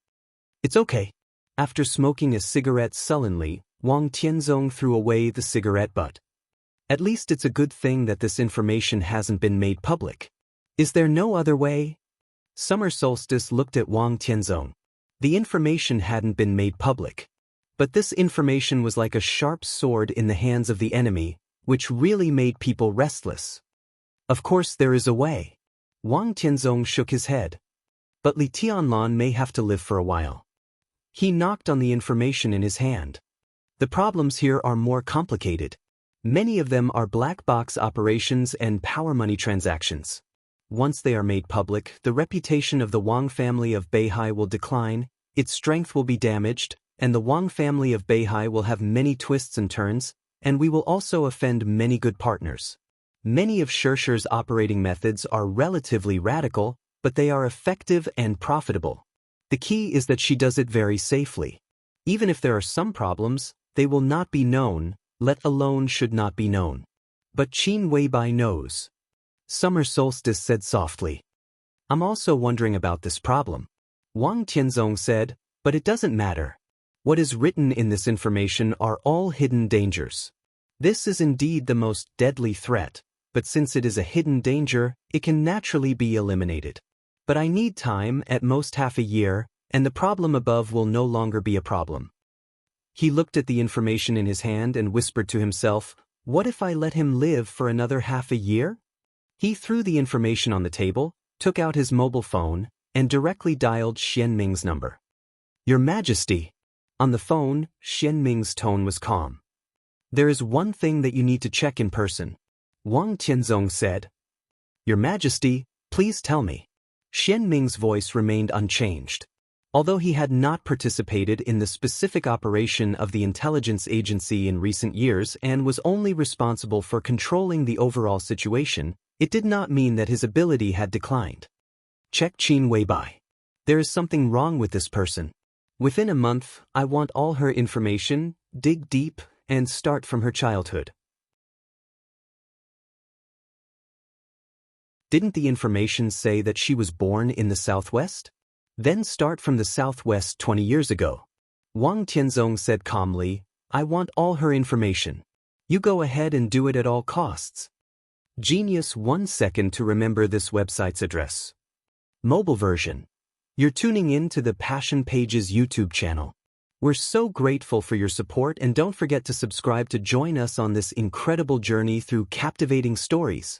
S1: It's okay. After smoking a cigarette sullenly, Wang Tianzong threw away the cigarette butt. At least it's a good thing that this information hasn't been made public. Is there no other way? Summer Solstice looked at Wang Tianzong. The information hadn't been made public. But this information was like a sharp sword in the hands of the enemy, which really made people restless. Of course there is a way. Wang Tianzong shook his head. But Li Tianlan may have to live for a while. He knocked on the information in his hand. The problems here are more complicated. Many of them are black box operations and power money transactions. Once they are made public, the reputation of the Wang family of Beihai will decline, its strength will be damaged, and the Wang family of Beihai will have many twists and turns, and we will also offend many good partners. Many of Shershur's operating methods are relatively radical, but they are effective and profitable. The key is that she does it very safely. Even if there are some problems, they will not be known, let alone should not be known. But Qin Weibai knows. Summer Solstice said softly. I'm also wondering about this problem. Wang Tianzong said, but it doesn't matter. What is written in this information are all hidden dangers. This is indeed the most deadly threat, but since it is a hidden danger, it can naturally be eliminated. But I need time, at most half a year, and the problem above will no longer be a problem. He looked at the information in his hand and whispered to himself, what if I let him live for another half a year? He threw the information on the table, took out his mobile phone, and directly dialed Xianming's number. Your Majesty. On the phone, Xianming's tone was calm. There is one thing that you need to check in person. Wang Tianzong said. Your Majesty, please tell me. Xianming's voice remained unchanged. Although he had not participated in the specific operation of the intelligence agency in recent years and was only responsible for controlling the overall situation, it did not mean that his ability had declined. Check Qin Weibai. There is something wrong with this person. Within a month, I want all her information, dig deep, and start from her childhood. Didn't the information say that she was born in the southwest? Then start from the southwest 20 years ago. Wang Tianzong said calmly, I want all her information. You go ahead and do it at all costs. Genius 1 second to remember this website's address. Mobile version. You're tuning in to the Passion Pages YouTube channel. We're so grateful for your support and don't forget to subscribe to join us on this incredible journey through captivating stories.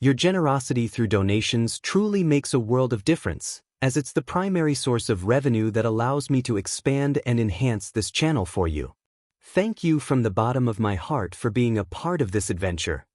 S1: Your generosity through donations truly makes a world of difference, as it's the primary source of revenue that allows me to expand and enhance this channel for you. Thank you from the bottom of my heart for being a part of this adventure.